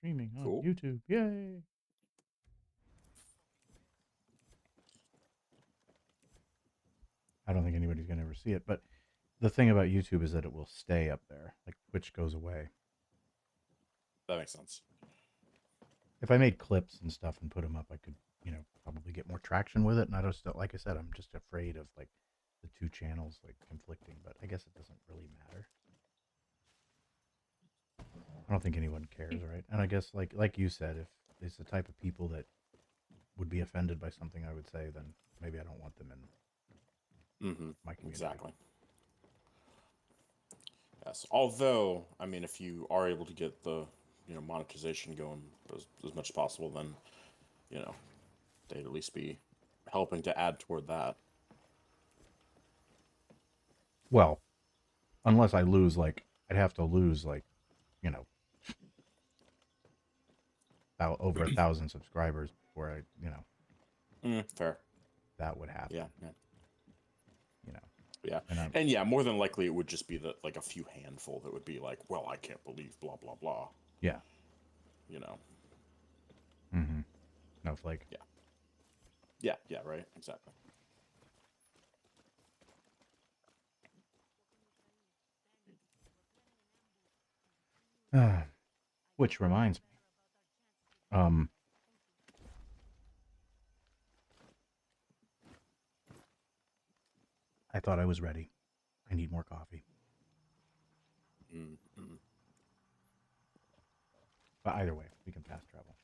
streaming on Cool. YouTube. Yay! I don't think anybody's going to ever see it, but the thing about YouTube is that it will stay up there. Like Twitch goes away. That makes sense. If I made clips and stuff and put them up, I could, probably get more traction with it. And I just, like I said, I'm just afraid of like the two channels like conflicting. But I guess it doesn't really matter. I don't think anyone cares, right? And I guess like you said, if it's the type of people that would be offended by something I would say, then maybe I don't want them in my community. Exactly. Yes. Although, I mean, if you are able to get the monetization going as much as possible, then they'd at least be helping to add toward that. Well, unless I lose, like I'd have to lose like, you know, over 1,000 subscribers before Fair. that would happen. Yeah. You know. Yeah. And And yeah, more than likely it would just be like a few handful that would be like, well, I can't believe blah blah blah. yeah. Mm-hmm. Snowflake. Yeah. Yeah. Right. Exactly. Which reminds me. I thought I was ready. I need more coffee. Mm-hmm. But either way, we can fast travel.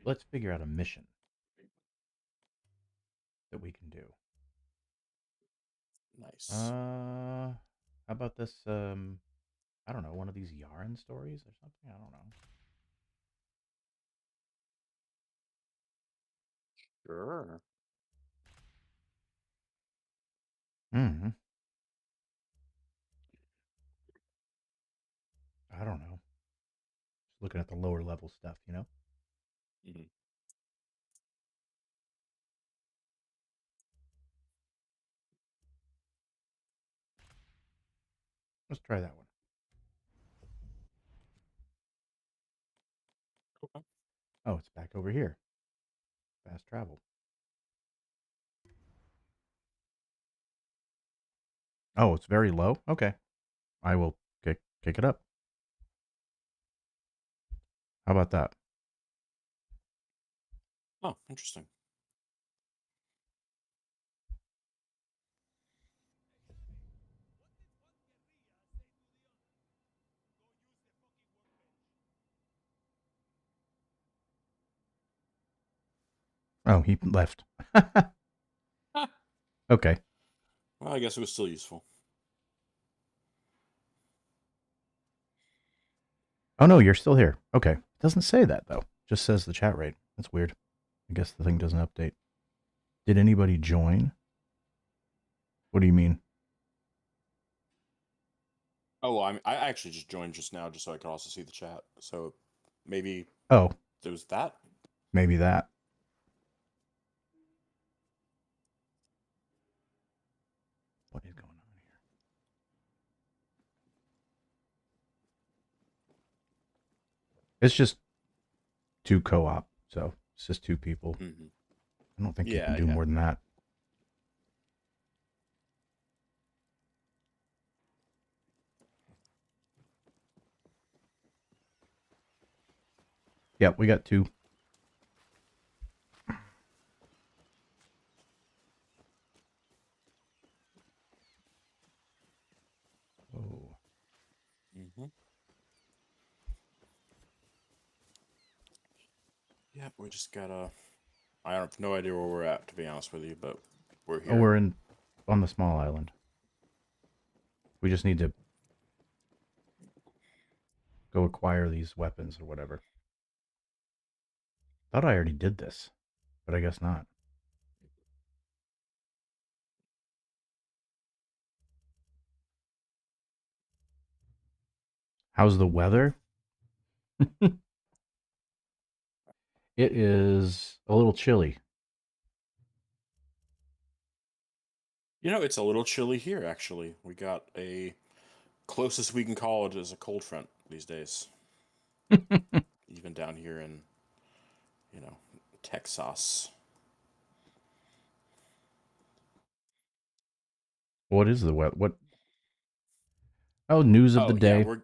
Let's figure out a mission that we can do. Nice. How about this? I don't know, one of these yarn stories or something. I don't know. Sure. Hmm. I don't know. Just looking at the lower level stuff, Mm-hmm. Let's try that one. Okay. Oh, it's back over here. Fast travel. Oh, it's very low. Okay, I will kick it up. How about that? Oh, interesting. Oh, he left. Ah. Okay. Well, I guess it was still useful. Oh no, you're still here. Okay. It doesn't say that though. Just says the chat rate. That's weird. I guess the thing doesn't update. Did anybody join? What do you mean? Oh, well, I actually just joined just now, just so I could also see the chat. So maybe Oh, there was that. maybe that. What is going on here? It's just two co-op, so it's just two people. Mm-hmm. I don't think you can Yeah, do yeah. more than that. Yep, we got two. Oh. Mm-hmm. Yeah, we just gotta. I have no idea where we're at, to be honest with you, but we're Oh, here. we're on the small island. We just need to go acquire these weapons or whatever. Thought I already did this, but I guess not. How's the weather? It is a little chilly. It's a little chilly here, actually. We got a closest we can call it is a cold front. these days, even down here in, you know, Texas. What is the what? Oh, news of the Oh yeah, day. we're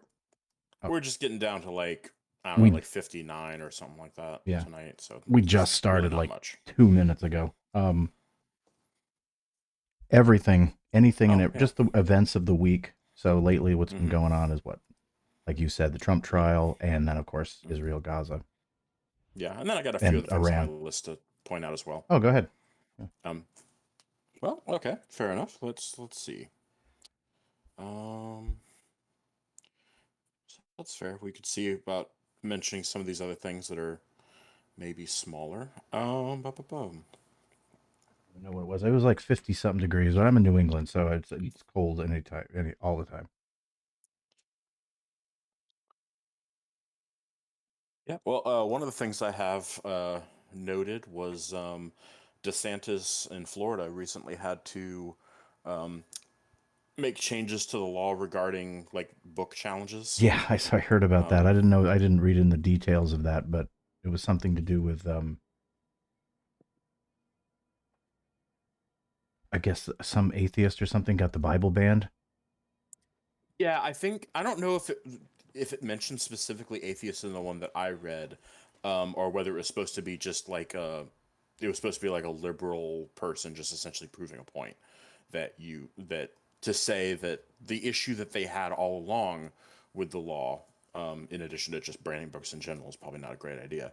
Oh, we're just getting down to like, I don't know, we like 59 or something like that yeah, tonight. So we it's just really started not like much. 2 minutes ago. Everything, anything, and Oh yeah. just the events of the week. So lately, what's been Mm-hmm. going on is what, like you said, the Trump Yeah. trial, and then of course Mm-hmm. Israel, Gaza, Yeah, and then I got a few and other things on my Iran. list to point out as well. Oh, go ahead. Yeah. Um, well, okay, fair enough. Let's see. Um, so that's fair. We could see about mentioning some of these other things that are maybe smaller. Bum. I don't know what it was. It was like 50 something degrees, but I'm in New England, so it's cold anytime, all the time. Yeah. Well, one of the things I have noted was DeSantis in Florida recently had to um, make changes to the law regarding like book challenges. Yeah, I heard about that. Um, I didn't know. I didn't read in the details of that, but it was something to do with I guess some atheist or something got the Bible banned. yeah, I think I don't know if it mentioned specifically atheists in the one that I read, or whether it was supposed to be just like it was supposed to be like a liberal person just essentially proving a point that to say that the issue that they had all along with the law, in addition to just branding books in general, is probably not a great idea.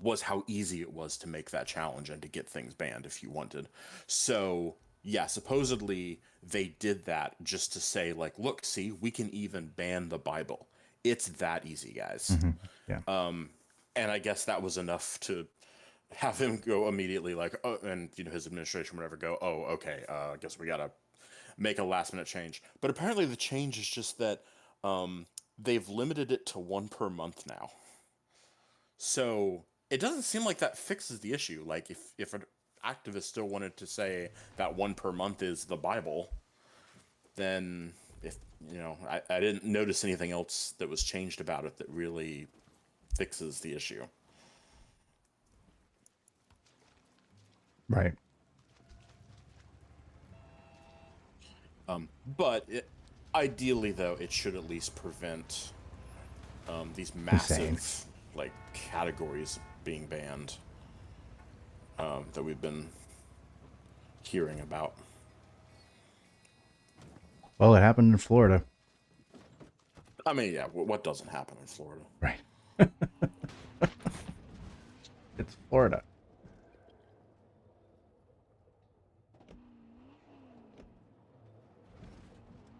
Was how easy it was to make that challenge and to get things banned if you wanted. So yeah, supposedly they did that just to say like, look, see, we can even ban the Bible. It's that easy, guys. Hmm. Yeah. And I guess that was enough to have him go immediately like, oh, and his administration would ever go, oh, okay, I guess we gotta make a last minute change. But apparently the change is just that they've limited it to one per month now. So it doesn't seem like that fixes the issue. Like if an activist still wanted to say that one per month is the Bible, then if I didn't notice anything else that was changed about it that really fixes the issue. Right. But ideally, though, it should at least prevent these Insane. massive like categories being banned that we've been hearing about. Well, it happened in Florida. I mean, yeah, what doesn't happen in Florida? Right. It's Florida.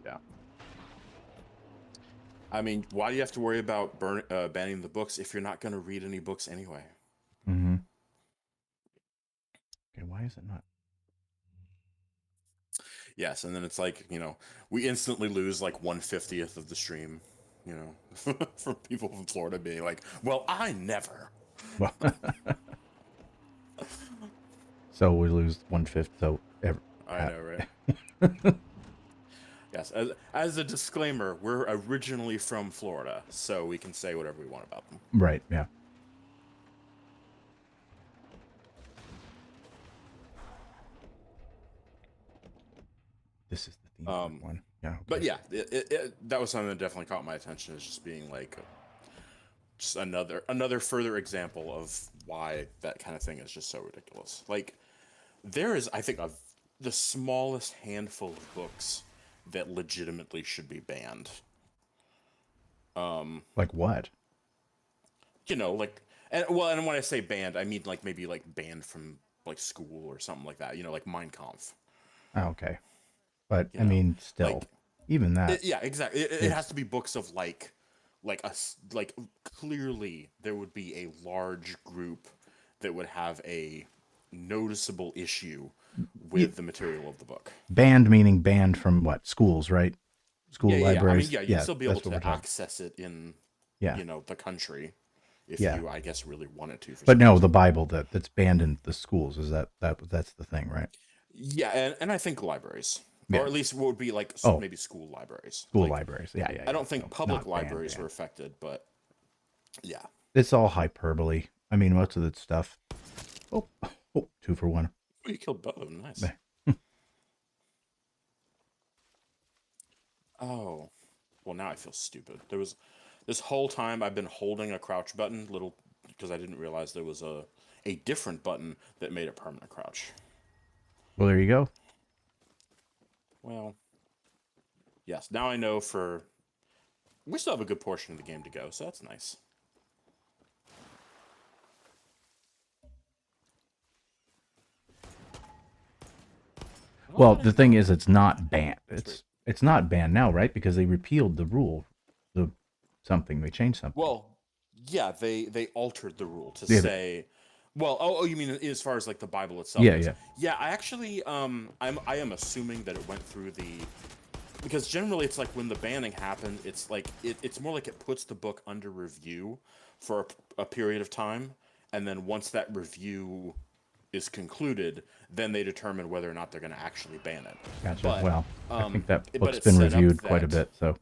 Yeah. I mean, why do you have to worry about banning the books if you're not going to read any books anyway? Hmm. Okay. Why is it not? Yes, and then it's like, we instantly lose like 1/50th of the stream, from people from Florida being like, well, I never. Well, so we lose 1/5. So I know, right? Yes, as a disclaimer, we're originally from Florida, so we can say whatever we want about them. right. Yeah. This is the theme park Um, one. Yeah. but Okay. yeah, that was something that definitely caught my attention, is just being like just another further example of why that kind of thing is just so ridiculous. Like there is, I think, the smallest handful of books that legitimately should be banned. Like what? Like, and when I say banned, I mean like maybe like banned from like school or something like that. Like Mein Kampf. Oh, okay. But You I know, mean, still, like even that, yeah, exactly. It has to it's be books of like clearly there would be a large group that would have a noticeable issue you, with the material of the book. banned meaning banned from what schools, right? School Yeah. I mean, libraries. yeah, you'd Yeah, still be able that's what we're to talking. access it in, Yeah, the country if yeah. you, I guess, really wanted to for But some no, the reason. Bible that's banned in the schools is that's the thing, right? Yeah, and I think libraries. or Yeah. at least what would be like Oh, maybe school libraries. school Like, libraries. Yeah, yeah, I yeah. don't think So public not banned, libraries were banned. affected, but yeah. It's all hyperbole. I mean, most of the stuff. Oh, oh, 2 for 1. Oh, you killed both of them. Nice. Oh, well, now I feel stupid. There was this whole time I've been holding a crouch button, little because I didn't realize there was a different button that made it permanent crouch. Well, there you go. Well, yes. Now I know for we still have a good portion of the game to go, so that's nice. Well, What? the thing is, it's not banned. That's weird. It's not banned now, right? Because they repealed the rule, the something. They changed something. Well, yeah, they altered the rule to Yeah, say, well, oh, you mean as far as like the Bible itself yeah, goes? yeah. Yeah, I actually I am assuming that it went through the because generally it's like when the banning happened, it's like it's more like it puts the book under review for a period of time, and then once that review is concluded, then they determine whether or not they're going to actually ban it. Gotcha. But Well, I think that but book's it's been set up reviewed quite a that bit. So,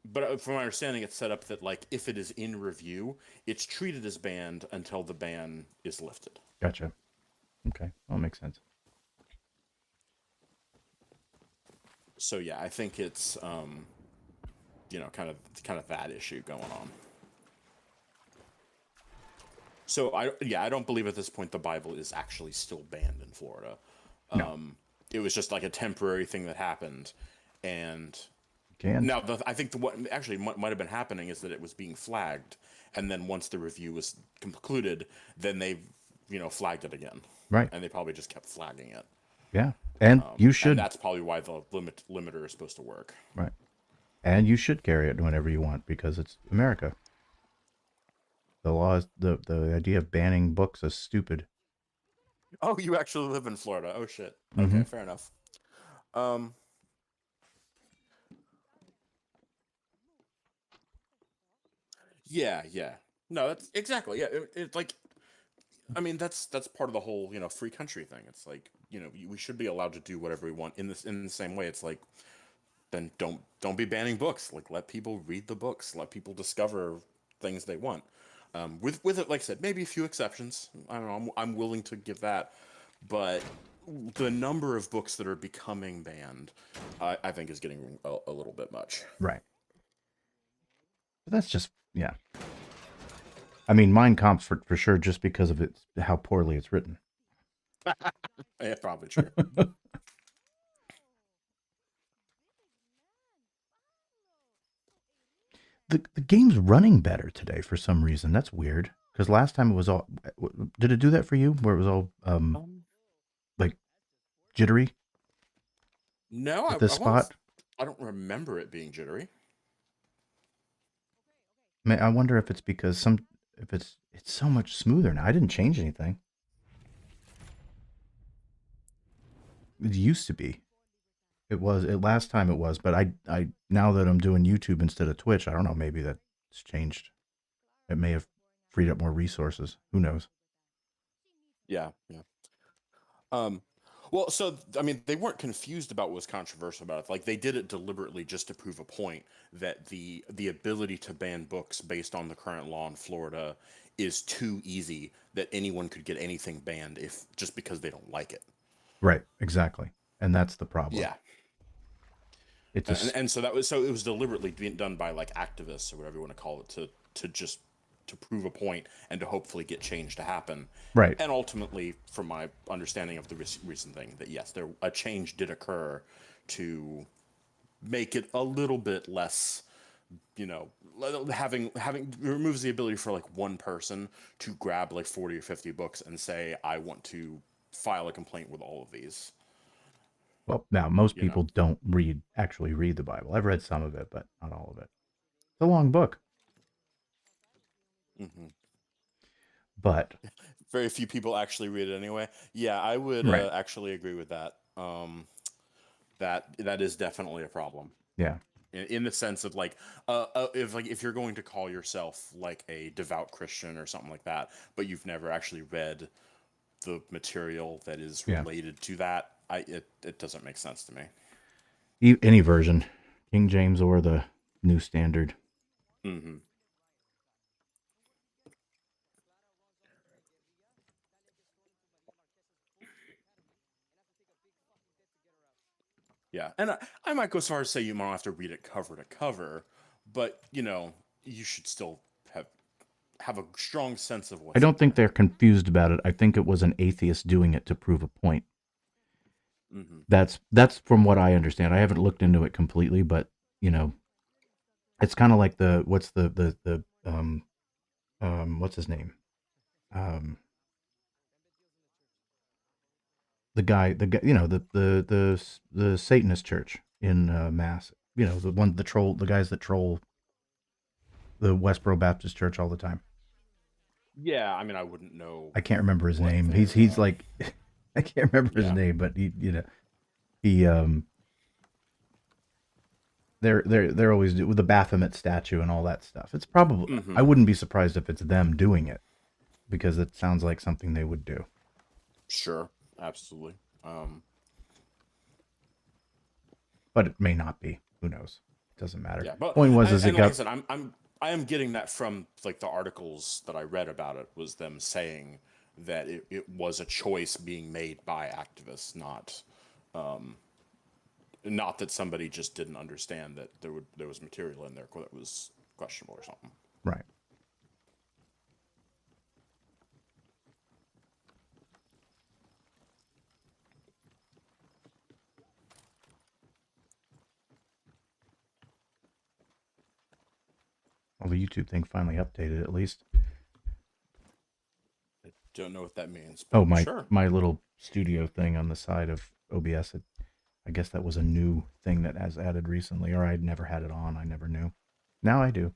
but from my understanding, it's set up that like if it is in review, it's treated as banned until the ban is lifted. gotcha. Okay, well, makes sense. So yeah, I think it's kind of that issue going on. So I don't believe at this point the Bible is actually still banned in Florida. No, It was just like a temporary thing that happened, and can now I think what actually might have been happening is that it was being flagged, and then once the review was concluded, then they flagged it again, right? and they probably just kept flagging it. Yeah, and you And should that's probably why the limiter is supposed to work. right, and you should carry it whenever you want because it's America. The law is the idea of banning books is stupid. Oh, you actually live in Florida. Oh shit. Mm-hmm. Okay, fair enough. Um, yeah, yeah. No, that's exactly. Yeah, it's like I mean that's part of the whole free country thing. It's like we should be allowed to do whatever we want in the same way. It's like then don't be banning books. Like let people read the books. Let people discover things they want. With it, like I said, maybe a few exceptions. I don't know. I'm willing to give that, but the number of books that are becoming banned, I think, is getting a little bit much. Right, but that's just yeah. I mean, Mein Kampf for sure, just because of its how poorly it's written. Yeah, probably true. The game's running better today for some reason. That's weird. Because last time it was all. Did it do that for you? Where it was all Um, like jittery no, at this spot? I don't remember it being jittery. I wonder if it's because if it's so much smoother now. I didn't change anything. It used to be. It was it last time it was, but I now that I'm doing YouTube instead of Twitch, I don't know. Maybe that's changed. It may have freed up more resources. Who knows? Yeah, yeah. Um, well, so I mean, they weren't confused about what was controversial about it. Like they did it deliberately just to prove a point that the ability to ban books based on the current law in Florida is too easy that anyone could get anything banned if just because they don't like it. Right. Exactly. And that's the problem. Yeah. It's And so it was deliberately being done by like activists or whatever you want to call it to just to prove a point and to hopefully get change to happen. right. And ultimately, from my understanding of the recent thing, that yes, a change did occur to make it a little bit less, having removes the ability for like one person to grab like 40 or 50 books and say I want to file a complaint with all of these. Well, now most You know. people don't actually read the Bible. I've read some of it, but not all of it. It's a long book, Hmm. but Very few people actually read it anyway. Yeah, I would right. actually agree with that. That is definitely a problem Yeah. in the sense of like, if you're going to call yourself like a devout Christian or something like that, but you've never actually read the material that is Yeah. related to that, it doesn't make sense to me. Any version, King James or the New Standard. Mm-hmm. Yeah, and I might go as far as say you might have to read it cover to cover, but you should still have a strong sense of I what's in don't think there. they're confused about it. I think it was an atheist doing it to prove a point. Mm-hmm. That's from what I understand. I haven't looked into it completely, but you know, it's kind of like the what's what's his name? Um, the guy, the Satanist church in Mass. The guys that troll the Westboro Baptist Church all the time. Yeah, I mean, I wouldn't know I can't remember his what name. they're. He's like I can't remember his Yeah. name, but he they're always with the Baphomet statue and all that stuff. It's probably Mm-hmm. I wouldn't be surprised if it's them doing it because it sounds like something they would do. Sure. Absolutely. But it may not be. Who knows? It doesn't matter. Yeah, but Point was, is it and like I got said, I am getting that from like the articles that I read about it was them saying that it was a choice being made by activists, not that somebody just didn't understand that there was material in there that was questionable or something. right. Well, the YouTube thing finally updated at least. I don't know what that means, but Oh, my sure. my little studio thing on the side of OBS. I guess that was a new thing that has added recently, or I'd never had it on. I never knew. Now I do.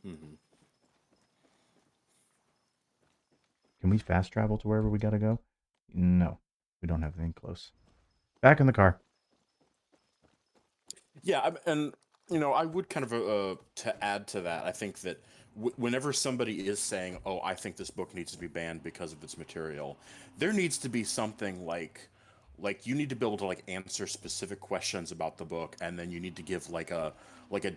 Hmm. Can we fast travel to wherever we gotta go? No, we don't have anything close. Back in the car. Yeah, and I would kind of to add to that. I think that whenever somebody is saying, "Oh, I think this book needs to be banned because of its material," there needs to be something like you need to be able to like answer specific questions about the book, and then you need to give like a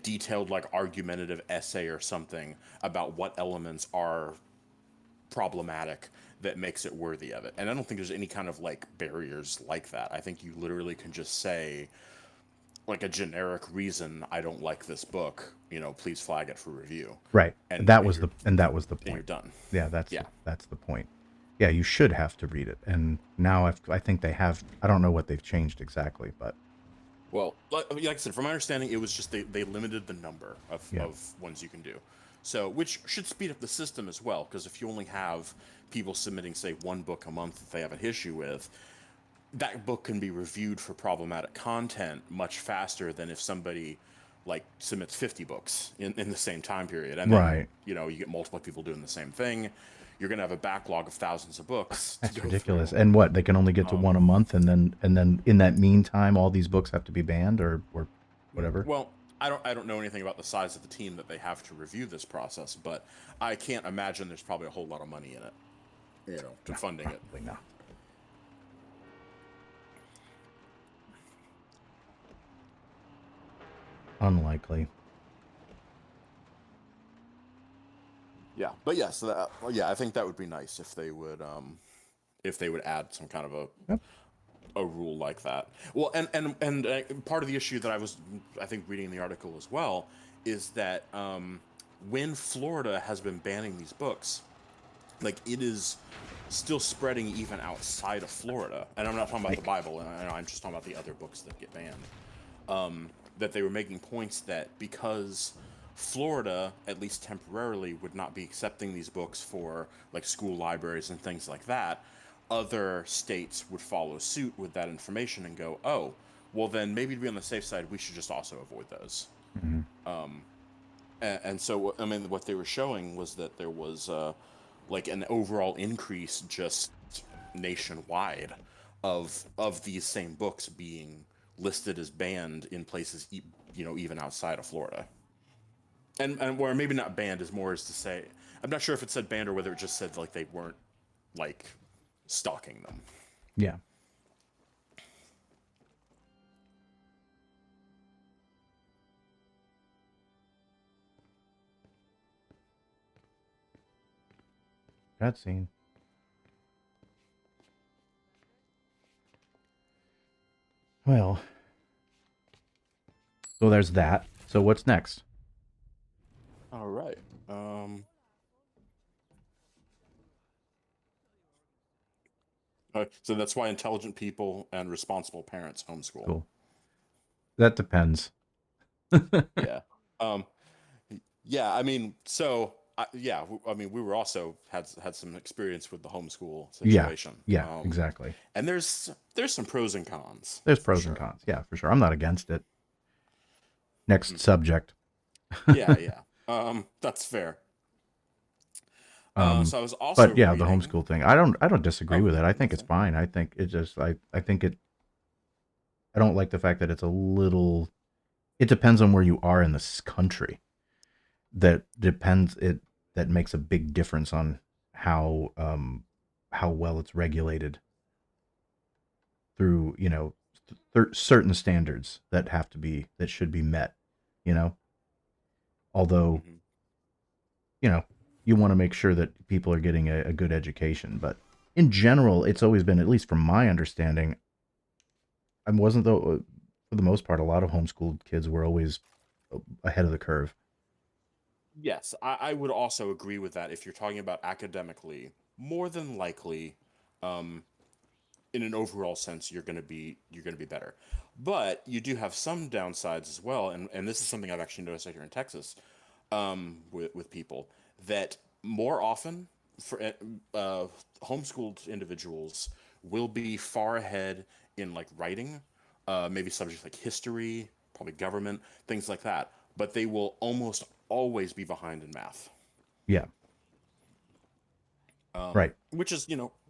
detailed like argumentative essay or something about what elements are problematic that makes it worthy of it. And I don't think there's any kind of like barriers like that. I think you literally can just say like a generic reason I don't like this book, please flag it for review. Right. And That and was you're the and you're point. done. Yeah, Yeah. that's the point. Yeah, you should have to read it. And now I think they have. I don't know what they've changed exactly, but Well, like I said, from my understanding, it was just they limited the number yeah, of ones you can do. So, which should speed up the system as well, because if you only have people submitting, say, one book a month that they have an issue with, that book can be reviewed for problematic content much faster than if somebody like submits 50 books in the same time period, and then right. you get multiple people doing the same thing. You're going to have a backlog of thousands of books to That's go ridiculous. through. And what, they can only get to one a month, and then in that meantime, all these books have to be banned or whatever. Well, I don't know anything about the size of the team that they have to review this process, but I can't imagine there's probably a whole lot of money in it, to No, funding it. probably not. Unlikely. Yeah, but yes, well, yeah, I think that would be nice if they would add some kind of Yep. a rule like that. Well, and part of the issue that I think reading the article as well is that when Florida has been banning these books, like it is still spreading even outside of Florida. And I'm not talking about the Like, Bible, and I'm just talking about the other books that get banned. That they were making points that because Florida, at least temporarily, would not be accepting these books for like school libraries and things like that, other states would follow suit with that information and go, oh, well, then maybe to be on the safe side, we should just also avoid those. mhm. And so, I mean, what they were showing was that there was like an overall increase just nationwide of these same books being listed as banned in places even outside of Florida. And where maybe not banned is more as to say, I'm not sure if it said banned or whether it just said like they weren't like stalking them. Yeah. Cutscene. Well, so there's that. So what's next? All right. So that's why intelligent people and responsible parents homeschool. Cool. That depends. Yeah. Um, yeah. I mean, so yeah. I mean, we were also had some experience with the homeschool Yeah. situation. Yeah, exactly. And there's some pros and cons There's for pros and sure. cons. Yeah, for sure. I'm not against it. Next Mhm. subject. Yeah, yeah. That's fair. Um, So I was also but yeah, the reading. homeschool thing. I don't disagree Oh, with it. I think that's it's fair. fine. I think it just I think I don't like the fact that it's a little it depends on where you are in this country. That depends it that makes a big difference on how well it's regulated through, certain standards that should be met, you know. Although, Hmm. you know, you want to make sure that people are getting a good education, but in general, it's always been, at least from my understanding, I wasn't though for the most part, a lot of homeschooled kids were always ahead of the curve. Yes, I would also agree with that. If you're talking about academically, more than likely, um, in an overall sense, you're gonna be better. But you do have some downsides as well, and this is something I've actually noticed out here in Texas, with people that more often for homeschooled individuals will be far ahead in like writing, maybe subjects like history, probably government, things like that. But they will almost always be behind in math, Yeah, right. which is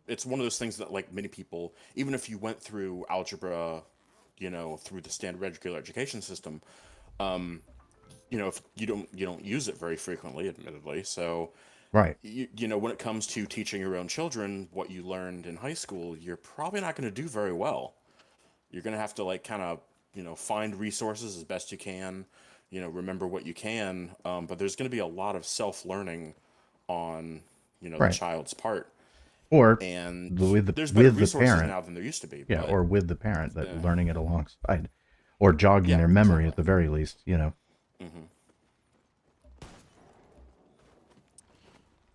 it's one of those things that like many people, even if you went through algebra, through the standard regular education system, if you don't use it very frequently, admittedly. So Right. when it comes to teaching your own children what you learned in high school, you're probably not going to do very well. You're going to have to like kind of find resources as best you can, remember what you can, but there's going to be a lot of self-learning on the Right. child's part, Or and there's better with the resources parent. now than there used to be, Yeah, but or with the parent that uh, learning it alongside, or jogging yeah, their memory exactly. at the very least. Hmm.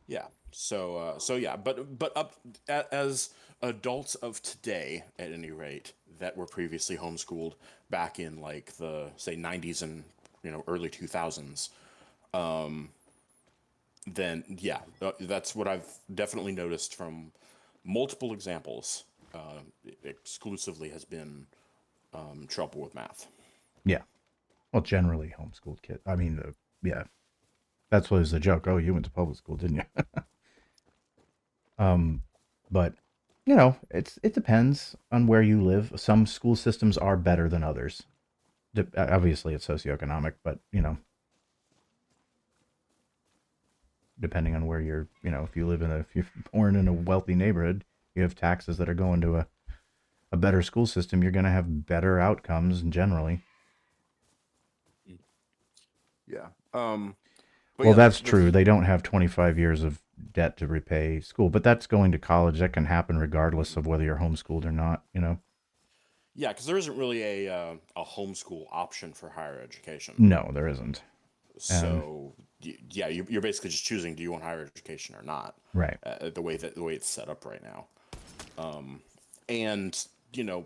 Yeah. So yeah, but as adults of today, at any rate, that were previously homeschooled back in like the say 90s and early 2000s, then yeah, that's what I've definitely noticed from multiple examples. Exclusively has been trouble with math. Yeah. Well, generally homeschooled kid. I mean, yeah, that's what was the joke. Oh, you went to public school, didn't you? um, but it depends on where you live. Some school systems are better than others. Obviously, it's socioeconomic, but depending on where if you live if you're born in a wealthy neighborhood, you have taxes that are going to a better school system. You're going to have better outcomes generally. Yeah. But Well, yeah, that's the true. They don't have 25 years of debt to repay school, but that's going to college. That can happen regardless of whether you're homeschooled or not. yeah, because there isn't really a homeschool option for higher education. No, there isn't. And So yeah, you're basically just choosing, do you want higher education or not? right. The way it's set up right now, and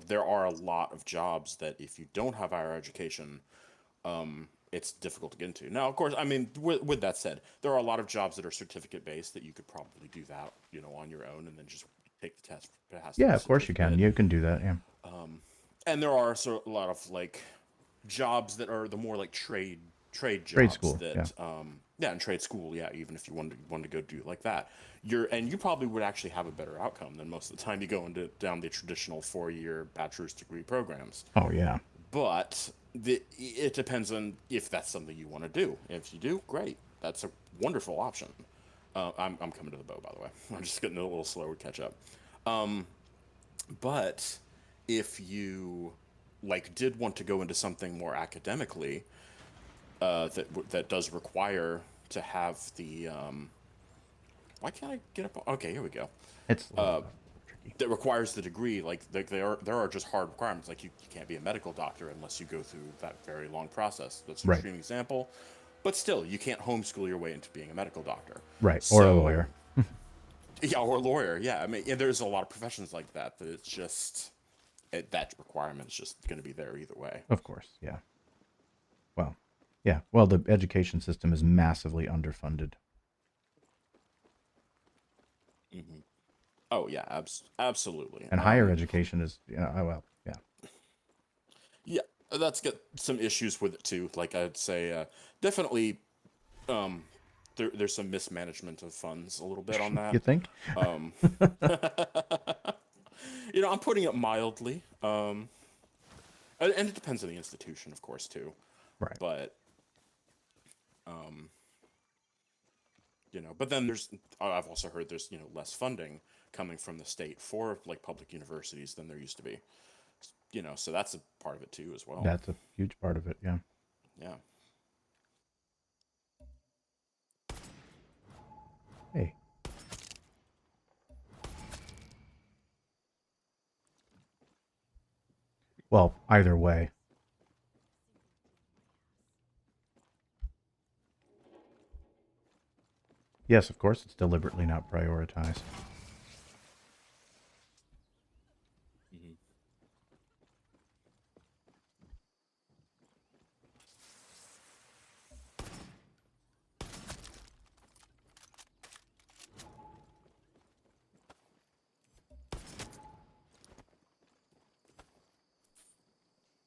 there are a lot of jobs that if you don't have higher education, it's difficult to get into. Now, of course, I mean, with that said, there are a lot of jobs that are certificate based that you could probably do that, on your own, and then just take the test, pass Yeah, the of course you can. certificate. You can do that. Yeah. And there are a lot of like jobs that are the more like trade Grade jobs school. Yeah. that yeah, in trade school, yeah, even if you wanted to go do it like that, you probably would actually have a better outcome than most of the time you go into down the traditional 4-year bachelor's degree programs. Oh yeah. But it depends on if that's something you want to do. If you do, great, that's a wonderful option. I'm coming to the bow, by the way. I'm just getting a little slower to catch up. Um, but if you like did want to go into something more academically, that does require to have the why can't I get up? Okay, here we go. It's a little Uh, tricky. that requires the degree. Like there are just hard requirements. Like you can't be a medical doctor unless you go through that very long process. That's an Right. extreme example, but still, you can't homeschool your way into being a medical doctor. Right. Or a So lawyer. yeah, or a lawyer. Yeah, I mean, yeah, there's a lot of professions like that that it's just that requirement is just going to be there either way. Of course. Yeah. Well, yeah. Well, the education system is massively underfunded. Hmm. Oh yeah, absolutely. And higher education is, well, yeah. Yeah, that's got some issues with it too. Like I'd say, definitely, um, there's some mismanagement of funds a little bit on You that. think? Um, I'm putting it mildly. And it depends on the institution, of course, too. Right. But um, but then I've also heard there's less funding coming from the state for like public universities than there used to be. So that's a part of it too as well. That's a huge part of it. Yeah. Yeah. Hey. Well, either way. Yes, of course, it's deliberately not prioritized. Hmm.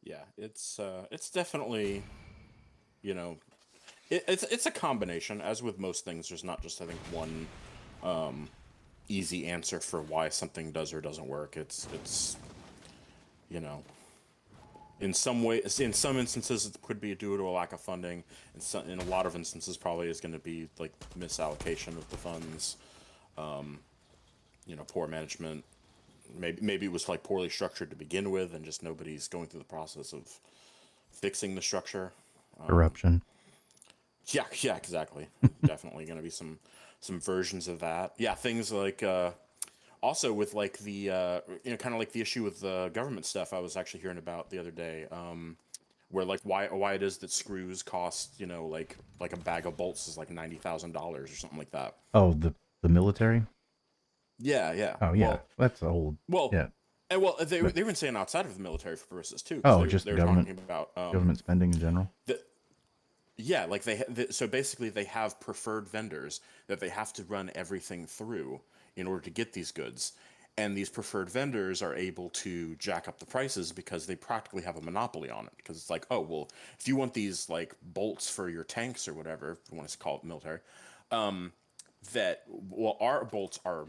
Yeah, it's definitely you know it's a combination. As with most things, there's not just I think one um, easy answer for why something does or doesn't work. It's you know in some instances it could be due to a lack of funding. In a lot of instances, probably is going to be like misallocation of the funds. Poor management. Maybe it was like poorly structured to begin with, and just nobody's going through the process of fixing the structure. Corruption. Yeah, yeah, exactly. Definitely going to be some versions of that. Yeah, things like also with like the kind of like the issue with the government stuff. I was actually hearing about the other day, where like why it is that screws cost like a bag of bolts is like $90,000 or something like that. Oh, the military? Yeah, yeah. Oh, yeah. That's old. Well, Yeah. and well, they But, they've been saying outside of the military for purposes too, because oh, they just they were government talking about government spending in general? the yeah, like so basically they have preferred vendors that they have to run everything through in order to get these goods. And these preferred vendors are able to jack up the prices because they practically have a monopoly on it. Because it's like, oh, well, if you want these like bolts for your tanks or whatever, if you want to call it military, that well our bolts are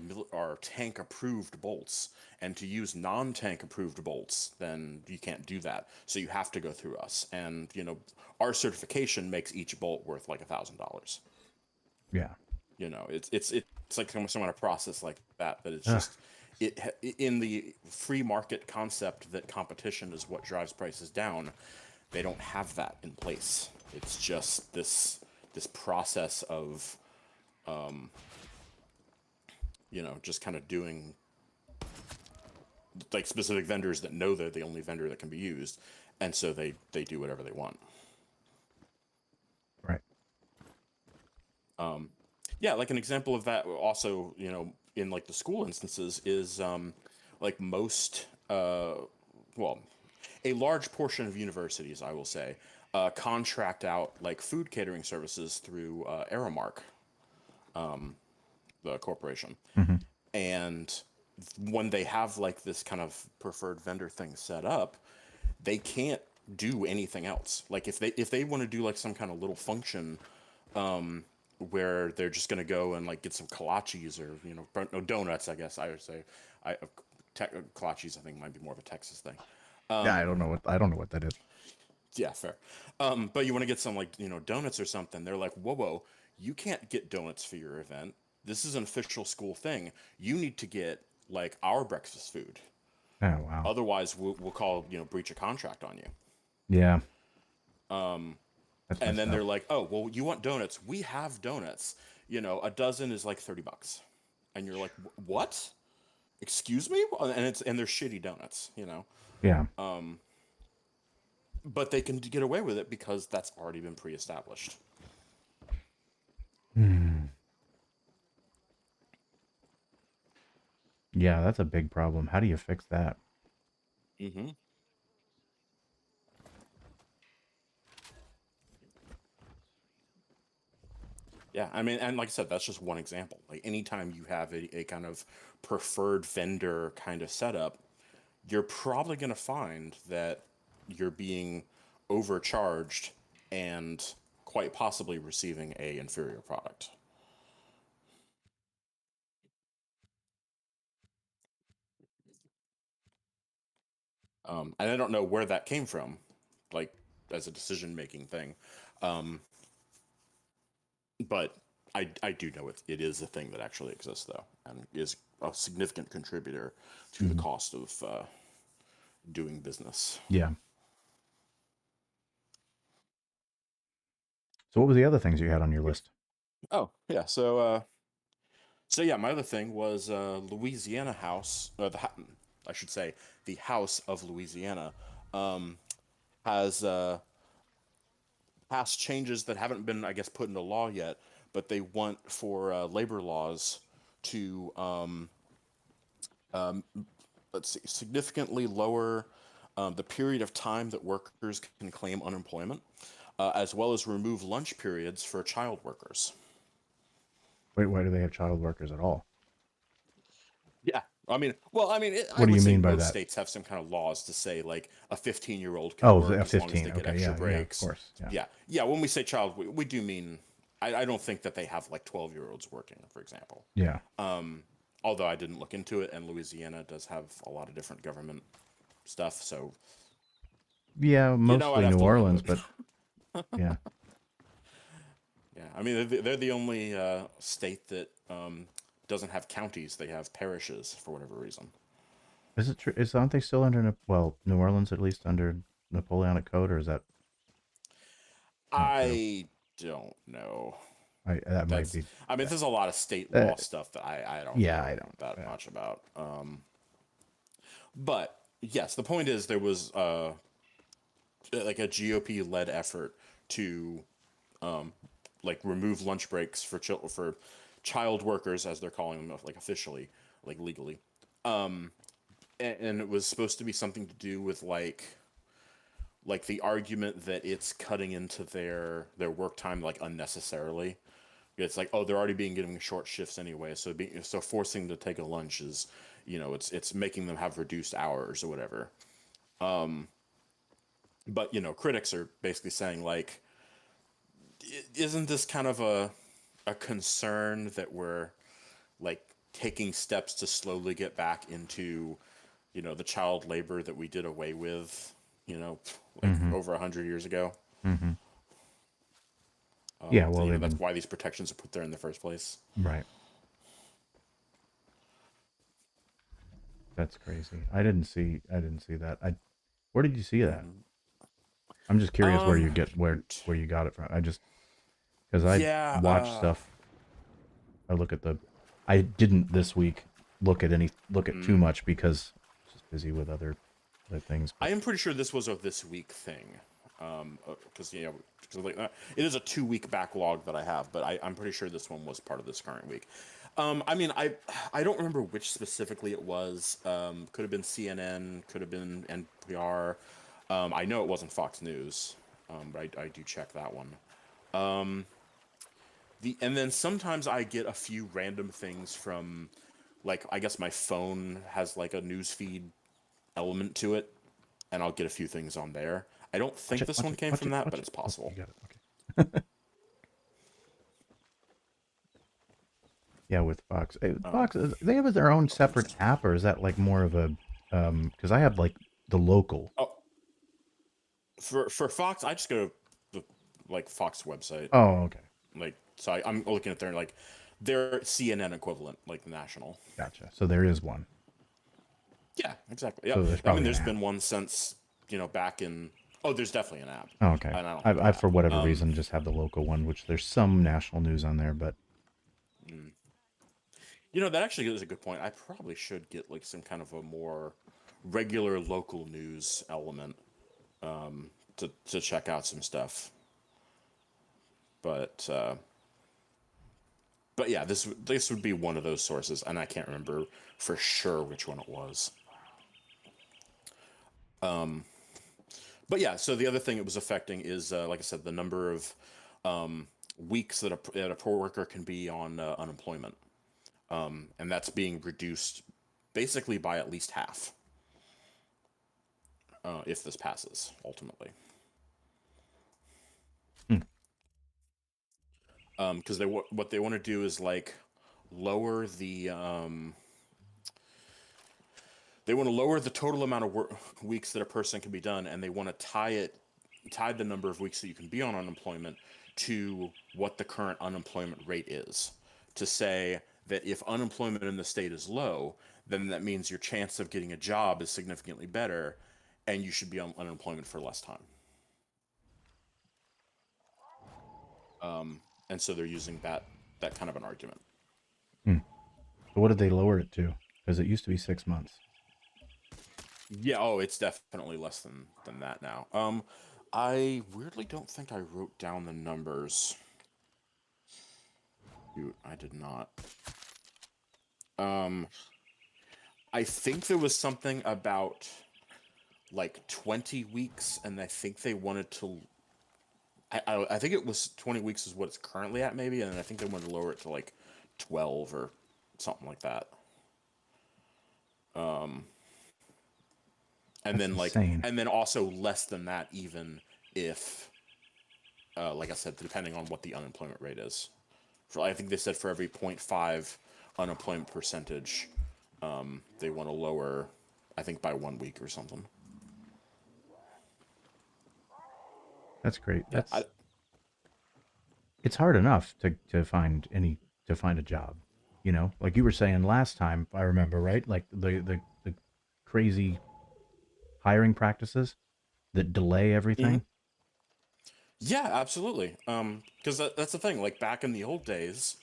tank approved bolts, and to use non-tank approved bolts then you can't do that, so you have to go through us, and our certification makes each bolt worth like $1,000. Yeah. It's like some kind of process like that it's Ugh. just it in the free market concept that competition is what drives prices down. They don't have that in place. It's just this process of just kind of doing like specific vendors that know they're the only vendor that can be used, and so they do whatever they want. Right. Yeah, like an example of that also, in like the school instances is like most well, a large portion of universities, I will say, contract out like food catering services through Aramark, the corporation. Hmm. And when they have like this kind of preferred vendor thing set up, they can't do anything else. Like if they want to do like some kind of little function where they're just going to go and like get some kolaches or no donuts, I guess I would say. I Kolaches I think might be more of a Texas thing. Yeah, I don't know what that is. Yeah, fair. But you want to get some like donuts or something. They're like, whoa, whoa, you can't get donuts for your event. this is an official school thing. You need to get like our breakfast food. Oh wow. Otherwise, we'll call, breach of contract on you. Yeah, Um, that's and messed then up. they're like, oh, well, you want donuts? We have donuts. A dozen is like $30, and you're like, what? Excuse me? And they're shitty donuts. Yeah. Um, but they can get away with it because that's already been pre-established. Hmm. Yeah, that's a big problem. How do you fix that? Hmm. Yeah, I mean, and like I said, that's just one example. Like anytime you have a kind of preferred vendor kind of setup, you're probably going to find that you're being overcharged and quite possibly receiving a inferior product. And I don't know where that came from, like as a decision making thing. Um, but I do know it is a thing that actually exists though, and is a significant contributor to the Hmm. cost of doing business. Yeah. So what was the other things you had on your list? Oh yeah, so yeah, my other thing was Louisiana House, I should say the House of Louisiana, um, has passed changes that haven't been, I guess, put into law yet, but they want for labor laws to um, let's see, significantly lower the period of time that workers can claim unemployment, as well as remove lunch periods for child workers. Wait, why do they have child workers at all? Yeah. I What do would you say mean by most that? states have some kind of laws to say like a 15-year-old can Oh, work a as long as 15. they get Okay, extra yeah, yeah, of breaks. course. Yeah. Yeah. Yeah. When we say child, we do mean, I don't think that they have like 12-year-olds working, for example. Yeah. Um, Although I didn't look into it, and Louisiana does have a lot of different government stuff. So, Yeah, I'd mostly have New to look into Orleans, it. but yeah. Yeah. I mean, they're the only state that doesn't have counties, they have parishes for whatever reason. Is it true? Aren't they still under well, New Orleans at least under Napoleonic Code, or is that not true? I don't know. That might That's be. I mean, That, there's a lot of state uh, law stuff that I don't yeah, I know don't. that Yeah. much about. But yes, the point is there was like a GOP led effort to um, like remove lunch breaks for child workers, as they're calling them, like officially, like legally. Um, and it was supposed to be something to do with like the argument that it's cutting into their work time like unnecessarily. It's like, oh, they're already being given short shifts anyway, so forcing them to take a lunch is, it's making them have reduced hours or whatever. Um, but critics are basically saying like, isn't this kind of a concern that we're like taking steps to slowly get back into, the child labor that we did away with, you know, like Mm-hmm. over 100 years ago? Mm-hmm. Yeah. Well, they've That's been why these protections are put there in the first place. right. That's crazy. I didn't see. I didn't see that. I. Where did you see that? Hmm. I'm just curious where you get Shoot. where you got it from. I just because I Yeah. watch stuff. I look at the. I didn't this week look at too Mm, much because I was just busy with other things. I But am pretty sure this was a this week thing, because like, it is a 2 week backlog that I have, but I'm pretty sure this one was part of this current week. I mean, I don't remember which specifically it was. Could have been CNN, could have been NPR. I know it wasn't Fox News, but I do check that one. Um, and then sometimes I get a few random things from, like, I guess my phone has like a news feed element to it, and I'll get a few things on there. I don't watch think it, this watch one it, came watch from it, that, but watch it. it's Oh, you possible. got it. Okay. Yeah, with Fox. Um, Fox, they have their own separate app, or is that like more of a because I have like the local. oh, for Fox, I just go to the like Fox website. Oh, okay. Like, so I'm looking at their like They're CNN equivalent, like the national. Gotcha. So there is one. Yeah, exactly. Yeah, So there's I mean, probably an there's app. been one since back in. Oh, there's definitely an app, Oh, okay. and I don't have the I app. for whatever reason just have the local one, which there's some national news on there, but Mm. That actually is a good point. I probably should get like some kind of a more regular local news element to check out some stuff. But but yeah, this would be one of those sources, and I can't remember for sure which one it was. But yeah, so the other thing it was affecting is, like I said, the number of weeks that a poor worker can be on unemployment, and that's being reduced basically by at least half if this passes ultimately. hmm, Because what they want to do is like lower the they want to lower the total amount of weeks that a person can be done, and they want to tie the number of weeks that you can be on unemployment to what the current unemployment rate is. To say that if unemployment in the state is low, then that means your chance of getting a job is significantly better, and you should be on unemployment for less time. And so they're using that kind of an argument. hmm. So what did they lower it to? Because it used to be 6 months. Yeah, oh, it's definitely less than that now. I weirdly don't think I wrote down the numbers. Dude, I did not. Um, I think there was something about like 20 weeks, and I think they wanted to. I think it was 20 weeks is what it's currently at, maybe, and I think they wanted to lower it to like 12 or something like that. And That's then insane. and then also less than that, even if, like I said, depending on what the unemployment rate is. I think they said for every 0.5 unemployment percentage, they want to lower, I think by 1 week or something. That's great. Yeah, It's hard enough to find a job. Like you were saying last time, I remember, right? Like the crazy hiring practices that delay hmm everything. yeah, absolutely. Because that's the thing. Like back in the old days,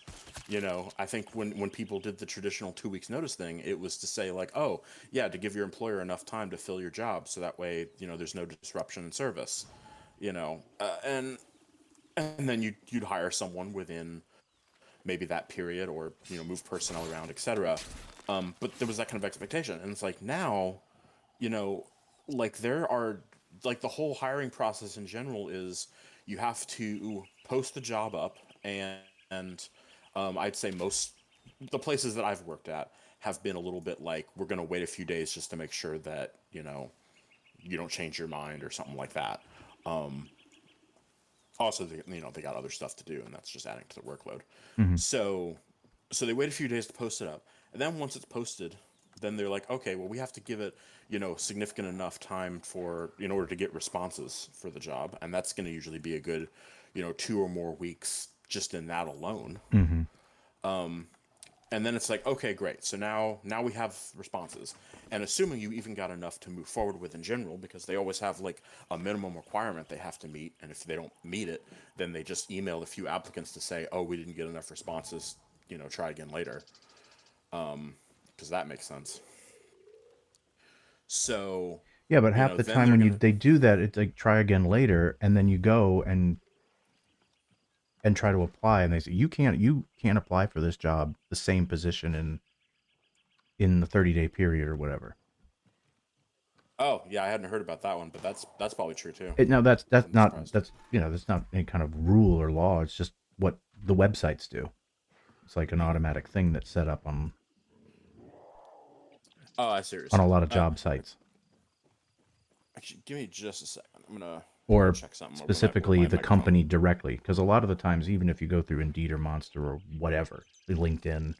I think when people did the traditional 2 weeks notice thing, it was to say like, oh yeah, to give your employer enough time to fill your job, so that way there's no disruption in service. And then you'd hire someone within maybe that period, or move personnel around, etc. But there was that kind of expectation, and it's like now, you know like there are like the whole hiring process in general is you have to post the job up, and I'd say most the places that I've worked at have been a little bit like, we're going to wait a few days just to make sure that you don't change your mind or something like that. Also, they got other stuff to do, and that's just adding to the workload. Hmm. So they wait a few days to post it up, and then once it's posted, then they're like, okay, well, we have to give it significant enough time for in order to get responses for the job, and that's going to usually be a good 2 or more weeks just in that alone. Hmm. And then it's like, okay, great, so now we have responses, and assuming you even got enough to move forward with in general, because they always have like a minimum requirement they have to meet, and if they don't meet it, then they just email a few applicants to say, oh, we didn't get enough responses, try again later, because that makes sense. So Yeah, but half the then time they're when gonna. they do that, it's like try again later, and then you go and try to apply, and they say you can't apply for this job, the same position in the 30-day period or whatever. Oh yeah, I hadn't heard about that one, but that's probably true too. Now that's Wouldn't be not surprised. that's not any kind of rule or law. It's just what the websites do. It's like an hmm automatic thing that's set up Oh, I see what you're on a saying. lot of job sites, Actually, give me just a second. I'm gonna or check something with specifically my the microphone. company directly. Because a lot of the times, even if you go through Indeed or Monster or whatever, LinkedIn,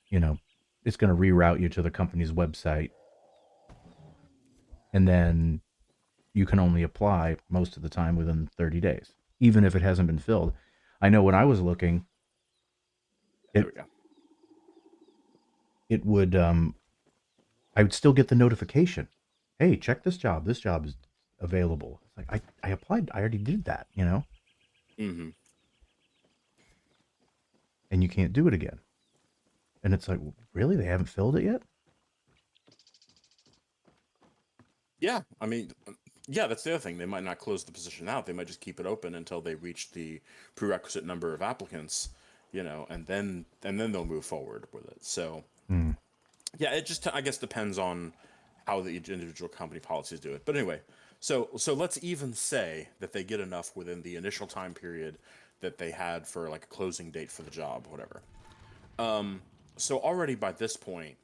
you know, it's going to reroute you to the company's website, and then you can only apply most of the time within 30 days, even if it hasn't been filled. I know when I was looking, There it we go. it would I would still get the notification. Hey, check this job. This job is available. It's like I applied. I already did that, you know, Mm-hmm. and you can't do it again. And it's like, really? They haven't filled it yet? Yeah, I mean, yeah, that's the other thing. They might not close the position out. They might just keep it open until they reach the prerequisite number of applicants, and then they'll move forward with it. So Hmm. yeah, it just I guess depends on how the individual company policies do it. But anyway, so let's even say that they get enough within the initial time period that they had for like a closing date for the job, whatever. So already by this point,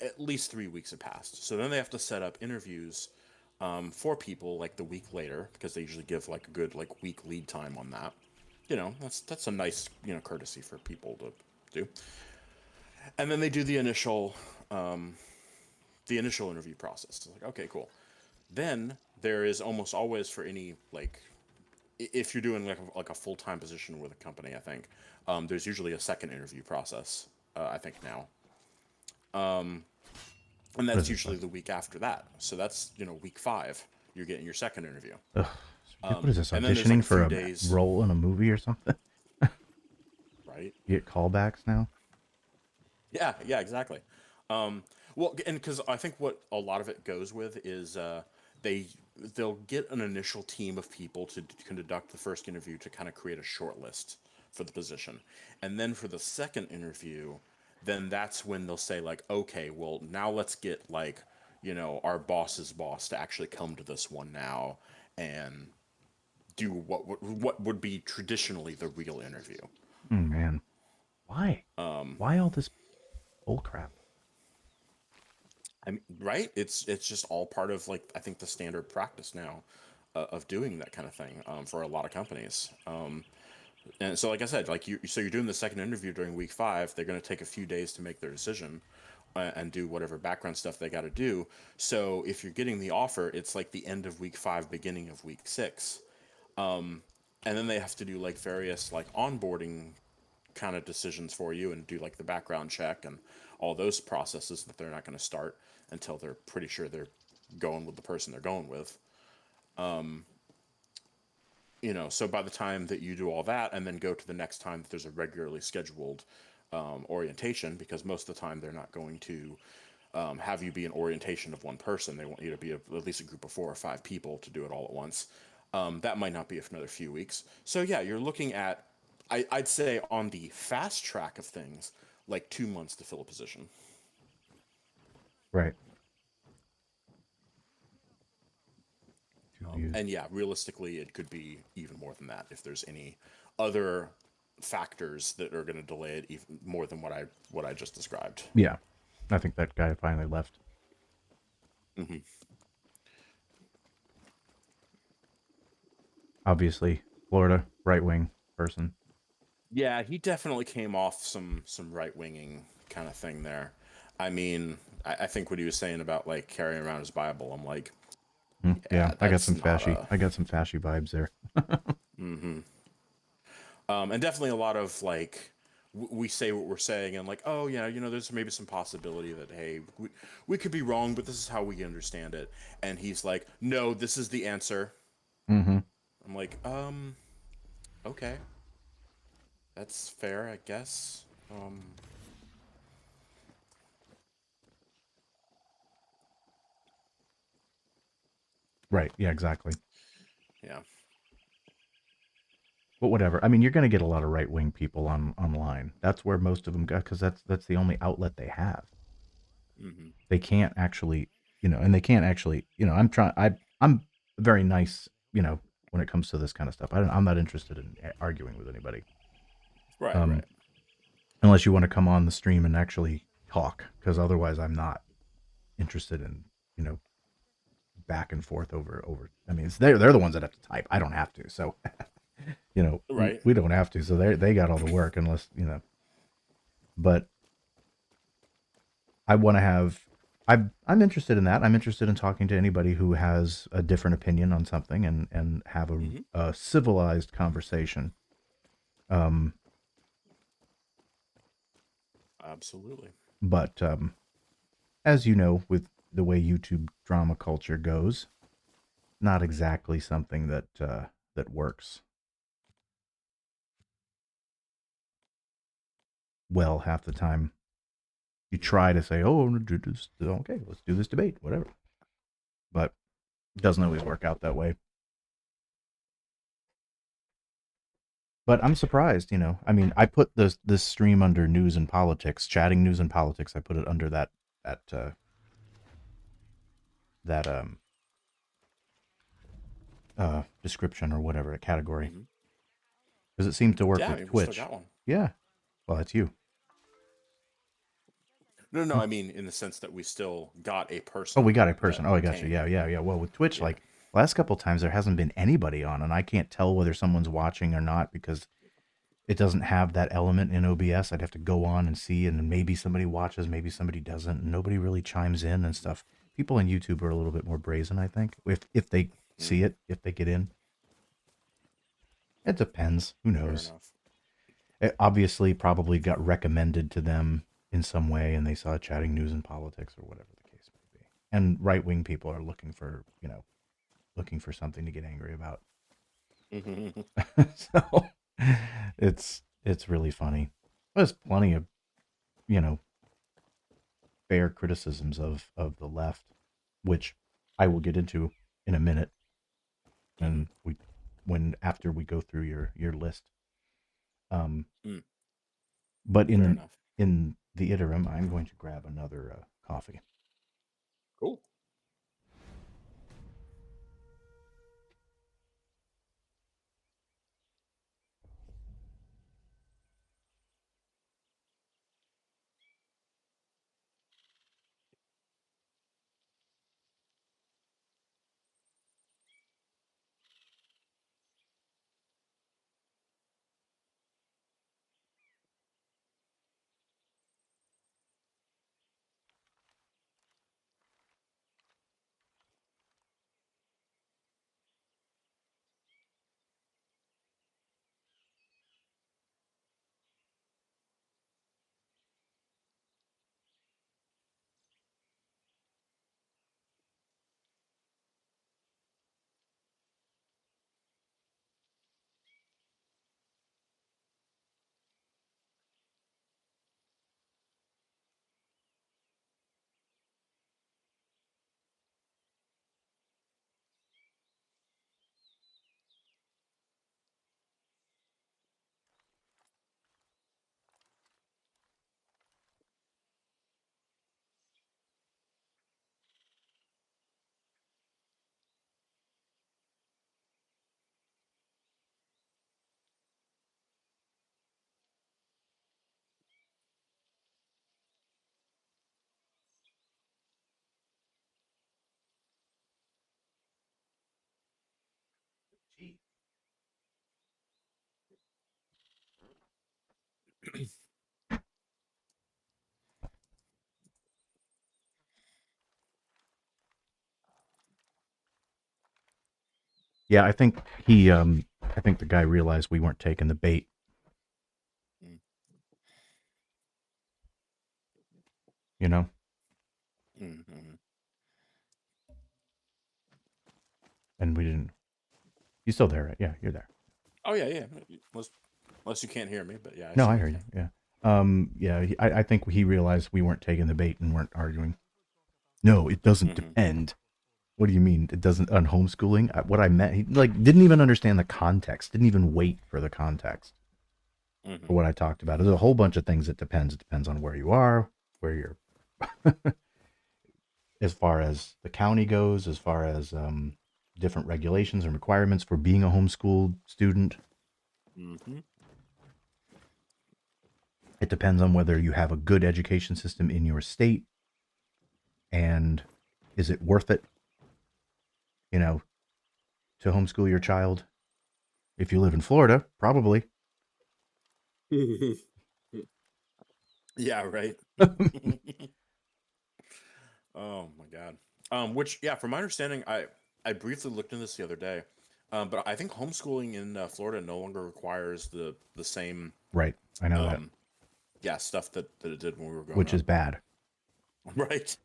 at least 3 weeks have passed. So then they have to set up interviews for people like the week later because they usually give like a good like week lead time on that. That's a nice courtesy for people to do. And then they do the initial interview process. It's like, okay, cool. Then there is almost always for any like if you're doing like a full time position with a company, I think there's usually a second interview process. I think now, and What that's is this usually like? the week after that. So that's week 5. You're getting your second interview, Ugh, what is this? and then there's like Auditioning a for few a days, role in a movie or something? right? You get callbacks now? Yeah, yeah, exactly. Well, and because I think what a lot of it goes with is they they'll get an initial team of people to conduct the first interview to kind of create a short list for the position, and then for the second interview, then that's when they'll say like, okay, well now let's get like our boss's boss to actually come to this one now and do what would be traditionally the real interview. Oh man, why? Why all this bull crap? I mean, right? It's just all part of like I think the standard practice now of doing that kind of thing for a lot of companies. And so, like I said, like you're doing the second interview during week 5. They're going to take a few days to make their decision and do whatever background stuff they got to do. So if you're getting the offer, it's like the end of week 5, beginning of week 6, and then they have to do like various like onboarding kind of decisions for you and do like the background check and all those processes that they're not going to start until they're pretty sure they're going with the person they're going with. So by the time that you do all that and then go to the next time that there's a regularly scheduled orientation, because most of the time they're not going to have you be an orientation of one person. They want you to be at least a group of 4 or 5 people to do it all at once. That might not be for another few weeks. So yeah, you're looking at, I'd say on the fast track of things, like 2 months to fill a position. Right. To use. And yeah, realistically, it could be even more than that if there's any other factors that are going to delay it even more than what I just described. Yeah, I think that guy finally left. Hmm. Obviously, Florida right wing person. Yeah, he definitely came off some right winging kind of thing there. I mean, I think what he was saying about like carrying around his Bible, I'm like, Yeah, yeah, that's not a. I got some fashy vibes there. Hmm. And definitely a lot of like we say what we're saying and like, oh yeah, there's maybe some possibility that hey, we could be wrong, but this is how we understand it. And he's like, no, this is the answer. Mm-hmm. I'm like, okay, that's fair, I guess. Right. Yeah, exactly. Yeah. But whatever. I mean, you're going to get a lot of right wing people online. That's where most of them go because that's the only outlet they have. Hmm. They can't actually, and they can't actually, I'm trying. I'm very nice, when it comes to this kind of stuff. I'm not interested in arguing with anybody, Right. um, Right. unless you want to come on the stream and actually talk. Because otherwise, I'm not interested in, you know, back and forth over. I mean, they're the ones that have to type. I don't have to. So Right. we don't have to. So they got all the work unless. But I want to have. I'm interested in that. I'm interested in talking to anybody who has a different opinion on something and have Hmm. a civilized conversation. Um, Absolutely. But as you know, with the way YouTube drama culture goes, not exactly something that works well half the time. You try to say, "Oh, okay, let's do this debate, whatever," but it doesn't always work out that way. But I'm surprised, you know. I mean, I put this stream under news and politics, chatting news and politics. I put it under that that description or whatever category Hmm. because it seemed to work Yeah, I with mean, we still Twitch. got one. Yeah, well, that's you. No, no, I mean in the sense that we still got a Oh, we person got a person. that Oh, I got you. came. Yeah, yeah, yeah. Well, with Twitch, Yeah. like last couple times, there hasn't been anybody on, and I can't tell whether someone's watching or not because it doesn't have that element in OBS. I'd have to go on and see, and then maybe somebody watches, maybe somebody doesn't, and nobody really chimes in and stuff. People on YouTube are a little bit more brazen, I think, if they see Mm, it, if they get in. It depends. Who fair knows? enough. It obviously probably got recommended to them in some way, and they saw chatting news and politics or whatever the case may be. And right wing people are looking for, looking for something to get angry about. Hmm. So it's really funny. There's plenty of, you know, fair criticisms of the left, which I will get into in a minute Hmm. when after we go through your list. Um, Mm, but fair enough. in the interim, I'm going to grab another coffee. Cool. Yeah, I think the guy realized we weren't taking the bait, Mm, you know, mm. and we didn't. You still there, right? Yeah, you're there. Oh yeah, yeah. Unless you can't hear me, but yeah, I No, I assume you hear you. can. Yeah. Yeah, I think he realized we weren't taking the bait and weren't arguing. No, it doesn't Hmm. depend. What do you mean? It doesn't on homeschooling? What I meant, he like didn't even understand the context. Didn't even wait for the context for Hmm. what I talked about. There's a whole bunch of things that depends. It depends on where you are, where you're, as far as the county goes, as far as different regulations and requirements for being a homeschooled student. Hmm. It depends on whether you have a good education system in your state and is it worth it, you know, to homeschool your child. If you live in Florida, probably. Yeah, right. Oh my god. Which yeah, from my understanding, I briefly looked into this the other day, but I think homeschooling in Florida no longer requires the same Right. I know that. um Yeah, stuff that it did when we were growing which up. is bad. Right.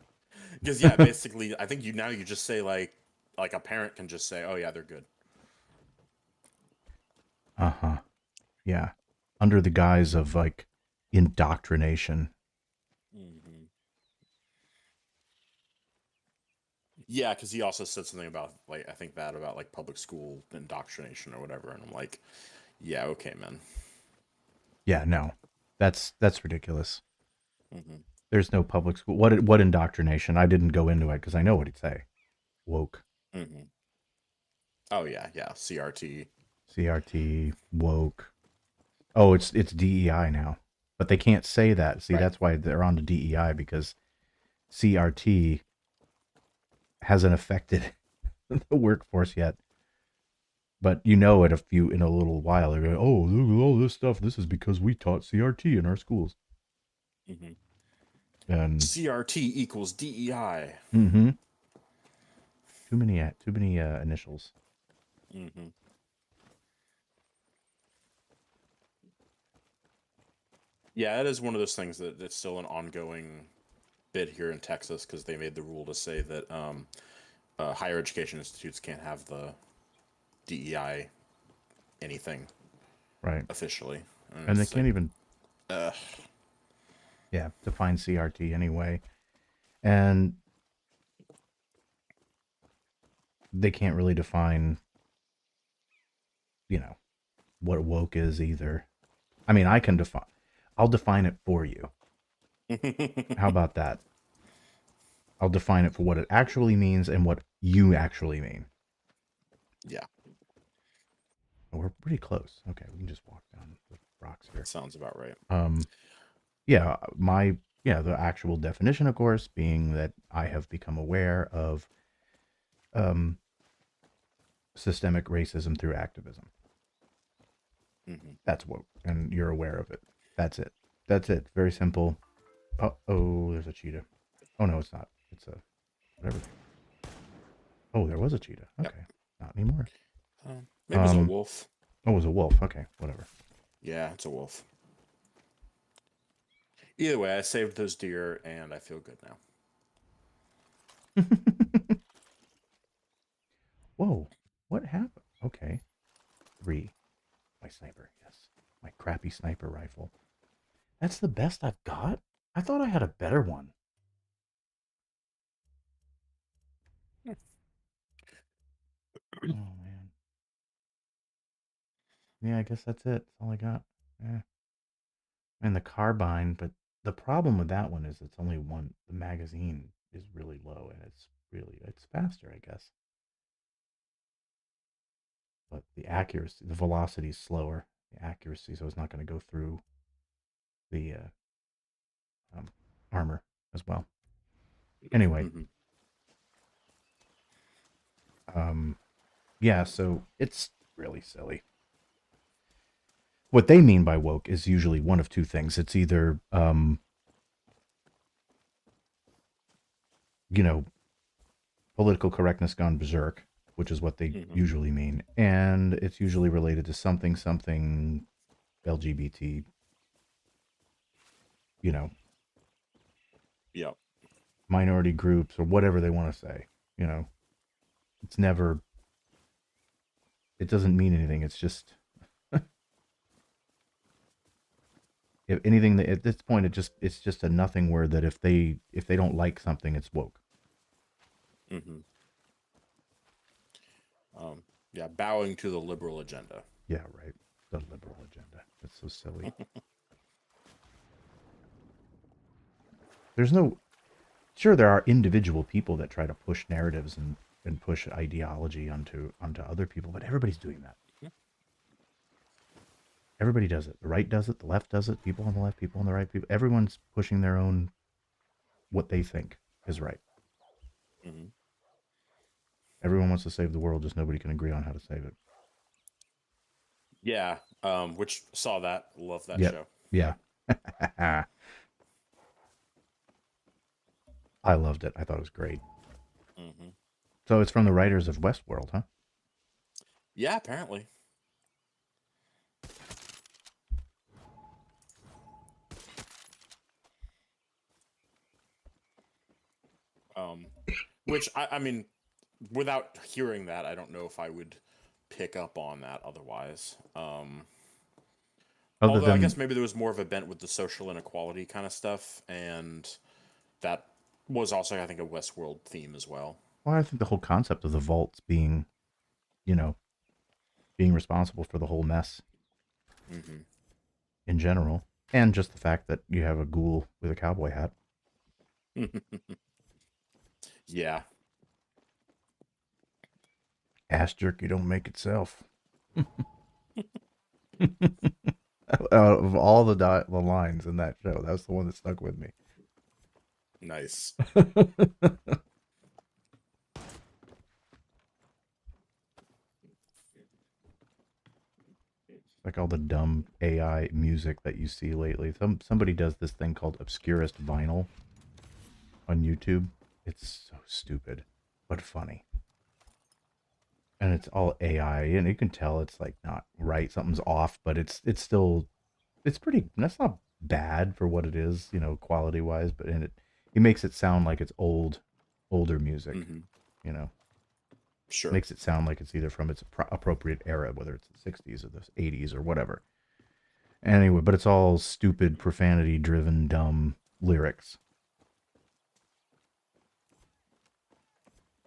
Because yeah, basically, I think you just say like a parent can just say, "Oh yeah, they're good." Uh-huh. Yeah. Under the guise of like indoctrination. Hmm. Yeah, because he also said something about like I think that about like public school indoctrination or whatever, and I'm like, yeah, okay, man. Yeah, no. That's ridiculous. Hmm. There's no public school. What indoctrination? I didn't go into it because I know what he'd say. Woke. Hmm. Oh yeah, yeah. CRT. CRT, woke. Oh, it's DEI now. But they can't say that. See, Right. that's why they're on to DEI because CRT hasn't affected the workforce yet. But you know it in a little while they're going, oh, look at all this stuff. This is because we taught CRT in our schools. Hmm. And CRT equals DEI. mm-hmm, too many initials. Hmm. Yeah, it is one of those things that it's still an ongoing bit here in Texas because they made the rule to say that higher education institutes can't have the DEI anything Right. officially, and And they it's like, can't even uh, define CRT anyway. And they can't really define, you know, what woke is either. I mean, I'll define it for you. How about that? I'll define it for what it actually means and what you actually mean. yeah, We're pretty close. Okay, we can just walk down the rocks here. sounds about right. Um, yeah, the actual definition, of course, being that I have become aware of um, systemic racism through activism. Hmm. That's woke, and you're aware of it. That's it. That's it. Very simple. Oh, there's a cheetah. Oh no, it's not. It's a whatever. Oh, there was a cheetah. Yep. Okay, not anymore. Maybe it's a Um, wolf. oh, it was a wolf. Okay, whatever. Yeah, it's a wolf. Either way, I saved those deer, and I feel good now. Whoa, what happened? Okay, 3. My sniper, yes, my crappy sniper rifle. That's the best I've got. I thought I had a better one. Oh man. Yeah, I guess that's it. That's all I got. Yeah. And the carbine, but the problem with that one is it's only one. The magazine is really low, and it's faster, I guess. But the accuracy, the velocity is slower. The accuracy, so it's not going to go through the um, armor as well. Anyway, Hmm. um, yeah, so it's really silly. What they mean by woke is usually one of two things. It's either, you know, political correctness gone berserk, which is what they Hmm. usually mean, and it's usually related to something LGBT, you know, Yep. minority groups or whatever they want to say. You know, it's never. It doesn't mean anything. It's just if anything that at this point it's just a nothing word that if they don't like something, it's woke. Hmm. Um, yeah, bowing to the liberal agenda. Yeah, right. The liberal agenda. It's so silly. There's no sure there are individual people that try to push narratives and push ideology onto other people, but everybody's doing that. Everybody does it. The right does it, the left does it, people on the left, people on the right, people everyone's pushing their own what they think is right. Hmm. Everyone wants to save the world, just nobody can agree on how to save it. Yeah. Which saw that, love that Yep. show. Yeah. I loved it. I thought it was great. Hmm. So it's from the writers of Westworld, huh? Yeah, apparently. Which I mean, without hearing that, I don't know if I would pick up on that otherwise. Other Although I than, guess maybe there was more of a bent with the social inequality kind of stuff, and that was also, I think, a Westworld theme as well. well, I think the whole concept of the vaults being, you know, being responsible for the whole mess Hmm. in general, and just the fact that you have a ghoul with a cowboy hat. Yeah. Ass jerky don't make itself. Out of all the lines in that show, that's the one that stuck with me. Nice. Like all the dumb AI music that you see lately. Somebody does this thing called obscurest vinyl on YouTube. It's so stupid, but funny. And it's all AI, and you can tell it's like not right. Something's off, but it's still it's pretty. That's not bad for what it is, quality wise. But in it, he makes it sound like it's older music. Hmm. You know, Sure. makes it sound like it's either from its appropriate era, whether it's the '60s or the '80s or whatever. Anyway, but it's all stupid, profanity driven, dumb lyrics.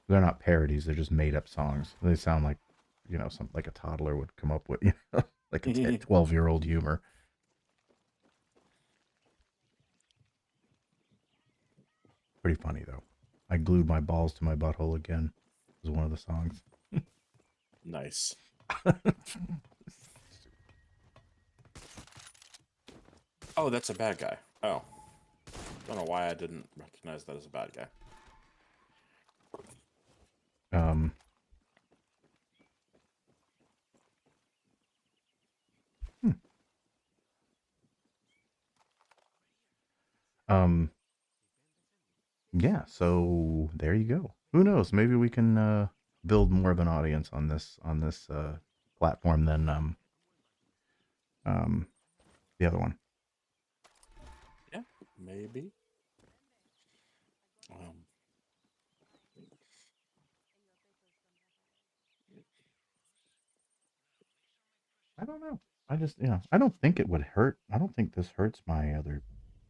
They're not parodies, they're just made up songs. They sound like, something like a toddler would come up with, like a 12-year-old humor. Pretty funny, though. I glued my balls to my butthole again, was one of the songs. Nice. Oh, that's a bad guy. Oh, don't know why I didn't recognize that as a bad guy. um, hmm. um, yeah, so there you go. Who knows? Maybe we can build more of an audience on this platform than um, the other one. Yeah, maybe. Um, I don't know. I just, I don't think it would hurt. I don't think this hurts my other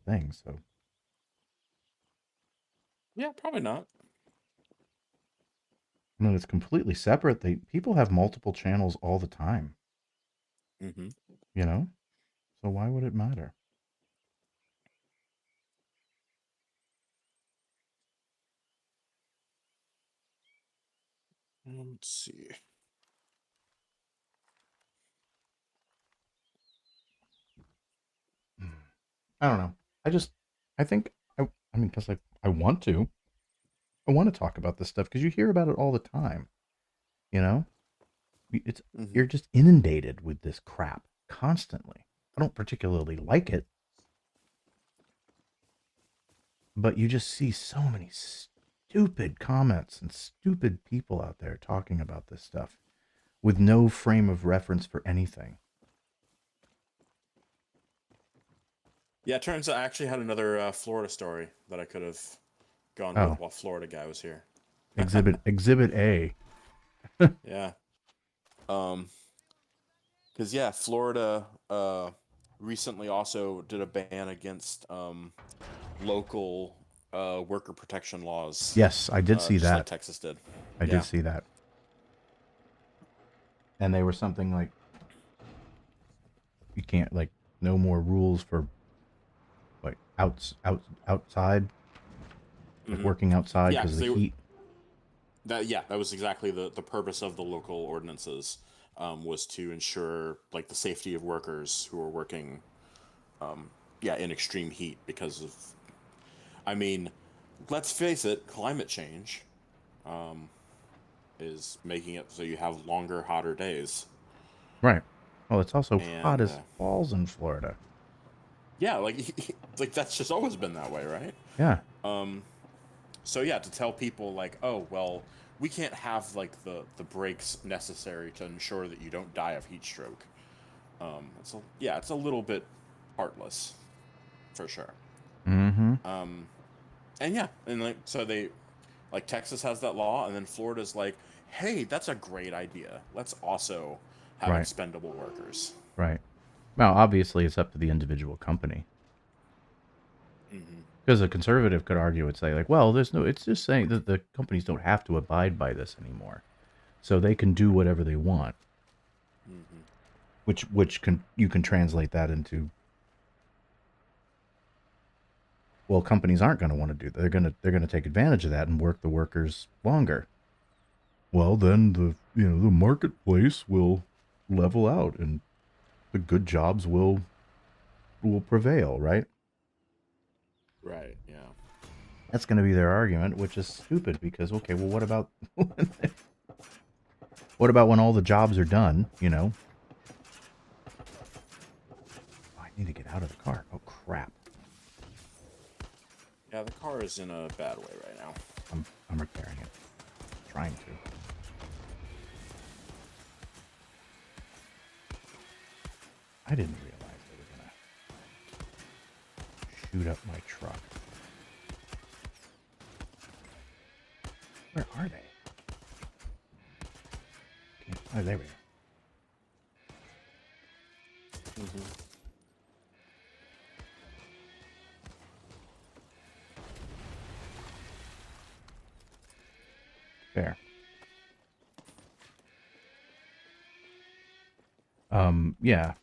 thing. So, yeah, probably not. I mean, it's completely separate. People have multiple channels all the time, Hmm. you know? So why would it matter? Let's see. I don't know. I think, I mean, because I want to. I want to talk about this stuff because you hear about it all the time, you know? It's, Hmm. you're just inundated with this crap constantly. I don't particularly like it, but you just see so many stupid comments and stupid people out there talking about this stuff with no frame of reference for anything. Yeah, it turns out I actually had another Florida story that I could have gone with Oh, while Florida guy was here. exhibit A. Yeah. Um, because yeah, Florida recently also did a ban against local worker protection laws, Yes, I did see just like that. Texas did. I did Yeah. see that. And they were something like you can't like no more rules for like outside, like Hmm. working outside Yeah, because of because the they were heat. that. Yeah, that was exactly the purpose of the local ordinances, was to ensure like the safety of workers who are working, yeah, in extreme heat because of. I mean, let's face it, climate change is making it so you have longer, hotter days, Right. Well, it's also hot and as balls in Florida. yeah, like that's just always been that way, right? Yeah. So yeah, to tell people like, oh well, we can't have like the breaks necessary to ensure that you don't die of heat stroke. It's a little bit heartless, for sure. Mm-hmm. And yeah, and like so they Like Texas has that law, and then Florida's like, hey, that's a great idea. Let's also have Right. expendable workers. Right. Now, obviously, it's up to the individual company. Hmm. Because a conservative could argue and say, like, well, there's no, it's just saying that the companies don't have to abide by this anymore. So they can do whatever they want, Hmm. which can, you can translate that into, well, companies aren't going to want to do that. They're going to take advantage of that and work the workers longer. Well, then the marketplace will level out and the good jobs will prevail, right? Right. Yeah. That's going to be their argument, which is stupid because okay, well, what about what about when all the jobs are done? Oh, I need to get out of the car. Oh crap! Yeah. The car is in a bad way right now. I'm repairing it. Trying to. I didn't realize they were gonna shoot up my truck. Where are they? Oh, there we are. Hmm. There. Yeah.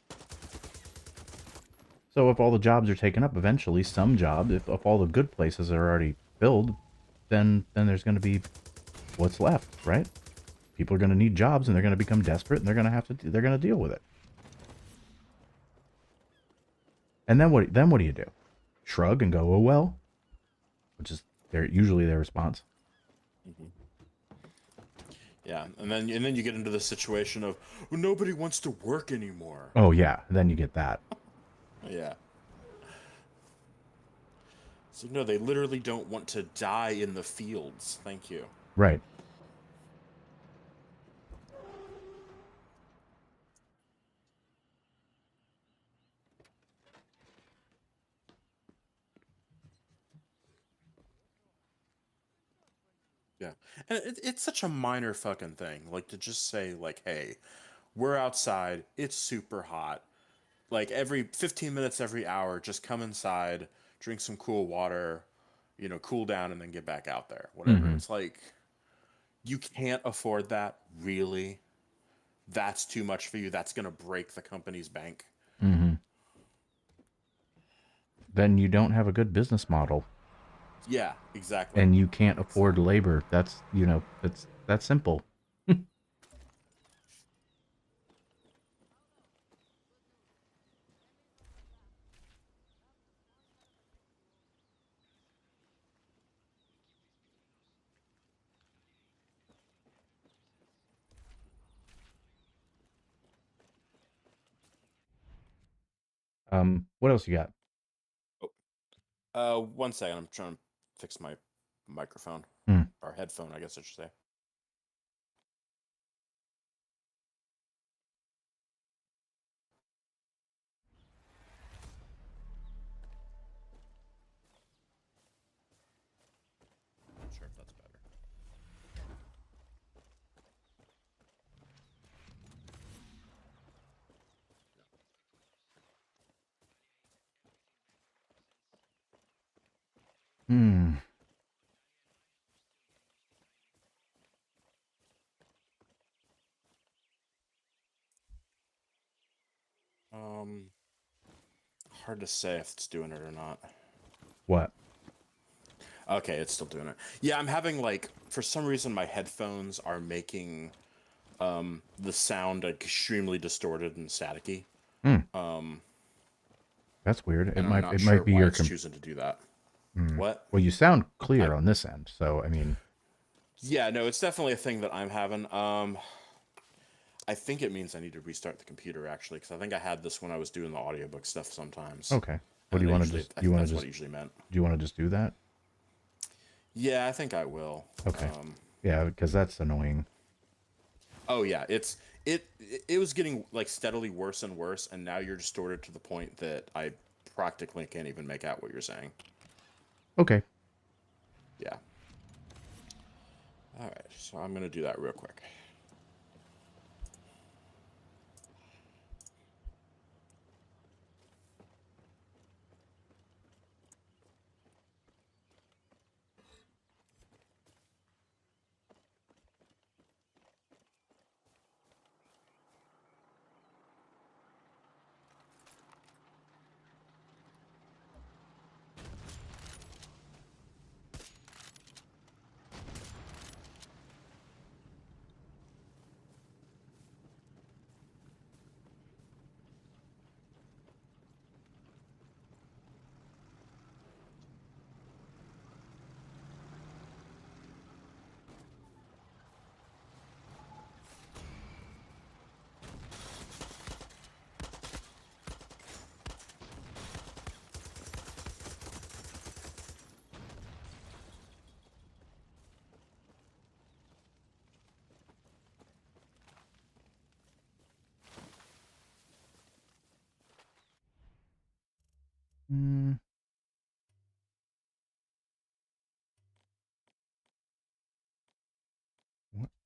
So if all the jobs are taken up, eventually some job, if all the good places are already filled, then there's going to be what's left, right? People are going to need jobs and they're going to become desperate and they're going to deal with it. And then what do you do? Shrug and go, "Oh well," which is usually their response. Hmm. Yeah, and then you get into the situation of, well, nobody wants to work anymore. Oh yeah, then you get that. Yeah. So no, they literally don't want to die in the fields. Thank you. Right. Yeah, and it's such a minor fucking thing. Like to just say like, hey, we're outside. It's super hot. Like every 15 minutes, every hour, just come inside, drink some cool water, cool down, and then get back out there. Whatever. Mm-hmm. It's like you can't afford that. Really, that's too much for you. That's gonna break the company's bank. Mm-hmm. Then you don't have a good business model, Yeah, exactly. and you can't afford Exactly. labor. That's simple. What else you got? One second. I'm trying to fix my microphone Hmm. or headphone, I guess I should say. Not sure if that's better. Hmm. Um, Hard to say if it's doing it or not. What? Okay, it's still doing it. Yeah, I'm having like for some reason my headphones are making the sound like, extremely distorted and staticky. Hmm. Um, That's weird. It and I'm might not it sure might be why your it's choosing to do that. hmm. What? Well, you sound I clear on this end, so I mean, Yeah, no, it's definitely a thing that I'm having. I think it means I need to restart the computer actually, because I think I had this when I was doing the audiobook stuff sometimes, okay. What do and you they want to usually just? I Do you think want to that's what just? it usually meant. Do you want to just do that? Yeah, I think I will. Okay. Yeah, because that's annoying. Oh yeah, it was getting like steadily worse and worse, and now you're distorted to the point that I practically can't even make out what you're saying. Okay. Yeah. All right, so I'm gonna do that real quick. Hmm.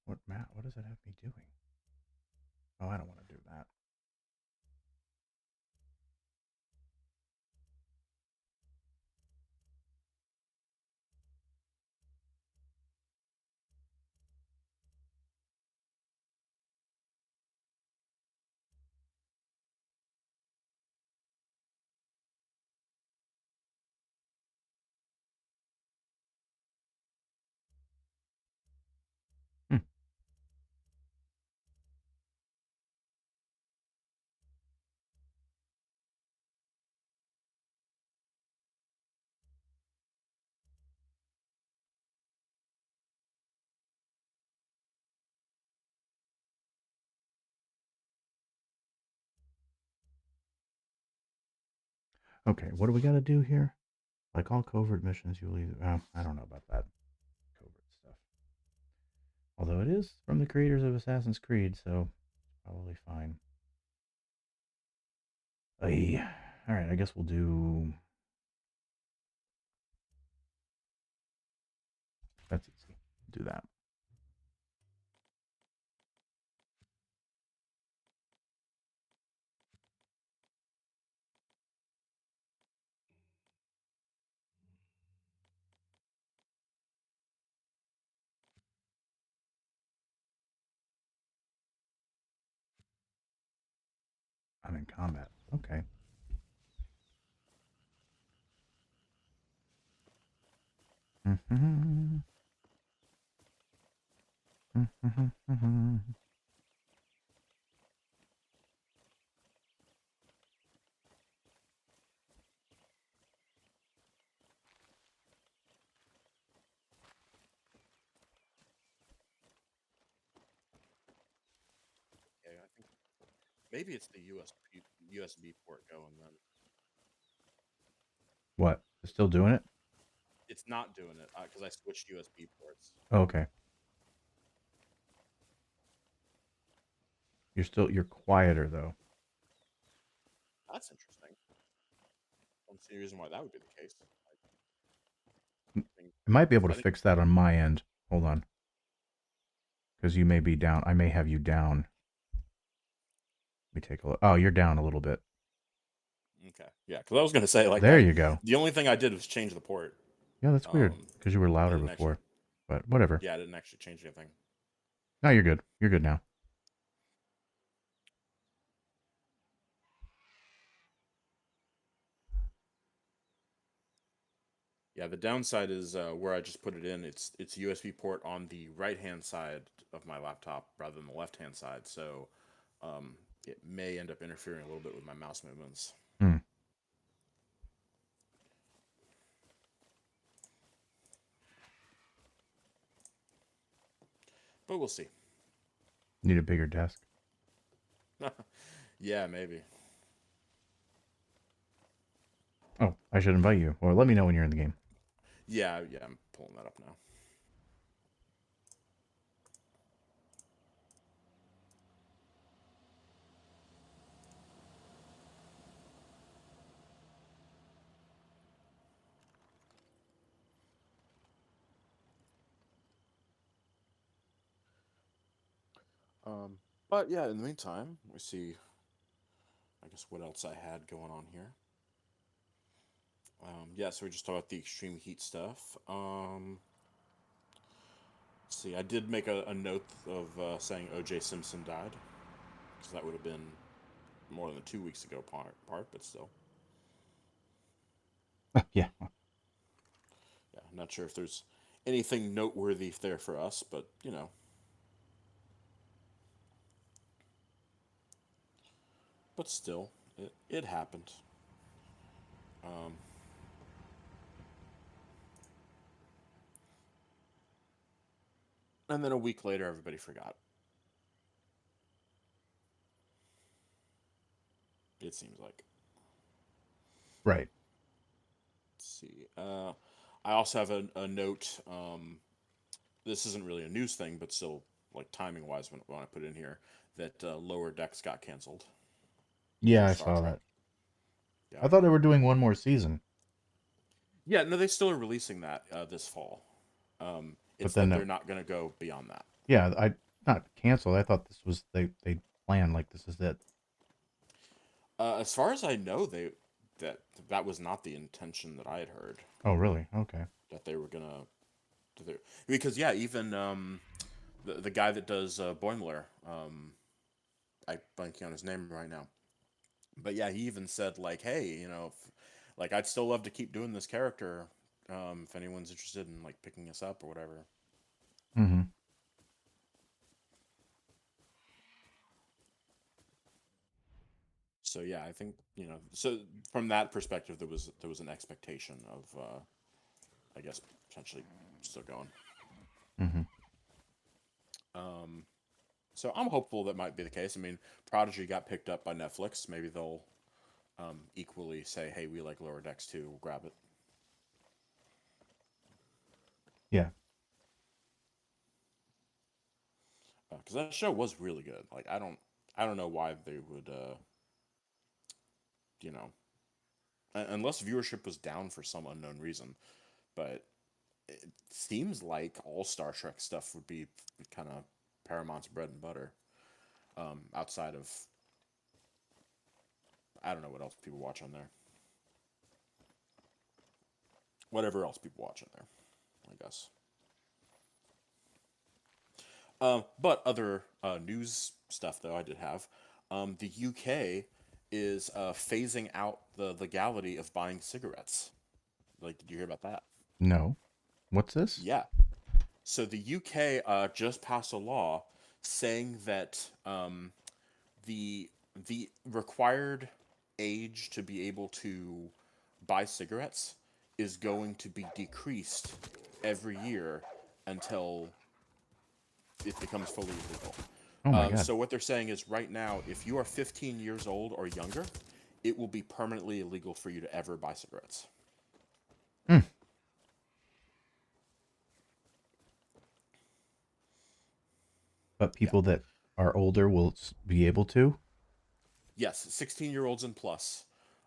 What map? What does that have me doing? Oh, I don't want to do that. Hmm. Okay, what do we got to do here? Like all covert missions, you'll either. I don't know about that covert stuff. Although it is from the creators of Assassin's Creed, so probably fine. Ay. All right, I guess we'll do. That's easy. Do that. I'm in combat. Okay. Yeah, I think maybe it's the USB port going then. What? Still doing it? It's not doing it because I switched USB ports. Oh, okay. You're quieter though. That's interesting. I don't see a reason why that would be the case. I think, I might be able to I think fix that on my end. Hold on. Because you may be down. I may have you down. Let me take a look. Oh, you're down a little bit. okay, yeah, because I was gonna say like There I you go. the only thing I did was change the port. Yeah, that's weird. Um, Because you were I louder didn't actually. before. But whatever. Yeah, I didn't actually change anything. No, you're good. You're good now. Yeah, the downside is where I just put it in. It's USB port on the right hand side of my laptop rather than the left hand side, so um, it may end up interfering a little bit with my mouse movements. Hmm. But we'll see. Need a bigger desk. Yeah, maybe. Oh, I should invite you. Or let me know when you're in the game. Yeah, I'm pulling that up now. Um, but yeah, in the meantime, we see. I guess what else I had going on here. Yeah, so we just talked about the extreme heat stuff. Let's see, I did make a note of saying O.J. Simpson died because that would have been more than 2 weeks ago part, but still, Yeah. yeah, not sure if there's anything noteworthy there for us, but but still, it happened. Um, and then a week later, everybody forgot. It seems like. Right. Let's see. I also have a note. This isn't really a news thing, but still, like timing wise, when I put it in here, that Lower Decks got canceled Yeah, for I Star saw Trek. that. Yeah. I thought they were doing one more season, Yeah, no, they still are releasing that this fall. but It's then that they're not going to go beyond that. yeah, I not canceled. I thought this was they planned like this is it. As far as I know, that that was not the intention that I had heard. Oh, really? Okay. That they were gonna, because yeah, even the guy that does Boimler, I blanking on his name right now, but yeah, he even said like, hey, like I'd still love to keep doing this character, if anyone's interested in like picking us up or whatever. Mm-hmm. So yeah, I think so from that perspective, there was an expectation of, I guess, potentially still going. Mm-hmm. Um, so I'm hopeful that might be the case. I mean, Prodigy got picked up by Netflix. Maybe they'll equally say, "Hey, we like Lower Decks too. We'll grab it." Yeah. Because that show was really good. Like I don't know why they would, you know, unless viewership was down for some unknown reason. But it seems like all Star Trek stuff would be kind of Paramount's bread and butter. Outside of, I don't know what else people watch on there. Whatever else people watch on there, I guess. But other news stuff though I did have. The UK is phasing out the legality of buying cigarettes. Like, did you hear about that? No. What's this? Yeah. So the UK just passed a law saying that the the required age to be able to buy cigarettes is going to be decreased every year until it becomes fully legal. Oh my god. So what they're saying is right now, if you are 15 years old or younger, it will be permanently illegal for you to ever buy cigarettes. Hmm. But Yeah. people that are older will be able to. Yes, 16-year-olds and plus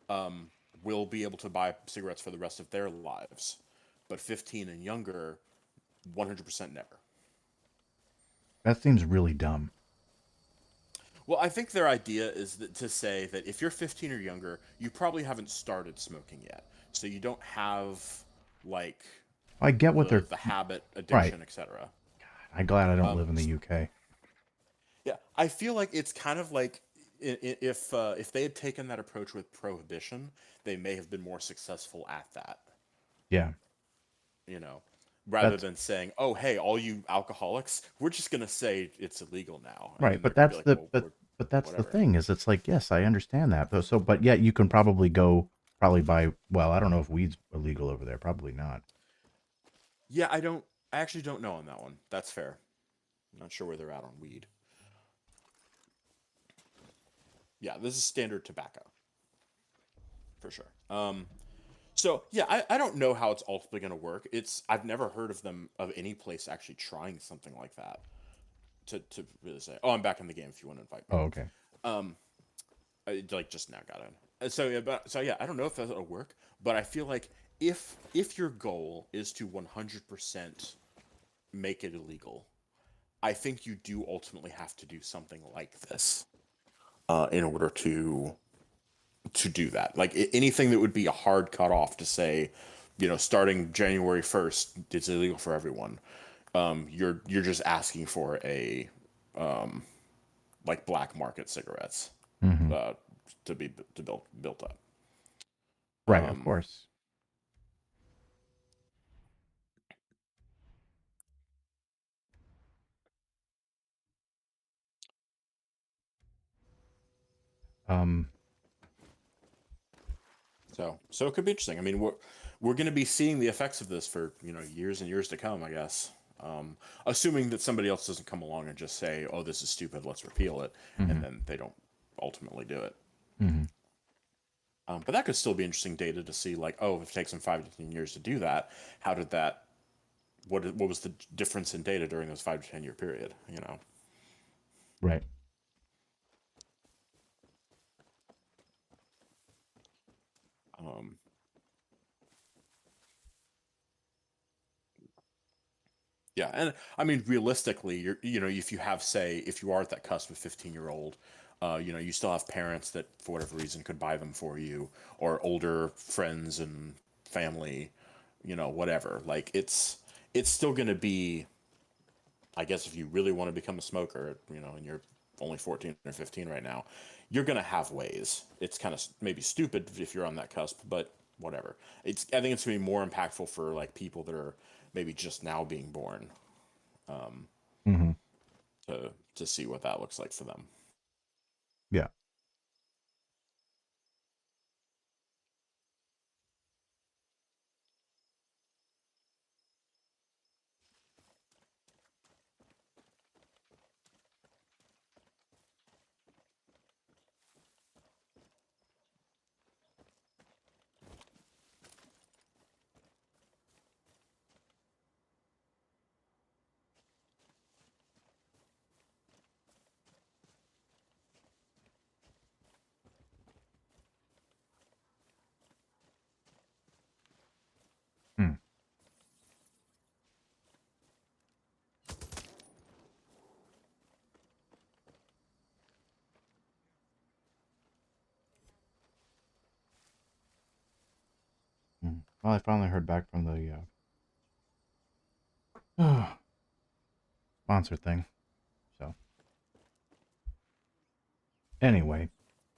um, will be able to buy cigarettes for the rest of their lives, but 15 and younger, 100% never. That seems really dumb. Well, I think their idea is to say that if you're 15 or younger, you probably haven't started smoking yet, so you don't have like I get what the they're the habit, right. addiction, etc. I'm glad I don't Um, live in the UK. yeah, I feel like it's kind of like if they had taken that approach with prohibition, they may have been more successful at that. Yeah. You know, rather That's than saying, "Oh, hey, all you alcoholics, we're just gonna say it's illegal now," and right, then they're gonna be like, "Well, we're but that's the whatever." thing is it's like yes, I understand that. But yet you can probably go probably buy well, I don't know if weed's illegal over there, probably not. Yeah, I actually don't know on that one. That's fair. I'm not sure where they're at on weed. Yeah, this is standard tobacco for sure. So yeah, I don't know how it's ultimately gonna work. I've never heard of any place actually trying something like that to really say, "Oh, I'm back in the game if you want to invite me." Oh, okay. Um, I like just now got in. So yeah, so yeah, I don't know if that'll work, but I feel like if your goal is to 100% make it illegal, I think you do ultimately have to do something like this in order to do that. Like anything that would be a hard cutoff to say, starting January 1st, it's illegal for everyone. You're just asking for a like black market cigarettes Hmm. uh, to be to built up. Right, of Um, course. Um, so it could be interesting. I mean, we're going to be seeing the effects of this for years and years to come, I guess. Assuming that somebody else doesn't come along and just say, "Oh, this is stupid. Let's repeal it," and hmm then they don't ultimately do it. hmm But that could still be interesting data to see, like, oh, if it takes them 5 to 10 years to do that, how did that? What was the difference in data during those 5 to 10 year period? Right. Um, Yeah, and I mean, realistically, if you have, say, if you are at that cusp of 15-year-old, you still have parents that, for whatever reason, could buy them for you, or older friends and family, whatever. Like it's still going to be, I guess, if you really want to become a smoker, and you're only 14 or 15 right now, you're going to have ways. It's kind of maybe stupid if you're on that cusp, but whatever. I think it's going to be more impactful for like people that are maybe just now being born hmm to see what that looks like for them. Yeah. Hmm. Hmm. Well, I finally heard back from the sponsor thing. So anyway,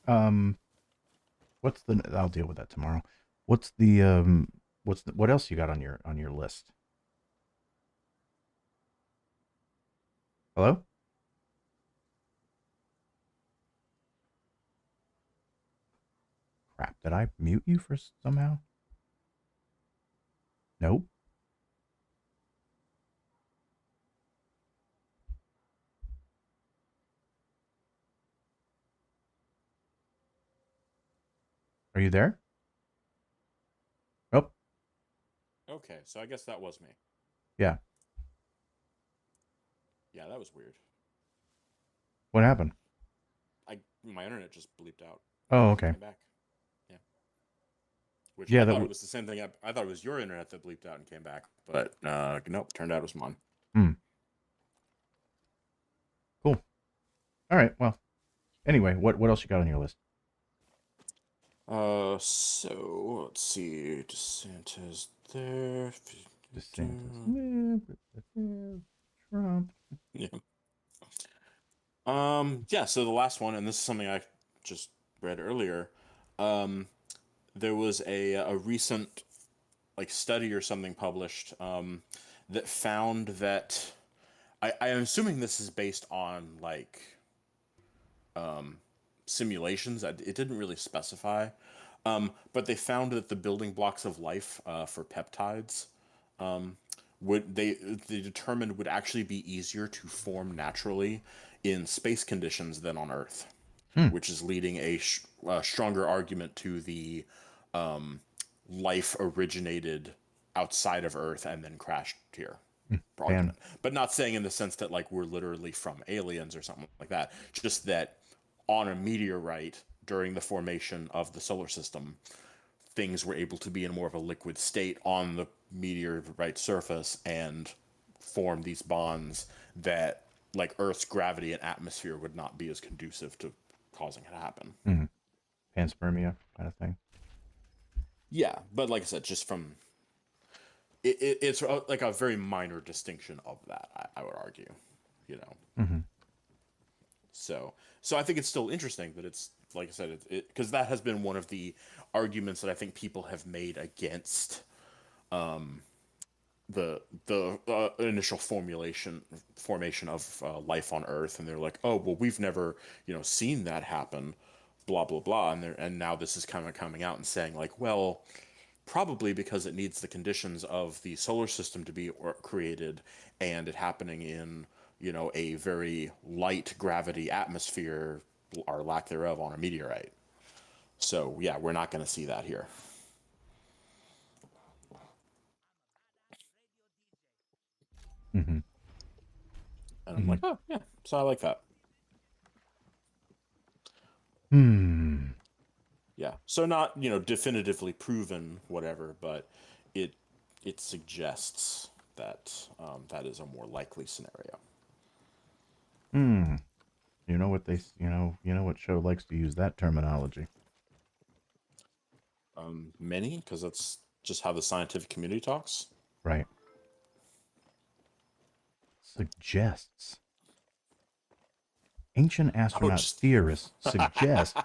um, what's the? I'll deal with that tomorrow. What's the what else you got on your list? Hello? Crap! Did I mute you for somehow? Nope. Are you there? Oh, Okay, so I guess that was me. yeah. Yeah, that was weird. What happened? My internet just bleeped out Oh, and okay. came back. Yeah, which Yeah, I that. thought it was the same thing. I thought it was your internet that bleeped out and came back, but nope. Turned out it was mine. Hmm. Cool. All right. Well, anyway, what else you got on your list? So let's see. DeSantis there. DeSantis, Trump. Yeah. Yeah. So the last one, and this is something I just read earlier. Um, there was a recent like study or something published that found that I'm assuming this is based on like simulations. It didn't really specify, but they found that the building blocks of life for peptides would they determined would actually be easier to form naturally in space conditions than on Earth, Hmm. which is leading a stronger argument to the life originated outside of Earth and then crashed here Hmm. Fan. argument. But not saying in the sense that like we're literally from aliens or something like that. Just that on a meteorite during the formation of the solar system, things were able to be in more of a liquid state on the meteorite surface and form these bonds that like Earth's gravity and atmosphere would not be as conducive to causing it to happen. Mm-hmm. Panspermia kind of thing. Yeah, but like I said, just from it's like a very minor distinction of that. I would argue, you know. Mm-hmm. So I think it's still interesting, but it's like I said, because that has been one of the arguments that I think people have made against the initial formation of life on Earth, and they're like, oh well, we've never seen that happen, blah blah blah, and now this is kind of coming out and saying like, well, probably because it needs the conditions of the solar system to be created, and it happening in a very light gravity atmosphere or lack thereof on a meteorite. So yeah, we're not going to see that here. Mm-hmm. And I'm Mm-hmm. like, oh yeah, so I like that. Hmm. Yeah. So not, definitively proven whatever, but it it suggests that that is a more likely scenario. Hmm. You know what what show likes to use that terminology? Many, because that's just how the scientific community talks. Right. Suggests. Ancient Oh, astronaut just theorists suggest.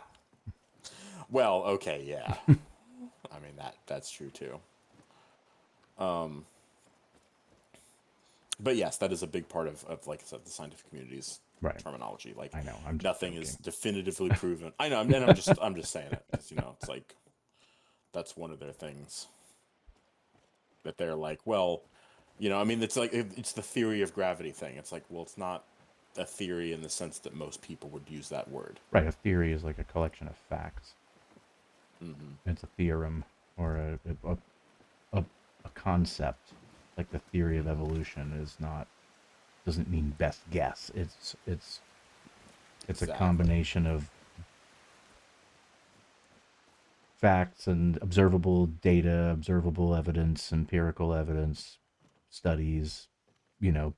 well, okay, yeah. I mean that's true too. But yes, that is a big part of like I said, the scientific community's Right. terminology. Like I know. I'm just nothing is joking. definitively proven. I know, and I'm just saying it because it's like that's one of their things that they're like, well, I mean, it's like it's the theory of gravity thing. It's like, well, it's not a theory in the sense that most people would use that word. Right. A theory is like a collection of facts. It's a theorem or a, a concept. Like the theory of evolution is not doesn't mean best guess. It's a Exactly. combination of facts and observable data, observable evidence, empirical evidence, studies, you know,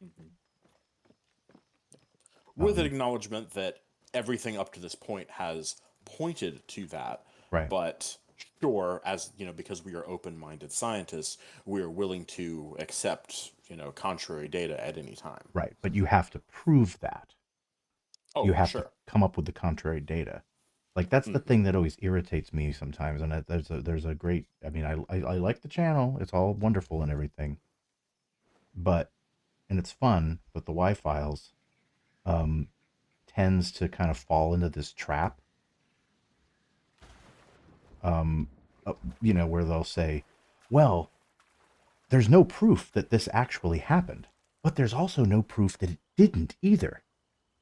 With an um, acknowledgement that everything up to this point has pointed to that, right, but sure, as because we are open-minded scientists, we are willing to accept contrary data at any time. right. But you have to prove that. You Oh, have to sure. come up with the contrary data. Like that's the Hmm. thing that always irritates me sometimes. And there's a great. I mean, I like the channel. It's all wonderful and everything, but and it's fun. But the Y files um, tends to kind of fall into this trap. Um, where they'll say, "Well, there's no proof that this actually happened, but there's also no proof that it didn't either."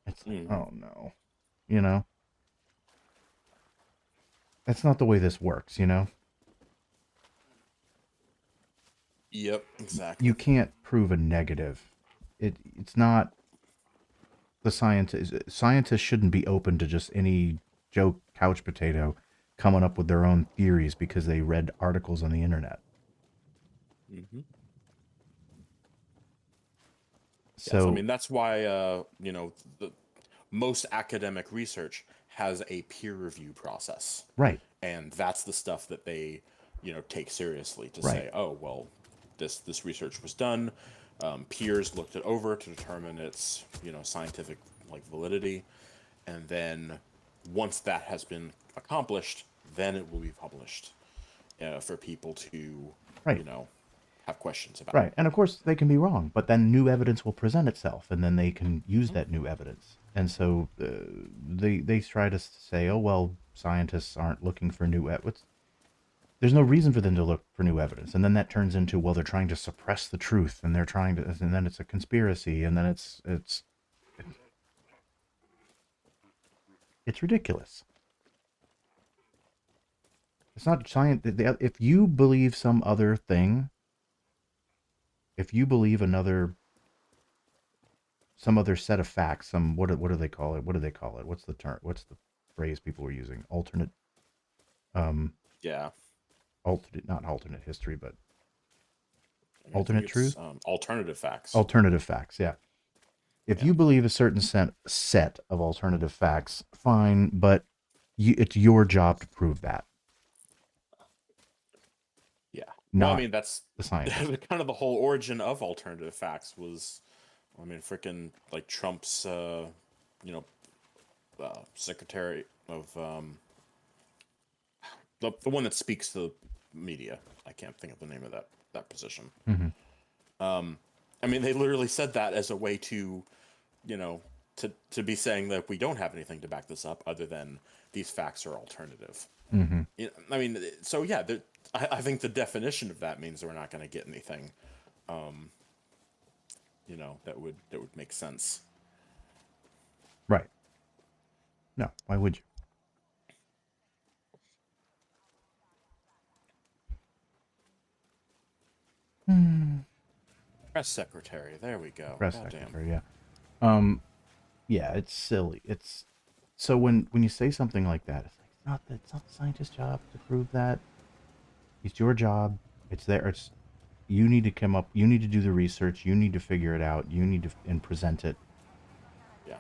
It's like, Hmm. oh no, you know, that's not the way this works. Yep, You exactly. can't prove a negative. It's not the scientists. Scientists shouldn't be open to just any Joe couch potato coming up with their own theories because they read articles on the internet. Hmm. Yes, I So mean that's why most academic research has a peer review process, right, and that's the stuff that they take seriously to right, say, oh well, this research was done, peers looked it over to determine its scientific like validity, and then once that has been accomplished, then it will be published for people to right. you know have questions about. Right. And of course, they can be wrong, but then new evidence will present itself, and then they can use Hmm. that new evidence. And so they try to say, oh, well, scientists aren't looking for new evidence. There's no reason for them to look for new evidence. And then that turns into, well, they're trying to suppress the truth, and they're trying to, and then it's a conspiracy, and then it's ridiculous. It's not science. If you believe some other thing, if you believe some other set of facts, some what do they call it? What do they call it? What's the term? What's the phrase people are using? Um Yeah, not alternate history, but I mean, I think alternate it's truth? alternative facts. Alternative facts, yeah. If Yeah. you believe a certain set of alternative facts, fine, but it's your job to prove that, Yeah. Well, I not mean, that's the scientist. kind of the whole origin of alternative facts was, I mean, freaking like Trump's, you know, secretary of the one that speaks to the media. I can't think of the name of that position. Hmm. I mean, they literally said that as a way to, you know, to be saying that we don't have anything to back this up other than these facts are alternative. Hmm. You know, I mean, so yeah, I think the definition of that means that we're not going to get anything, you know, that would make sense. Right. No, why would you? Hmm. Press secretary. There we go. Press Goddamn. secretary, yeah. Um, yeah, it's silly. It's so when you say something like that, it's not the scientist's job to prove that. It's your job. It's there. It's you need to come up. You need to do the research. You need to figure it out. You need to and present it. Yeah.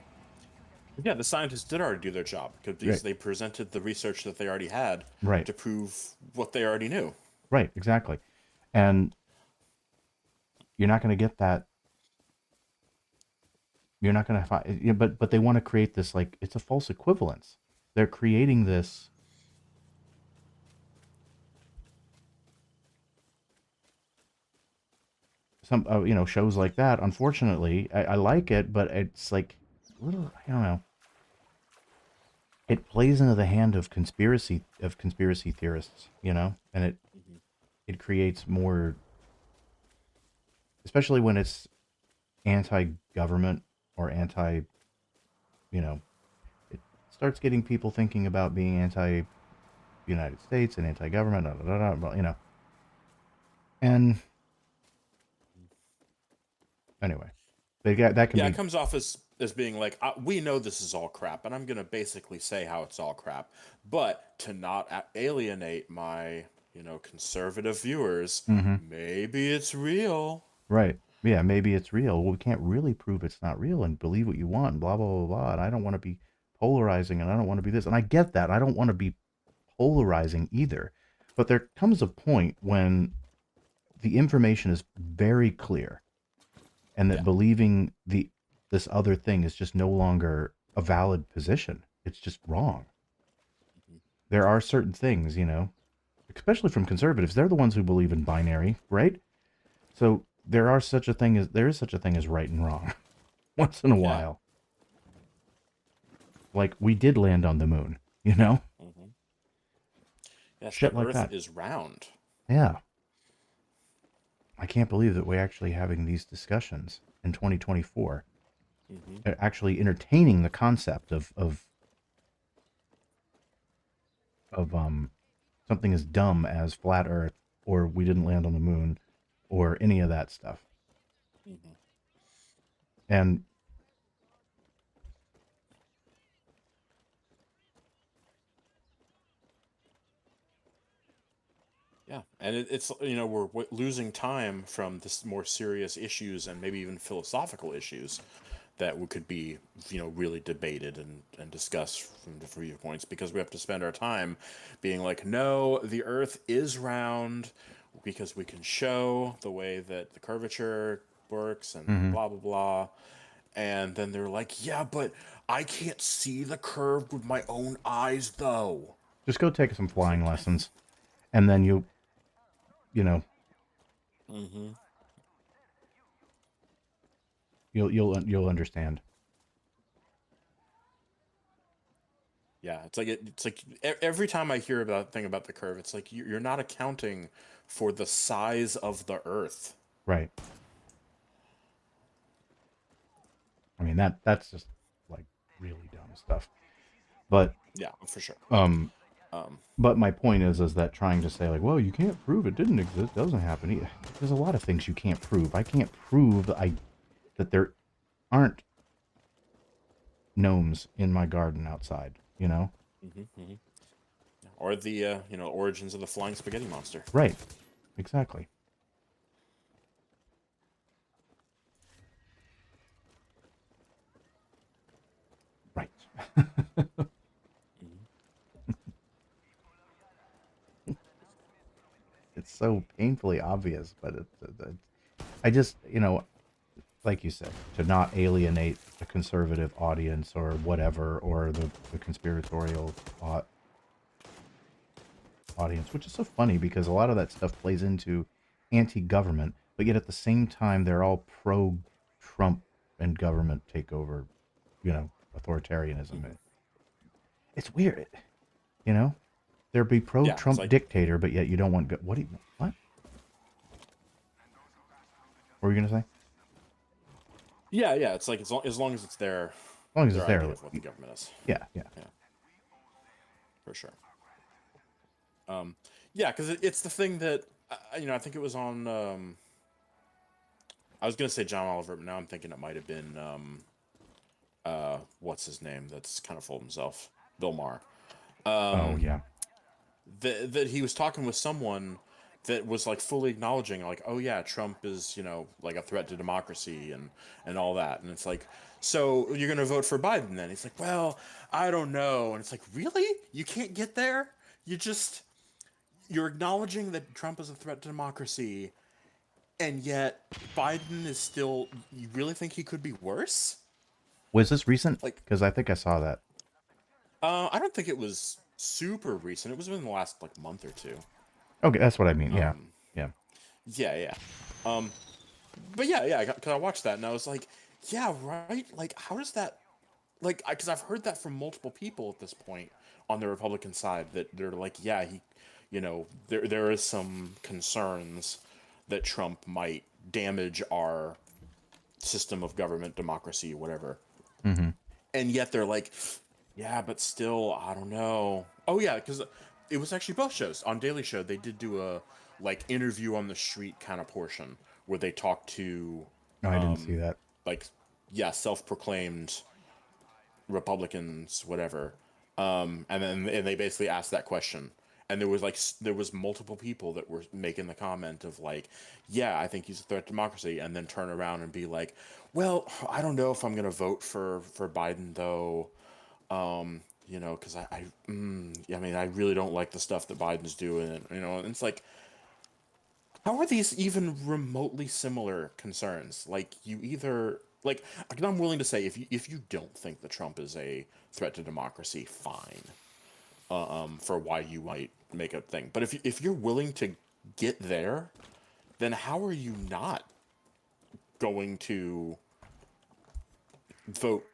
Yeah, the scientists did already do their job because Right. they presented the research that they already had Right. to prove what they already knew. Right. Exactly. And you're not going to get that. You're not going to find. Yeah, but they want to create this like it's a false equivalence. They're creating this. Some shows like that. Unfortunately, I like it, but it's like a little. I don't know. It plays into the hand of conspiracy theorists, and Hmm. it creates more, especially when it's anti-government or anti, you know, it starts getting people thinking about being anti-United States and anti-government, and anyway, that can Yeah, it be. comes off as being like we know this is all crap, and I'm gonna basically say how it's all crap, but to not alienate my conservative viewers, Hmm. maybe it's real. Right. Yeah, maybe it's real. Well, we can't really prove it's not real and believe what you want and blah, blah, blah, blah. And I don't want to be polarizing and I don't want to be this. And I get that. I don't want to be polarizing either. But there comes a point when the information is very clear and that Yeah. believing this other thing is just no longer a valid position. It's just wrong. Mhm. There are certain things, especially from conservatives, they're the ones who believe in binary, right? So there is such a thing as right and wrong once in a Yeah. while. Like we did land on the moon, you know? Hmm. Yes, Shit the like Earth that. is round. Yeah. I can't believe that we're actually having these discussions in 2024. Hmm. Actually entertaining the concept of something as dumb as flat earth or we didn't land on the moon or any of that stuff. Hmm. And Yeah, and it's we're losing time from this more serious issues and maybe even philosophical issues that could be really debated and discussed from different viewpoints because we have to spend our time being like, no, the Earth is round because we can show the way that the curvature works and mhm. blah blah blah. And then they're like, yeah, but I can't see the curve with my own eyes though. Just go take some It's flying like, lessons and then you know, mm-hmm. you'll understand. Yeah, it's like every time I hear about thing about the curve, it's like you're not accounting for the size of the Earth. Right. I mean that's just like really dumb stuff. But Yeah, for sure. um Um, but my point is that trying to say like, well, you can't prove it didn't exist, doesn't happen. There's a lot of things you can't prove. I can't prove that there aren't gnomes in my garden outside, you know? mhm, mhm. Or the origins of the flying spaghetti monster. Right. Exactly. It's so painfully obvious, but I just, like you said, to not alienate a conservative audience or whatever, or the conspiratorial audience, which is so funny because a lot of that stuff plays into anti-government, but yet at the same time they're all pro-Trump and government takeover, authoritarianism. Mhm. It's weird, you know. There'd be Yeah, it's pro-Trump like dictator, but yet you don't want. What do you? What? What were you gonna say? it's like as long as it's As long as it's their there, idea of what the government is. yeah, yeah. Yeah, for sure. Um, yeah, because it's the thing that I think it was on. I was gonna say John Oliver, but now I'm thinking it might have been what's his name? That's kind of full of himself, Bill Maher. Oh Um, yeah. that he was talking with someone that was like fully acknowledging, like, oh yeah, Trump is like a threat to democracy and all that, and it's like, so you're gonna vote for Biden then? He's like, well, I don't know, and it's like, really? You can't get there? You just you're acknowledging that Trump is a threat to democracy, and yet Biden is still. You really think he could be worse? Was this recent? Like, Because I think I saw that. I don't think it was super recent. It was within the last like month or two. Okay, that's what I mean. Yeah, Um, yeah. yeah, yeah. Um, but yeah, because I watched that and I was like, yeah, right. Like, how does that? Like, because I've heard that from multiple people at this point on the Republican side that they're like, yeah, there is some concerns that Trump might damage our system of government, democracy, whatever. Mm-hmm. And yet they're like, yeah, but still, I don't know. Oh yeah, because it was actually both shows on Daily Show. They did do a like interview on the street kind of portion where they talked to No, I didn't see that. like yeah, self-proclaimed Republicans, whatever. And they basically asked that question, and there was multiple people that were making the comment of like, yeah, I think he's a threat to democracy, and then turn around and be like, well, I don't know if I'm gonna vote for Biden though. Because I mean, I really don't like the stuff that Biden's doing, and it's like, how are these even remotely similar concerns? Like, you either like, I'm willing to say if you don't think that Trump is a threat to democracy, fine, for why you might make a thing. But if you're willing to get there, then how are you not going to vote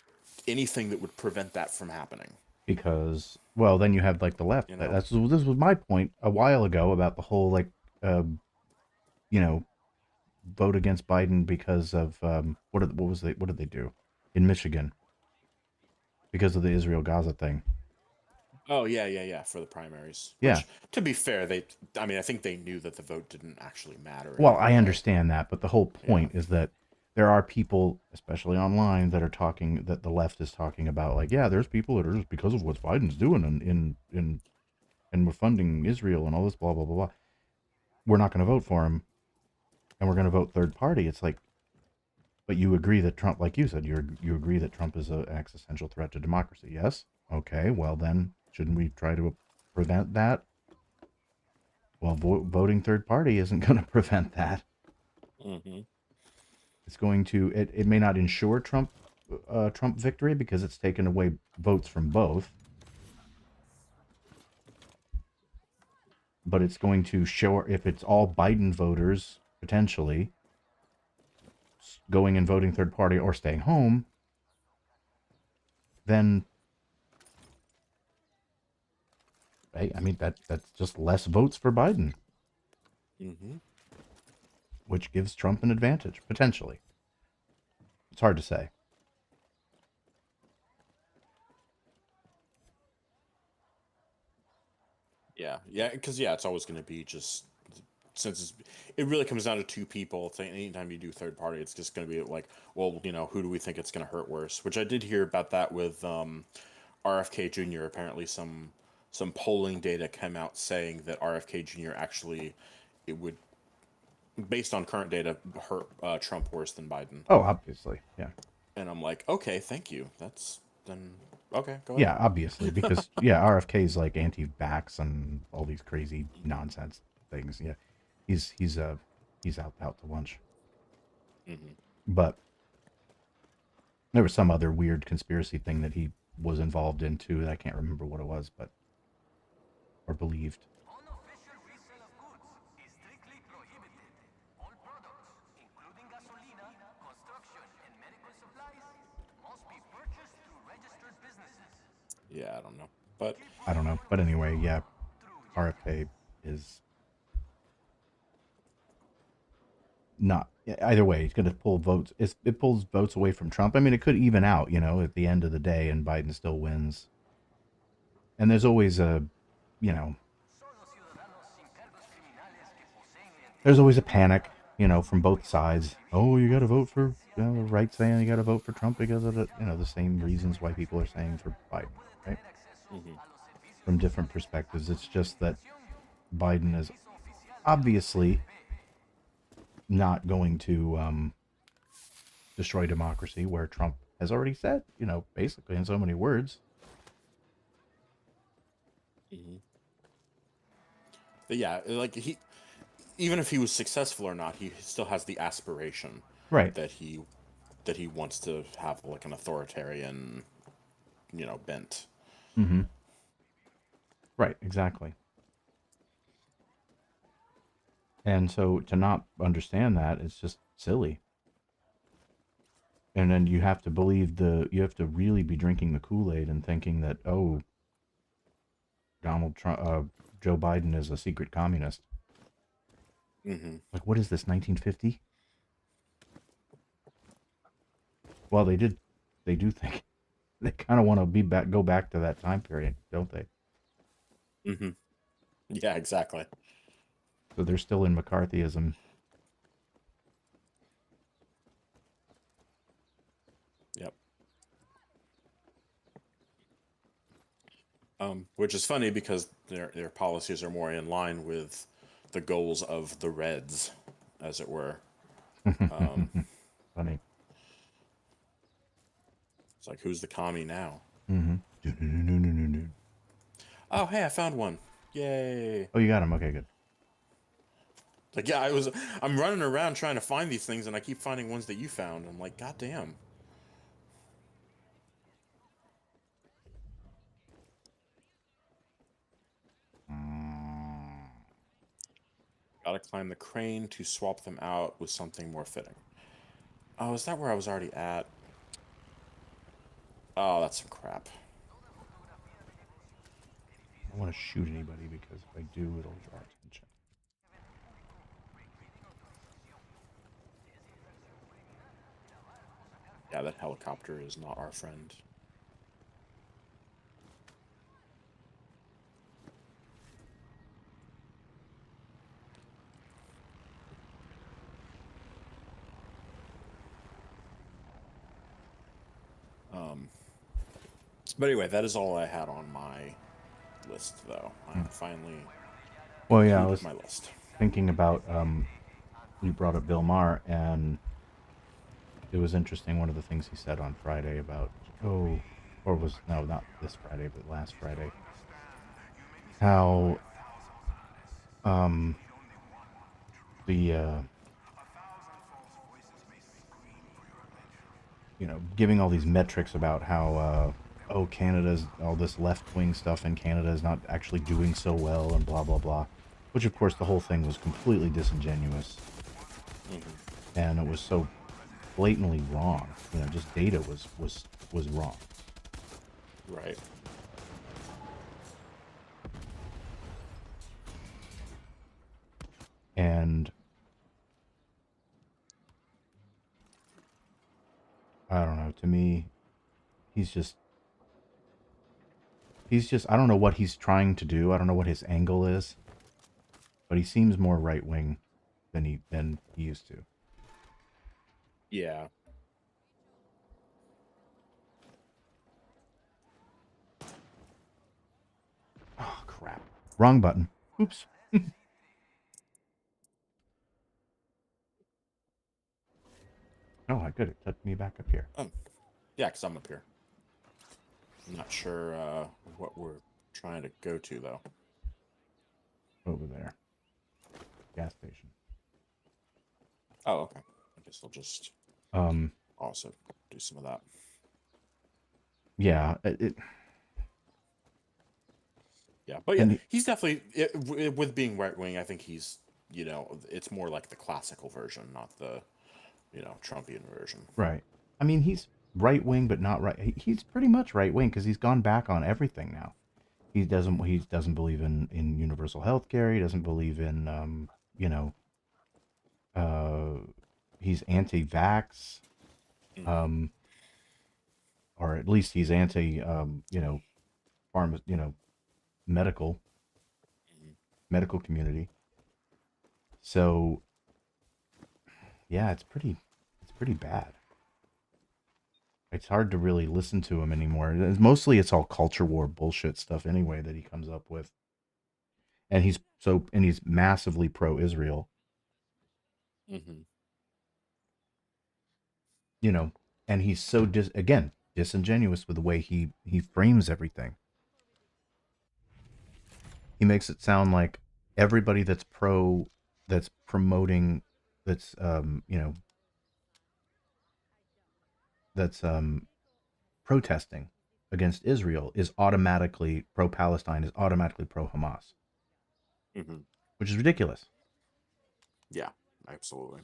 anything that would prevent that from happening? Because, well, then you have like the left. You That- know? That's this was my point a while ago about the whole like, uh, you know, vote against Biden because of what did they do in Michigan because of the Israel Gaza thing? Oh yeah, for the primaries. Yeah. Which, to be fair, I mean, I think they knew that the vote didn't actually matter Well, I anyway. understand that, but the whole Yeah. point is that there are people, especially online, that are talking that the left is talking about, like, yeah, there's people that are just because of what Biden's doing in and we're funding Israel and all this blah blah blah blah. We're not going to vote for him, and we're going to vote third party. It's like, but you agree that Trump, like you said, you agree that Trump is an existential threat to democracy. Yes. Okay. Well, then shouldn't we try to prevent that? Well, voting third party isn't going to prevent that. Hmm. It's going to it may not ensure Trump victory because it's taken away votes from both, but it's going to show if it's all Biden voters potentially going and voting third party or staying home, then I mean that's just less votes for Biden, Hmm. which gives Trump an advantage potentially. It's hard to say. Yeah, because it's always going to be just since it really comes down to two people. Anytime you do third party, it's just going to be like, well, who do we think it's going to hurt worse? Which I did hear about that with RFK Jr. Apparently, some polling data came out saying that RFK Jr. actually it would, based on current data, hurt Trump worse than Biden. Oh, obviously, yeah, And I'm like, okay, thank you. That's then okay. Go ahead. yeah, obviously because yeah, RFK is like anti-vax and all these crazy nonsense things. Yeah, He's out to lunch. Hmm. But there was some other weird conspiracy thing that he was involved in too. I can't remember what it was, but or believed. Unofficial resale of goods is strictly prohibited. All products, including gasolina, construction, and medical supplies, must be purchased through registered businesses. Yeah, I don't know, but I don't know, but anyway, yeah, RFK is not either way. It's going to pull votes. It pulls votes away from Trump. I mean, it could even out, at the end of the day, and Biden still wins. And there's always a, you know, there's always a panic, from both sides. Oh, you got to vote for, the right saying you got to vote for Trump because of the same reasons why people are saying for Biden, right? hmm. From different perspectives. It's just that Biden is obviously not going to destroy democracy, where Trump has already said, basically in so many words. Hmm. But yeah, like even if he was successful or not, he still has the aspiration Right. that he wants to have like an authoritarian, bent. Mm-hmm. Right. Exactly. And so to not understand that, it's just silly. And then you have to you have to really be drinking the Kool-Aid and thinking that, oh, Donald Trump, Joe Biden is a secret communist. Hmm. Like, what is this, 1950? Well, they do think, they kind of want to go back to that time period, don't they? Hmm. Yeah, exactly. So they're still in McCarthyism. Yep. Which is funny because their policies are more in line with the goals of the Reds, as it were. Um, Funny. it's like, who's the commie now? Mm-hmm. Oh, hey, I found one. Yay! Oh, you got him. Okay, good. Like, yeah, I'm running around trying to find these things, and I keep finding ones that you found. I'm like, God damn. Mm. Gotta climb the crane to swap them out with something more fitting. Oh, is that where I was already at? Oh, that's some crap. I don't want to shoot anybody because if I do, it'll draw attention. Yeah, that helicopter is not our friend. Um, but anyway, that is all I had on my list, though. I Hmm. finally Well, yeah, I concluded was my list. thinking about you brought up Bill Maher, and it was interesting. One of the things he said on Friday about, oh, or was, no, not this Friday, but last Friday, how um the giving all these metrics about how oh, Canada's, all this left wing stuff in Canada is not actually doing so well, and blah blah blah, which of course the whole thing was completely disingenuous, Hmm. and it was so blatantly wrong. Just data was wrong. Right. And I don't know. To me, he's just I don't know what he's trying to do. I don't know what his angle is, but he seems more right wing than he used to. Yeah. Oh crap! Wrong button. Oops. Oh, I good. It took me back up here. Oh, yeah, because I'm up here. I'm not sure what we're trying to go to, though. Over there. gas station. Oh, okay. I guess I'll just Um, also do some of that. yeah, Yeah, but yeah, and he's definitely with being right wing. I think he's it's more like the classical version, not the Trumpian version. right. I mean, he's right wing, but not right. He's pretty much right wing because he's gone back on everything now. He doesn't believe in universal health care. He doesn't believe in you know uh he's anti-vax, Mm-hmm. um or at least he's anti pharma, medical Mm-hmm. medical community. So yeah, it's pretty bad. It's hard to really listen to him anymore. Mostly it's all culture war bullshit stuff anyway that he comes up with. And he's massively pro-Israel, Mm-hmm. you know, and he's so disingenuous with the way he frames everything. He makes it sound like everybody that's promoting that's that's protesting against Israel is automatically pro-Palestine, is automatically pro-Hamas, Mm-hmm. which is ridiculous. Yeah, absolutely.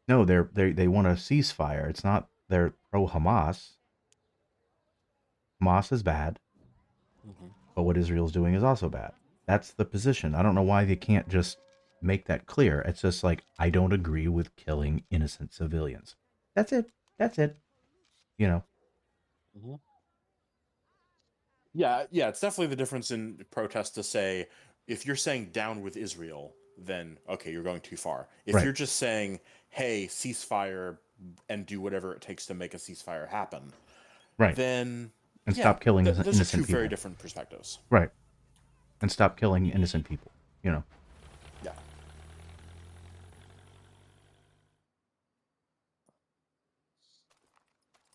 No, they want a ceasefire. It's not they're pro-Hamas. Hamas is bad, Mm-hmm. but what Israel's doing is also bad. That's the position. I don't know why they can't just make that clear. It's just like I don't agree with killing innocent civilians. That's it. That's it. You know. Mm-hmm. Yeah, it's definitely the difference in protest to say if you're saying down with Israel, then okay, you're going too far. If Right. you're just saying, hey, ceasefire and do whatever it takes to make a ceasefire happen, Right. then And yeah, stop killing those are two innocent very people. different perspectives. Right. And stop killing innocent people. You know. Yeah,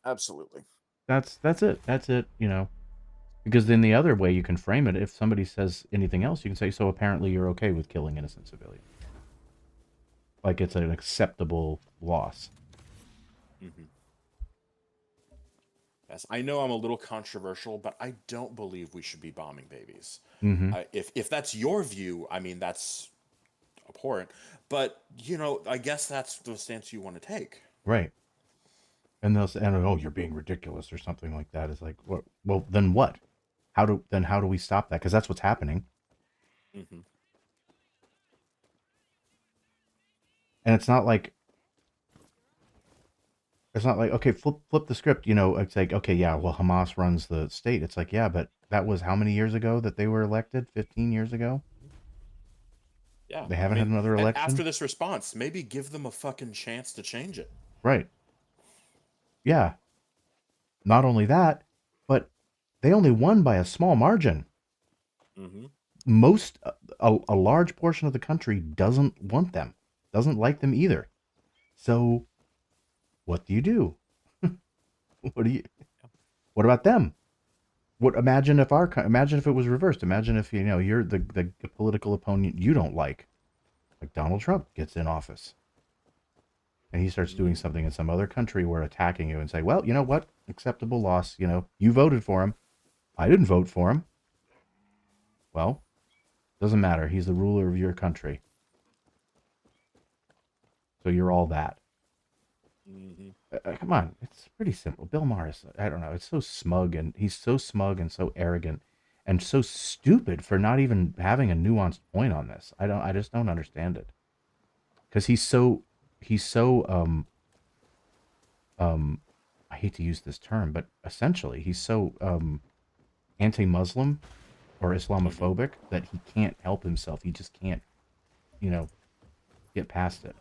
absolutely. That's it. That's it. You know. Because then the other way you can frame it, if somebody says anything else, you can say, so apparently you're okay with killing innocent civilians. Like it's an acceptable loss. Mm-hmm. Yes, I know I'm a little controversial, but I don't believe we should be bombing babies. Mm-hmm. If that's your view, I mean that's abhorrent. But I guess that's the stance you want to take. Right. And they'll say, oh, you're being ridiculous or something like that. It's like, what? Well, then what? How do we stop that? Because that's what's happening. Mm-hmm. And it's not like okay, flip the script. It's like okay, yeah, well, Hamas runs the state. It's like yeah, but that was how many years ago that they were elected? 15 years ago. Yeah, They I haven't had mean, another and election. after this response, maybe give them a fucking chance to change it. Right. Yeah. Not only that, but they only won by a small margin. Mm-hmm. A large portion of the country doesn't want them, doesn't like them either. So what do you do? What do you? What about them? Imagine if it was reversed. Imagine if you're the political opponent you don't like Donald Trump gets in office and he starts doing Mm-hmm. something in some other country where attacking you and say, well, you know what? Acceptable loss. You voted for him. I didn't vote for him. Well, doesn't matter. He's the ruler of your country. So you're all that. Mm-hmm. Come on, it's pretty simple. Bill Morris, I don't know. It's so smug, and he's so smug and so arrogant, and so stupid for not even having a nuanced point on this. I just don't understand it. Because he's so I hate to use this term, but essentially he's so anti-Muslim or Mm-hmm. Islamophobic that he can't help himself. He just can't, you know, get past it.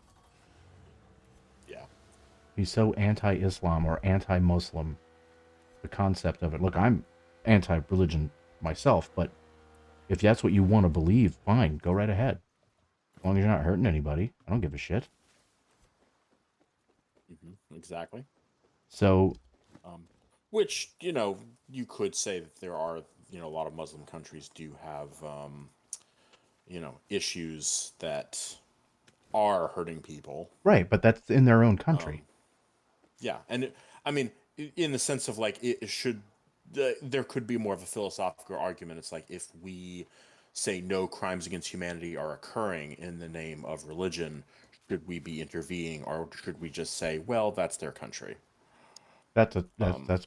Yeah. He's so anti-Islam or anti-Muslim. The concept of it. Look, I'm anti-religion myself, but if that's what you want to believe, fine, go right ahead. As long as you're not hurting anybody, I don't give a shit. Mm-hmm. Exactly. So, Um, which you could say that there are a lot of Muslim countries do have issues that are hurting people. Right, but that's in their own Um, country. yeah, and I mean, in the sense of like it should, there could be more of a philosophical argument. It's like if we say no crimes against humanity are occurring in the name of religion, should we be intervening, or should we just say, well, that's their country? That's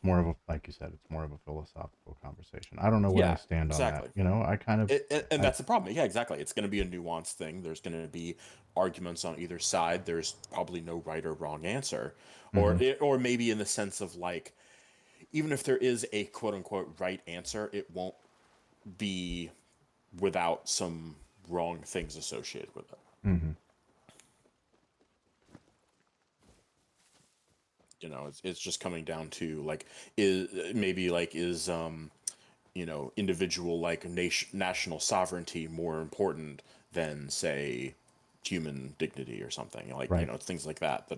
more of a, like you said, it's more of a philosophical conversation. I don't know where I Yeah, stand on that. exactly. You know, I kind of And I that's the problem. Yeah, exactly. It's going to be a nuanced thing. There's going to be arguments on either side. There's probably no right or wrong answer, hmm or maybe in the sense of like, even if there is a quote unquote right answer, it won't be without some wrong things associated with it. hmm It's just coming down to like, is maybe like is individual like national sovereignty more important than say human dignity or something like right, things like that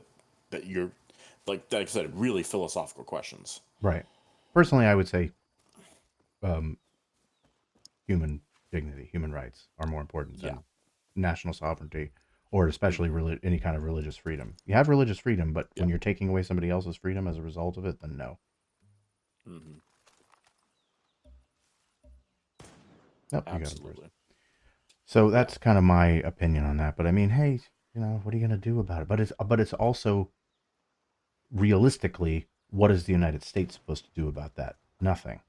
you're like I said, really philosophical questions. right. Personally, I would say um, human dignity, human rights are more important Yeah. than national sovereignty, or especially Hmm. any kind of religious freedom. You have religious freedom, but Yeah. when you're taking away somebody else's freedom as a result of it, then no. Hmm. Nope, you got it first. Absolutely. So Yeah. that's kind of my opinion on that. But I mean, hey, what are you going to do about it? But it's also realistically, what is the United States supposed to do about that? Nothing,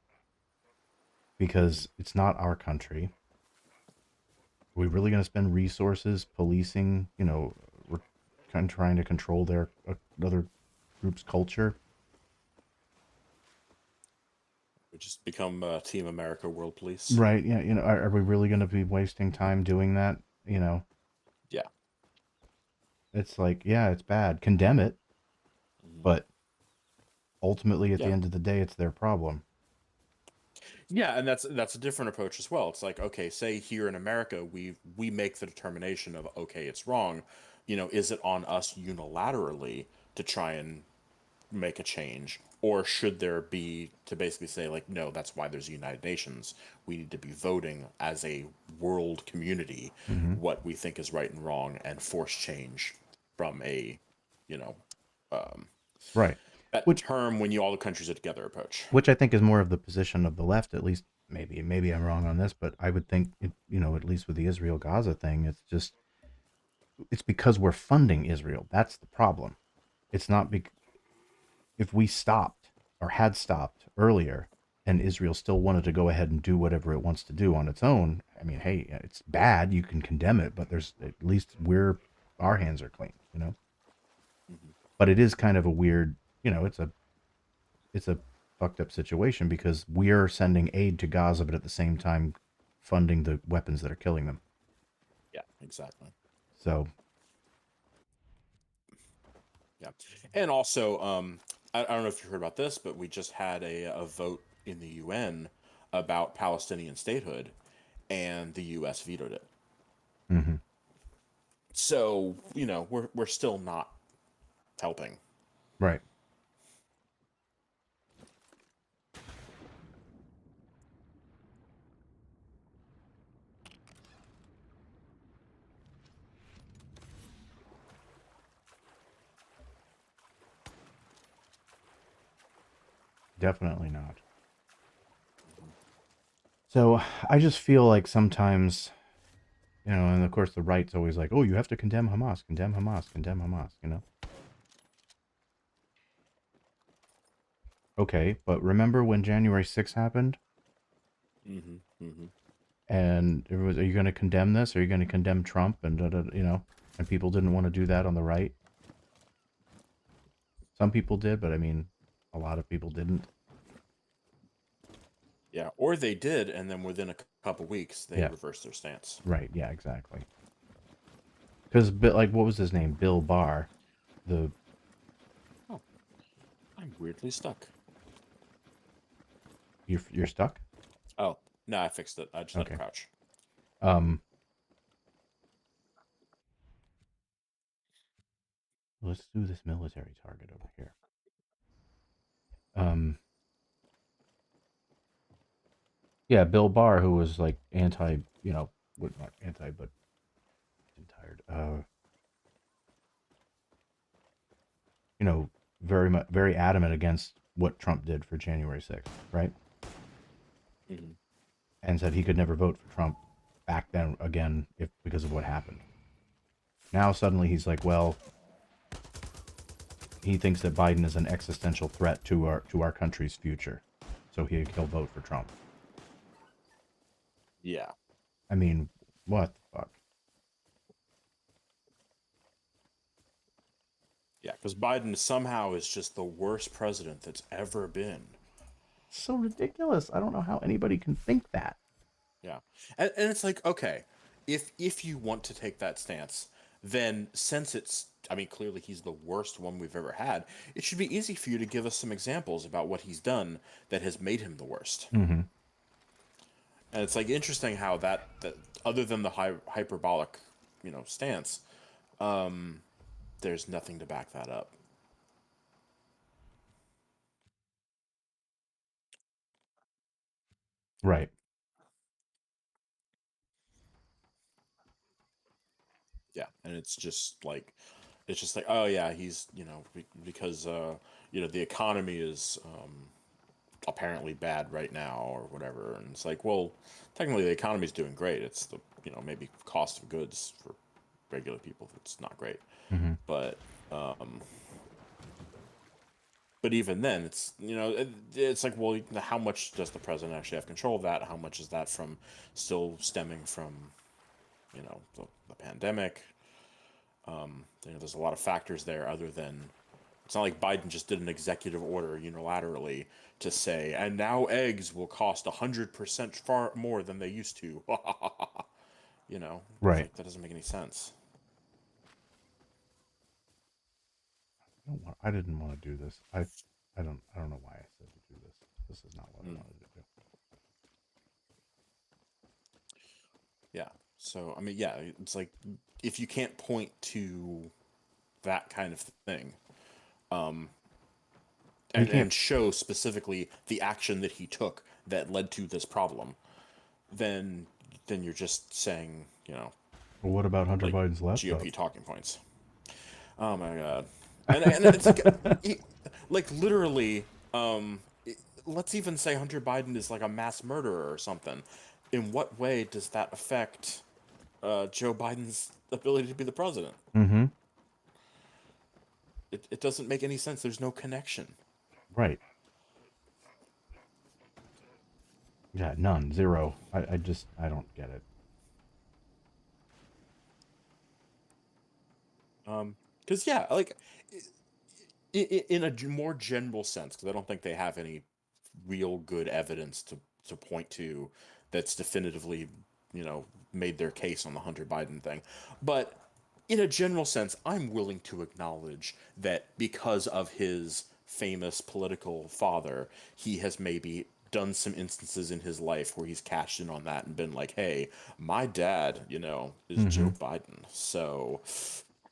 because it's not our country. Are we really going to spend resources policing, we're kind of trying to control their other group's culture? We just become Team America World Police. Right. Yeah. Are we really going to be wasting time doing that? You know, Yeah. it's like, yeah, it's bad. Condemn it. Hmm. But ultimately, at the Yeah. end of the day, it's their problem. Yeah, and that's a different approach as well. It's like, okay, say here in America, we make the determination of, okay, it's wrong. Is it on us unilaterally to try and make a change, or should there be to basically say like, no, that's why there's the United Nations. We need to be voting as a world community hmm what we think is right and wrong, and force change from a, you know, um, Right. that Which term when you all the countries are together approach. which I think is more of the position of the left, at least. Maybe I'm wrong on this, but I would think at least with the Israel Gaza thing, it's because we're funding Israel. That's the problem. It's not if we stopped or had stopped earlier and Israel still wanted to go ahead and do whatever it wants to do on its own. I mean, hey, it's bad. You can condemn it, but there's at least our hands are clean. Hmm. But it is kind of a weird, it's a fucked up situation because we are sending aid to Gaza, but at the same time funding the weapons that are killing them. Yeah, exactly. So, Yeah, and also, I don't know if you heard about this, but we just had a vote in the UN about Palestinian statehood, and the U.S. vetoed it. hmm So we're still not helping. right, definitely not. So I just feel like sometimes, and of course the right's always like, oh, you have to condemn Hamas, condemn Hamas, condemn Hamas. Okay, but remember when January 6th happened? Hmm. Hmm. And it was, are you going to condemn this? Are you going to condemn Trump? And, and people didn't want to do that on the right. Some people did, but I mean, a lot of people didn't. Yeah, or they did, and then within a couple weeks they Yeah, reversed their stance. right. Yeah, exactly. Because, like, what was his name? Bill Barr. The Oh, I'm weirdly stuck. you're stuck. Oh, no, I fixed it. I just had to Okay. crouch. Um, let's do this military target over here. Um, yeah, Bill Barr, who was like anti, not anti, but I'm tired. very adamant against what Trump did for January 6th, right? Mm-hmm. And said he could never vote for Trump back then again if because of what happened. Now suddenly he's like, well, he thinks that Biden is an existential threat to our country's future, so he'll vote for Trump. Yeah. I mean, what the fuck? Yeah, because Biden somehow is just the worst president that's ever been. It's so ridiculous. I don't know how anybody can think that. Yeah, and it's like, okay, if you want to take that stance, then since it's, I mean, clearly he's the worst one we've ever had, it should be easy for you to give us some examples about what he's done that has made him the worst. Mm-hmm. And it's like interesting how that other than the hyperbolic, stance, there's nothing to back that up. Right. Yeah, and it's just like, oh yeah, he's because the economy is apparently bad right now or whatever, and it's like, well, technically the economy's doing great. It's the maybe cost of goods for regular people that's not great, Mm-hmm. but but even then, it's like, well, how much does the president actually have control of that? How much is that from still stemming from the pandemic? There's a lot of factors there other than it's not like Biden just did an executive order unilaterally to say, and now eggs will cost 100% far more than they used to. It's Right. like that doesn't make any sense. I didn't want to do this. I don't know why I said to do this. This is not what I Mm, wanted to do. yeah. So I mean, yeah, it's like if you can't point to that kind of thing, We and can't. show specifically the action that he took that led to this problem, then you're just saying, Well, what about Hunter like Biden's laptop? GOP talking points. Oh my god. And it's like like literally let's even say Hunter Biden is like a mass murderer or something. In what way does that affect Joe Biden's ability to be the president? Mm-hmm. It doesn't make any sense. There's no connection. Right. Yeah, none, zero. I don't get it. Because yeah, like in a more general sense, because I don't think they have any real good evidence to point to that's definitively, you know, made their case on the Hunter Biden thing. But in a general sense, I'm willing to acknowledge that because of his famous political father, he has maybe done some instances in his life where he's cashed in on that and been like, hey, my dad, is Mm-hmm. Joe Biden. So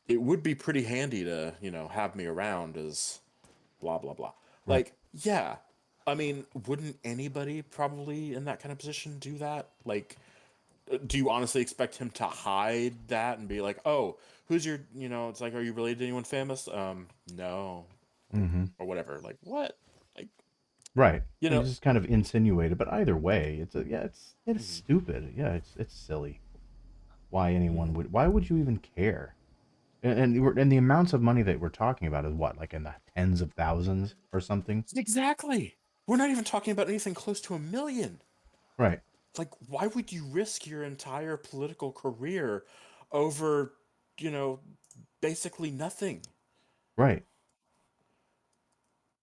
it would be pretty handy to, have me around as blah, blah, blah. Right. Like, yeah. I mean, wouldn't anybody probably in that kind of position do that? Like, do you honestly expect him to hide that and be like, "Oh, who's your, it's like, are you related to anyone famous?" No, like, Mm-hmm. or whatever. Like, what? Like, Right. you You know, just kind of insinuated, but either way, it's mhm, stupid. Yeah, it's silly. Why anyone mhm. would? Why would you even care? And the amounts of money that we're talking about is what, like in the tens of thousands or something? Exactly. We're not even talking about anything close to 1 million. Right. It's like, why would you risk your entire political career over, you know, basically nothing? Right.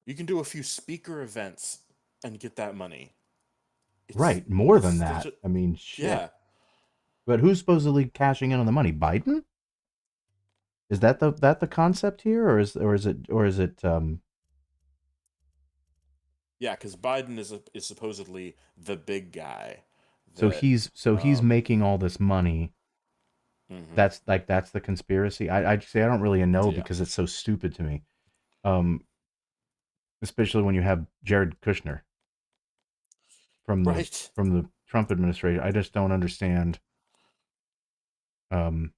You can do a few speaker events and get that money. It's Right. More than it's such that. a I mean, shit. yeah. But who's supposedly cashing in on the money? Biden? Is that the concept here, or is it? Yeah, because Biden is supposedly the big guy So that he's um making all this money. mhm, That's the conspiracy. I say I don't really know yeah. because it's so stupid to me. Um, especially when you have Jared Kushner from the Right. from the Trump administration. I just don't understand. Um,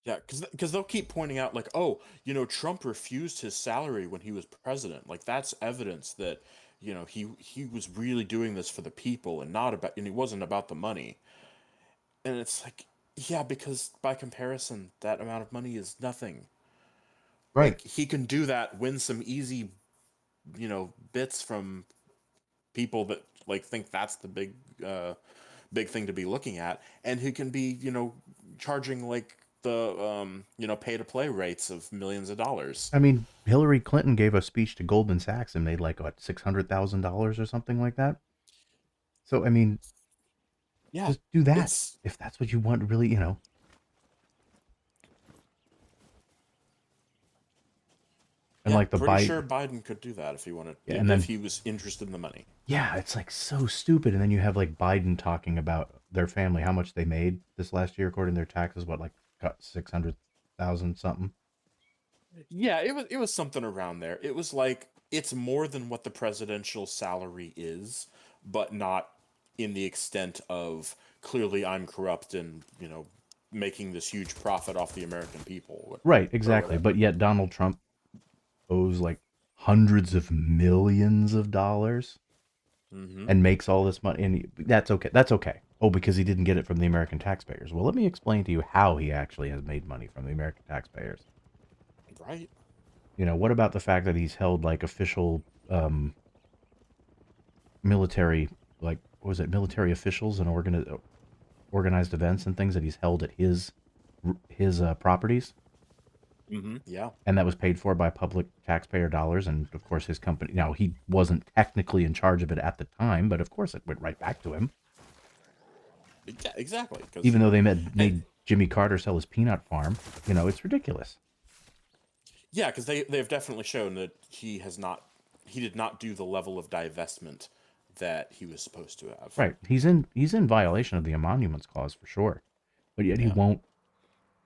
Yeah, because they'll keep pointing out like, oh, Trump refused his salary when he was president. Like that's evidence that he was really doing this for the people and it wasn't about the money. And it's like, yeah, because by comparison, that amount of money is nothing. Right. Like he can do that, win some easy, bits from people that like think that's the big thing to be looking at, and he can be charging like the pay to play rates of millions of dollars. I mean, Hillary Clinton gave a speech to Goldman Sachs and made like what, $600,000 or something like that. So I mean, Yeah, just do that it's if that's what you want. Really, and yeah, like the pretty Biden, sure Biden could do that if he wanted, yeah, and if then he was interested in the money. yeah, it's like so stupid. And then you have like Biden talking about their family, how much they made this last year according to their taxes. What, like got 600,000 something. Yeah, it was something around there. It was like it's more than what the presidential salary is, but not in the extent of clearly I'm corrupt and, making this huge profit off the American people Right, or exactly. whatever. But yet Donald Trump owes like hundreds of millions of dollars Mm-hmm. and makes all this money. And that's okay. That's okay. Oh, because he didn't get it from the American taxpayers. Well, let me explain to you how he actually has made money from the American taxpayers. Right. What about the fact that he's held like official military, like, what was it, military officials and organized events and things that he's held at his properties? Mm-hmm. Yeah. And that was paid for by public taxpayer dollars. And of course, his company. Now, he wasn't technically in charge of it at the time, but of course, it went right back to him. Yeah, exactly. Because Even though they made, and made Jimmy Carter sell his peanut farm, it's ridiculous. yeah, because they've definitely shown that he did not do the level of divestment that he was supposed to have. Right? He's in violation of the emoluments clause for sure, but yet he Yeah. won't.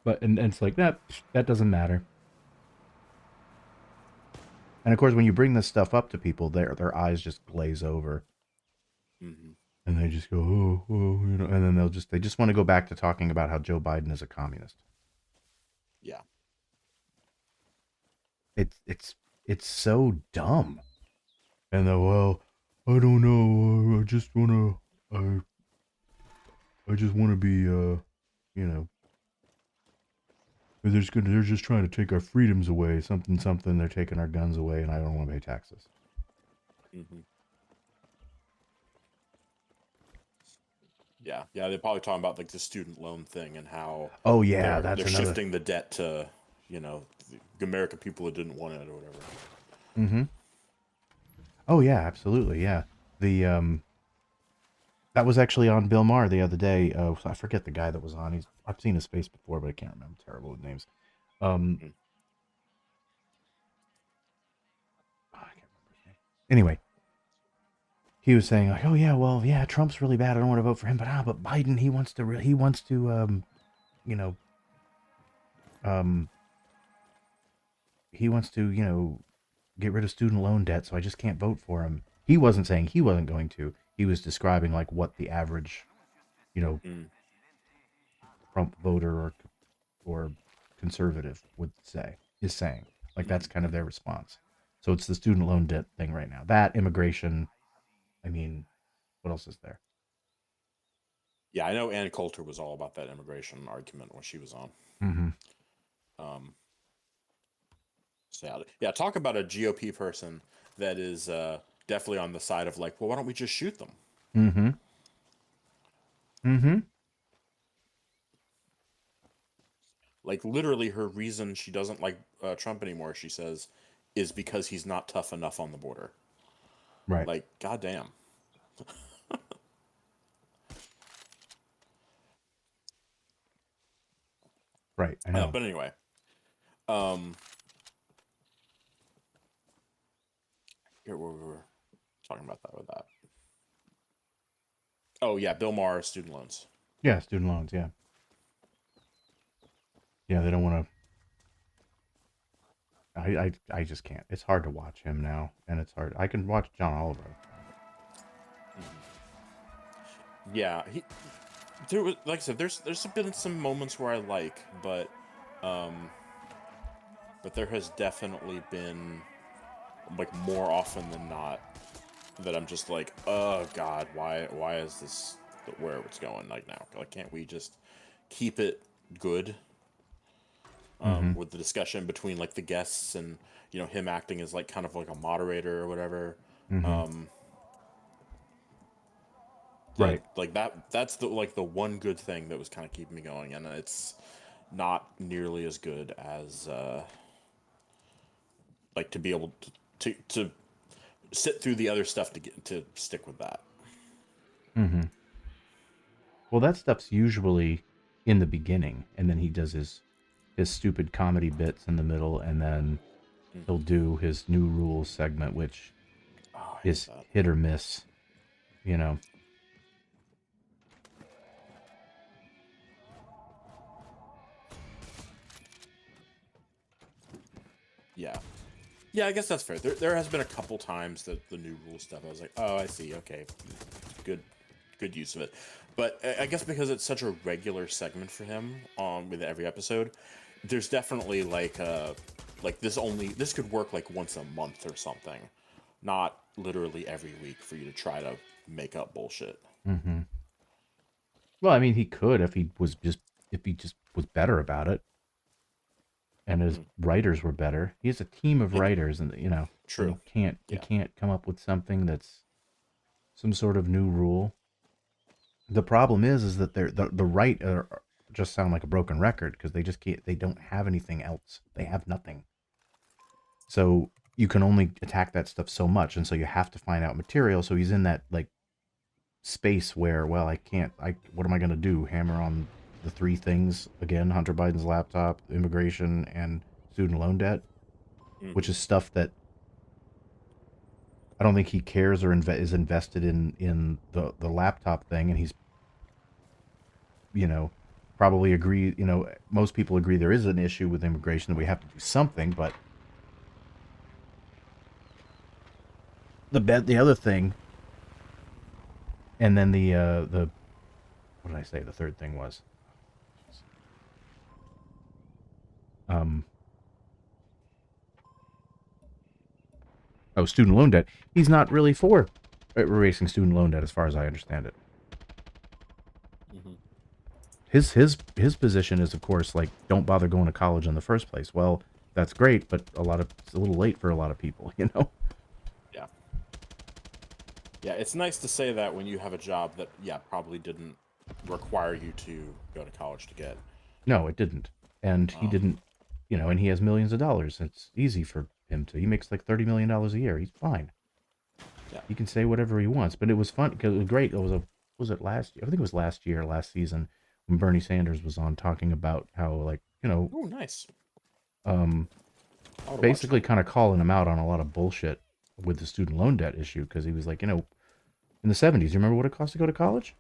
But and it's like that doesn't matter. And of course, when you bring this stuff up to people, their eyes just glaze over, Mm-hmm. and they just go, oh, and then they just want to go back to talking about how Joe Biden is a communist. Yeah. It's so dumb. And then, well, I don't know. I just wanna be, you know, they're just trying to take our freedoms away. Something, something. They're taking our guns away, and I don't want to pay taxes. Mm-hmm. Yeah, yeah, they're probably talking about like the student loan thing and how Oh yeah, they're that's another. shifting the debt to the American people that didn't want it or whatever. Mm-hmm. Oh yeah, absolutely. Yeah, the that was actually on Bill Maher the other day. I forget the guy that was on. I've seen his face before, but I can't remember. I'm terrible with names. Mm. I can't remember his name. Anyway, he was saying like, oh yeah, well yeah, Trump's really bad. I don't want to vote for him, but Biden, he wants to you know um he wants to get rid of student loan debt, so I just can't vote for him. He wasn't saying he wasn't going to. He was describing like what the average you know Mm. Trump voter or conservative would say is saying. Like that's kind of their response. So it's the student loan debt thing right now. That immigration. I mean, what else is there? Yeah, I know Ann Coulter was all about that immigration argument when she was on. Mm-hmm. Um, so yeah, talk about a GOP person that is definitely on the side of like, well, why don't we just shoot them? Mm-hmm. Mm-hmm. Like literally, her reason she doesn't like Trump anymore, she says, is because he's not tough enough on the border. Right. Like, goddamn. Right. I know. But anyway, um, here we were talking about that with that. Oh yeah, Bill Maher student loans. Yeah, student loans. Yeah. Yeah, they don't want to. I just can't. It's hard to watch him now, and it's hard. I can watch John Oliver. Yeah, there was like I said, there's been some moments where I like, but But there has definitely been, like, more often than not, that I'm just like, oh god, why is this where it's going like now? Like, can't we just keep it good? Mm-hmm. With the discussion between like the guests and him acting as like kind of like a moderator or whatever. Mm-hmm. That Right. like that's the like the one good thing that was kind of keeping me going, and it's not nearly as good as like to be able to sit through the other stuff to get to stick with that. Mm-hmm. Well, that stuff's usually in the beginning, and then he does his stupid comedy bits in the middle, and then he'll do his new rules segment, which Oh, I hate is that. hit or miss. You know. Yeah. Yeah, I guess that's fair. There has been a couple times that the new rule stuff, I was like, oh, I see. Okay, good, good use of it. But I guess because it's such a regular segment for him, with every episode, there's definitely like this could work like once a month or something, not literally every week for you to try to make up bullshit. Mm-hmm. Well, I mean, he could if he just was better about it, and his Mm. writers were better. He has a team of Yeah, writers, and and true. they Yeah. can't come up with something that's some sort of new rule. The problem is that the right just sound like a broken record because they just can't. They don't have anything else. They have nothing. So you can only attack that stuff so much, and so you have to find out material. So he's in that like space where, well, I can't. What am I going to do? Hammer on the three things again: Hunter Biden's laptop, immigration, and student loan debt, which Hmm. is stuff that I don't think he cares or is invested in the laptop thing, and he's you know, probably agree, most people agree there is an issue with immigration that we have to do something, but the other thing, and then the what did I say? The third thing was, um, oh, student loan debt. He's not really for erasing student loan debt, as far as I understand it. Hmm. His position is, of course, like, don't bother going to college in the first place. Well, that's great, but it's a little late for a lot of people, you know. Yeah. Yeah, it's nice to say that when you have a job that, yeah, probably didn't require you to go to college to get. No, it didn't. And he Um, didn't, and he has millions of dollars. It's easy for him to. He makes like $30 million a year. He's fine. yeah. He can say whatever he wants. But it was fun because it was great. Was it last year? I think it was last year, last season, when Bernie Sanders was on talking about how, like, Oh, nice. um, I would watch basically that. kind of calling him out on a lot of bullshit with the student loan debt issue because he was like, in the 70s, you remember what it cost to go to college?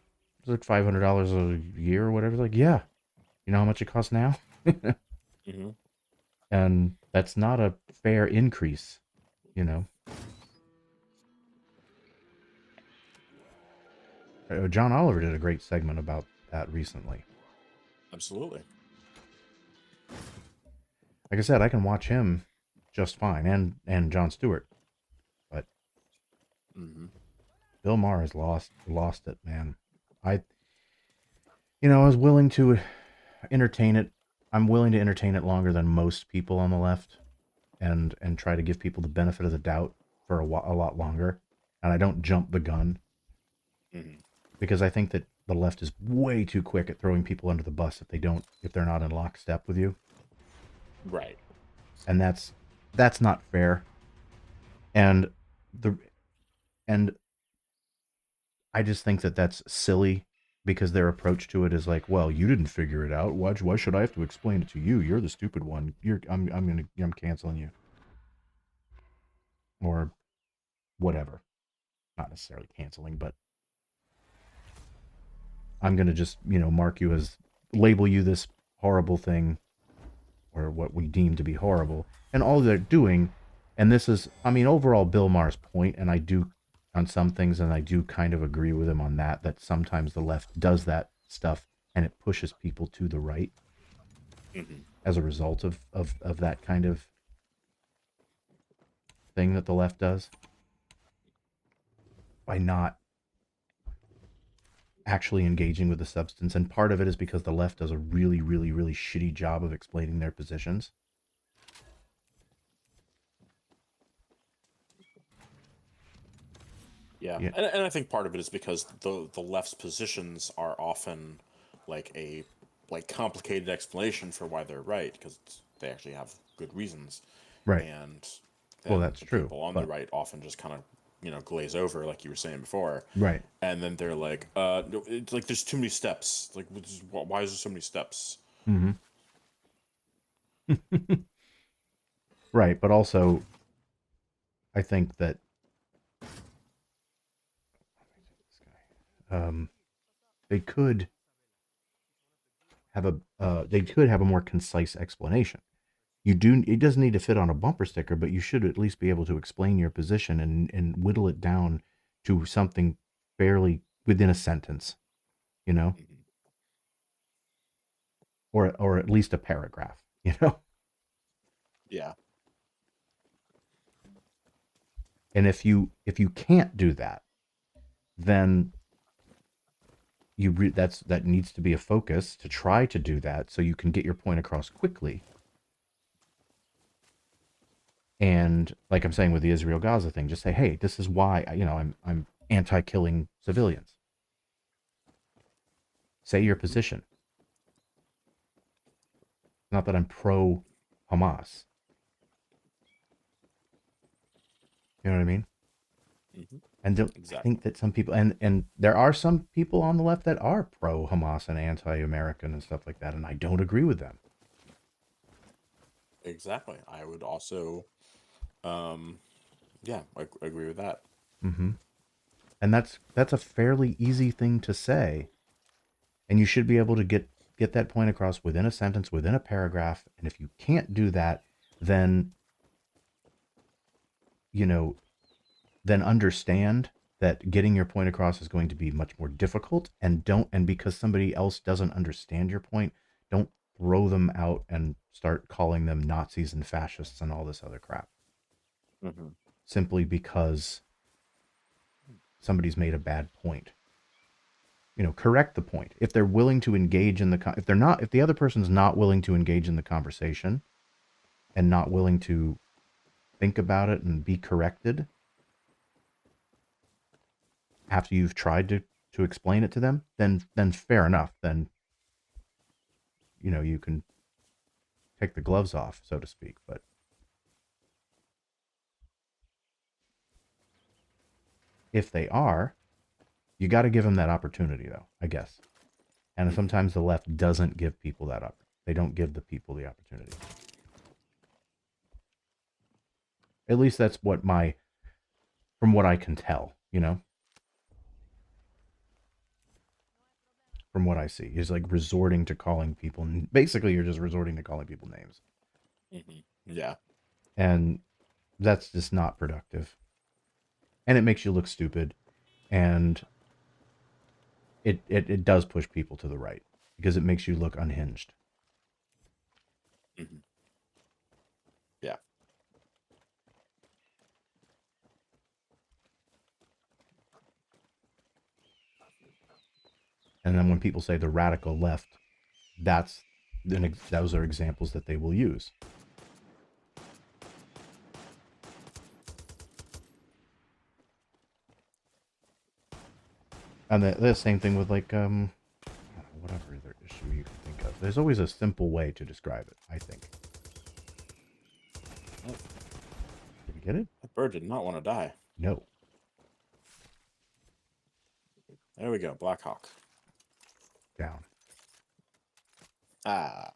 It was like $500 a year or whatever. Like, yeah. You know how much it costs now? Hmm. And that's not a fair increase, you know. John Oliver did a great segment about that recently. Absolutely. Like I said, I can watch him just fine, and Jon Stewart, but Hmm. Bill Maher has lost it, man. I I was willing to entertain it. I'm willing to entertain it longer than most people on the left, and try to give people the benefit of the doubt for a lot longer, and I don't jump the gun Hmm. because I think that the left is way too quick at throwing people under the bus if they're not in lockstep with you, Right. and that's not fair. And the and I just think that that's silly because their approach to it is like, well, you didn't figure it out. Why should I have to explain it to you? You're the stupid one. I'm canceling you or whatever. Not necessarily canceling, but I'm gonna just mark you as label you this horrible thing or what we deem to be horrible. And all they're doing, and this is, I mean, overall, Bill Maher's point, and I do on some things, and I do kind of agree with him on that sometimes the left does that stuff and it pushes people to the right. Hmm. as a result of that kind of thing that the left does by not actually engaging with the substance. And part of it is because the left does a really, really, really shitty job of explaining their positions. Yeah, Yeah. and I think part of it is because the left's positions are often like a complicated explanation for why they're right because they actually have good reasons, Right. and Well, then that's the true. people on the But right often just kind of glaze over like you were saying before, right. and then they're like, no, it's like there's too many steps. Like, why is there so many steps? Mm-hmm. Right. But also, I think that um, they could have a more concise explanation. It doesn't need to fit on a bumper sticker, but you should at least be able to explain your position and whittle it down to something fairly within a sentence, you know, Mhm. or at least a paragraph, you know. Yeah. And if you can't do that, then that needs to be a focus to try to do that so you can get your point across quickly. And like I'm saying with the Israel Gaza thing, just say, hey, this is why I'm anti-killing civilians. Say your position. Not that I'm pro Hamas. You know what I mean? Hmm. And I Exactly. think that some people and there are some people on the left that are pro Hamas and anti-American and stuff like that, and I don't agree with them. Exactly. I would also, um, yeah, I agree with that. Mm-hmm. And that's a fairly easy thing to say, and you should be able to get that point across within a sentence, within a paragraph. And if you can't do that, then you know then understand that getting your point across is going to be much more difficult, and because somebody else doesn't understand your point, don't throw them out and start calling them Nazis and fascists and all this other crap Hmm. simply because somebody's made a bad point. Correct the point. If they're willing to engage in if the other person's not willing to engage in the conversation and not willing to think about it and be corrected after you've tried to explain it to them, then fair enough. Then you can take the gloves off, so to speak. But if they are, you got to give them that opportunity, though, I guess. And Hmm. sometimes the left doesn't give people that up. They don't give the people the opportunity. At least that's from what I can tell, from what I see, is like resorting to calling people. Basically, you're just resorting to calling people names, Hmm. Yeah. and that's just not productive. And it makes you look stupid, and it does push people to the right because it makes you look unhinged. Hmm. Yeah. And then when people say the radical left, that's those are examples that they will use. And the same thing with like I don't know, whatever other issue you can think of. There's always a simple way to describe it, I think. Oh, Did you get it? that bird did not want to die. No. There we go. Black Hawk. Down. Ah.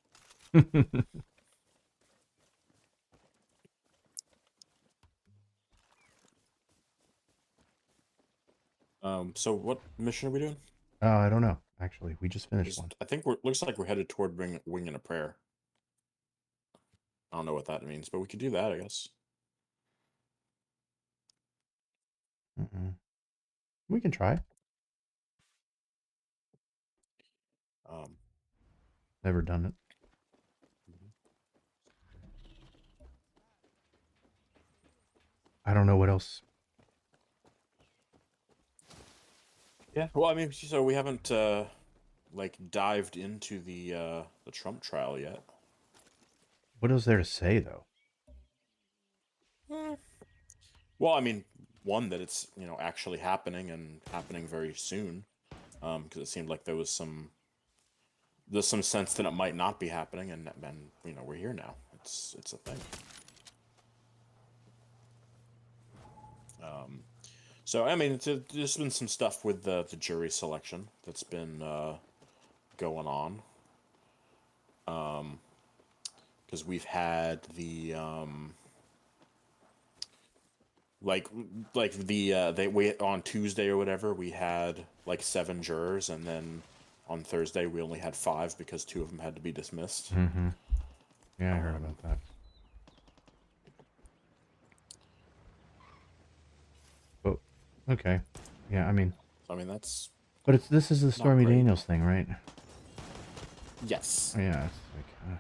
So what mission are we doing? I don't know. Actually, we just finished one. I think looks like we're headed toward wing and a prayer. I don't know what that means, but we could do that, I guess. Mm-mm. We can try. Um, Never done it. I don't know what else. Yeah. Well, I mean, so we haven't like dived into the Trump trial yet. What is there to say though? Well, I mean, one that it's actually happening and happening very soon, because it seemed like there's some sense that it might not be happening, and we're here now. It's a thing. So I mean, there's been some stuff with the jury selection that's been going on, because we've had the like they wait on Tuesday or whatever, we had like 7 jurors, and then on Thursday we only had 5 because 2 of them had to be dismissed. Mm-hmm. Yeah, I heard about that. But okay, yeah, I mean, I mean, that's but this is the not Stormy great. Daniels thing, right? Yes. Yeah, it's like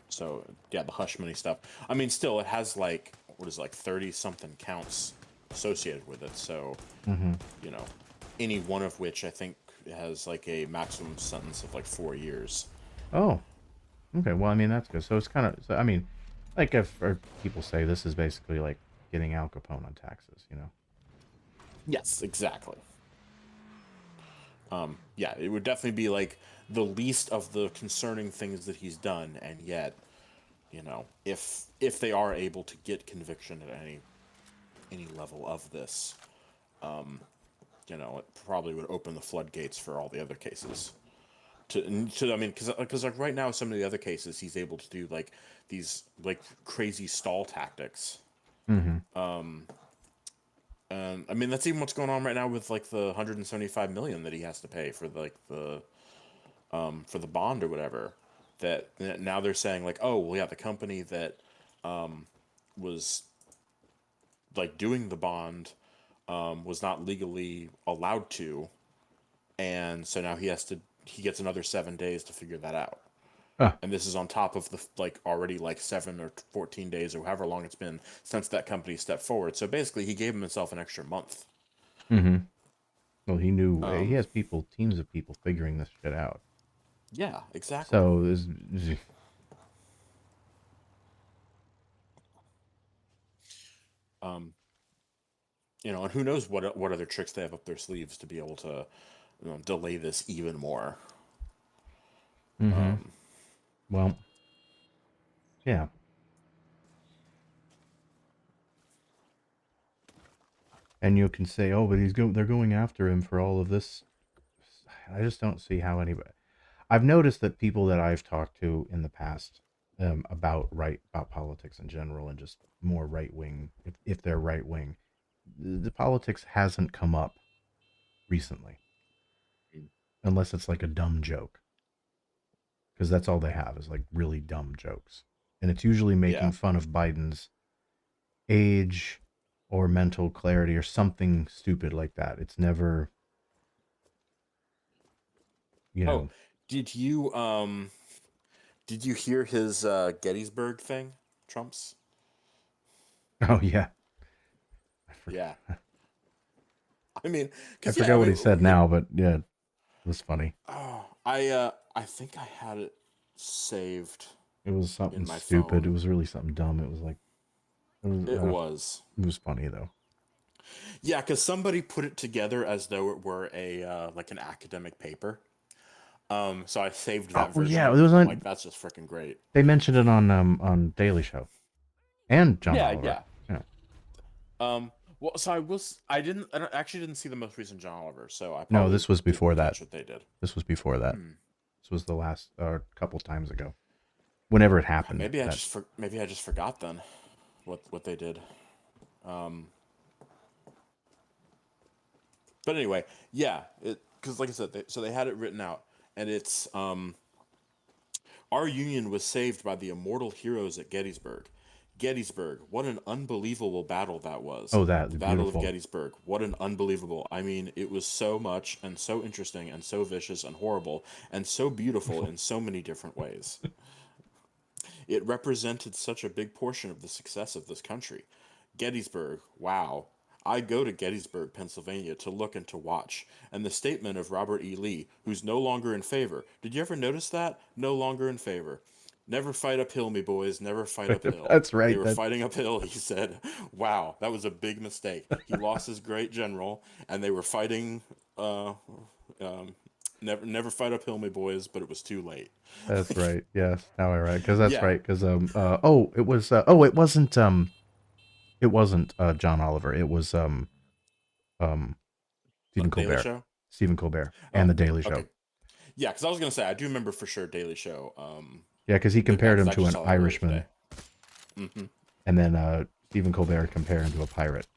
So yeah, the hush money stuff. I mean, still, it has like what is it, like 30 something counts associated with it. So mm-hmm. you know, any one of which I think has like a maximum sentence of like 4 years. Oh, okay. Well, I mean that's good. So it's kind of. So, I mean, like if or people say this is basically like getting Al Capone on taxes, you know? Yes, exactly. Yeah, it would definitely be like the least of the concerning things that he's done, and yet, if they are able to get conviction at any level of this, it probably would open the floodgates for all the other cases. I mean, because like right now, some of the other cases he's able to do like these like crazy stall tactics. Mm-hmm. And I mean, that's even what's going on right now with like the 175 million that he has to pay for for the bond or whatever. That now they're saying like, oh well, yeah, the company that was like doing the bond was not legally allowed to, and so now he gets another 7 days to figure that out. Ah, And this is on top of the like already like 7 or 14 days or however long it's been since that company stepped forward. So basically, he gave himself an extra month. mm-hmm. Well, he knew he Um, has teams of people figuring this shit out. yeah, exactly. So Um, and who knows what other tricks they have up their sleeves to be able to delay this even more. mm-hmm. Well, yeah. And you can say, oh, but they're going after him for all of this. I just don't see how anybody. I've noticed that people that I've talked to in the past about politics in general and just more right wing, if they're right wing, the politics hasn't come up recently, unless it's like a dumb joke, because that's all they have is like really dumb jokes, and it's usually Yeah. making fun of Biden's age or mental clarity or something stupid like that. It's never, you Oh, know. did you hear his Gettysburg thing, Trump's? Oh yeah, I forgot. Yeah. I mean, I because yeah, I forgot what he mean, said now, but yeah, it was funny. oh, I think I had it saved It was something in my stupid. It phone. was really something dumb. It was like It was. it was funny though. Yeah, because somebody put it together as though it were a like an academic paper. So I saved that Oh version yeah, it of it, was and I'm like, on. that's just freaking great. They mentioned it on Daily Show and John Yeah, Oliver. yeah. Yeah. Well, so I actually didn't see the most recent John Oliver, so I No, probably this was before didn't that. catch what they did. This was before that. Hmm. This was the last couple times ago. Whenever it Yeah, happened. That maybe I just forgot then what they did. Um, but anyway, yeah, because like I said, they had it written out, and it's our union was saved by the immortal heroes at Gettysburg. Gettysburg, what an unbelievable battle that was. oh that The Battle of beautiful. Gettysburg, what an unbelievable. I mean, it was so much and so interesting and so vicious and horrible and so beautiful in so many different ways. It represented such a big portion of the success of this country. Gettysburg. Wow. I go to Gettysburg, Pennsylvania to look and to watch. And the statement of Robert E. Lee, who's no longer in favor. Did you ever notice that? No longer in favor. Never fight uphill, me boys. Never fight uphill. That's They right. were fighting uphill, he said. Wow, that was a big mistake. He lost his great general, and they were fighting. Never fight uphill, me boys, but it was too late. That's right. Yes, now I right because that's Yeah. right. Because oh, it was it wasn't John Oliver. It was um Stephen Daily Colbert. Show? Stephen Colbert Oh, and the Daily okay. Show. Yeah, because I was gonna say I do remember for sure Daily Show. Yeah, because he Yeah, compared 'cause him I to just an saw that earlier Irishman, today. and then Stephen Colbert compared him to a pirate.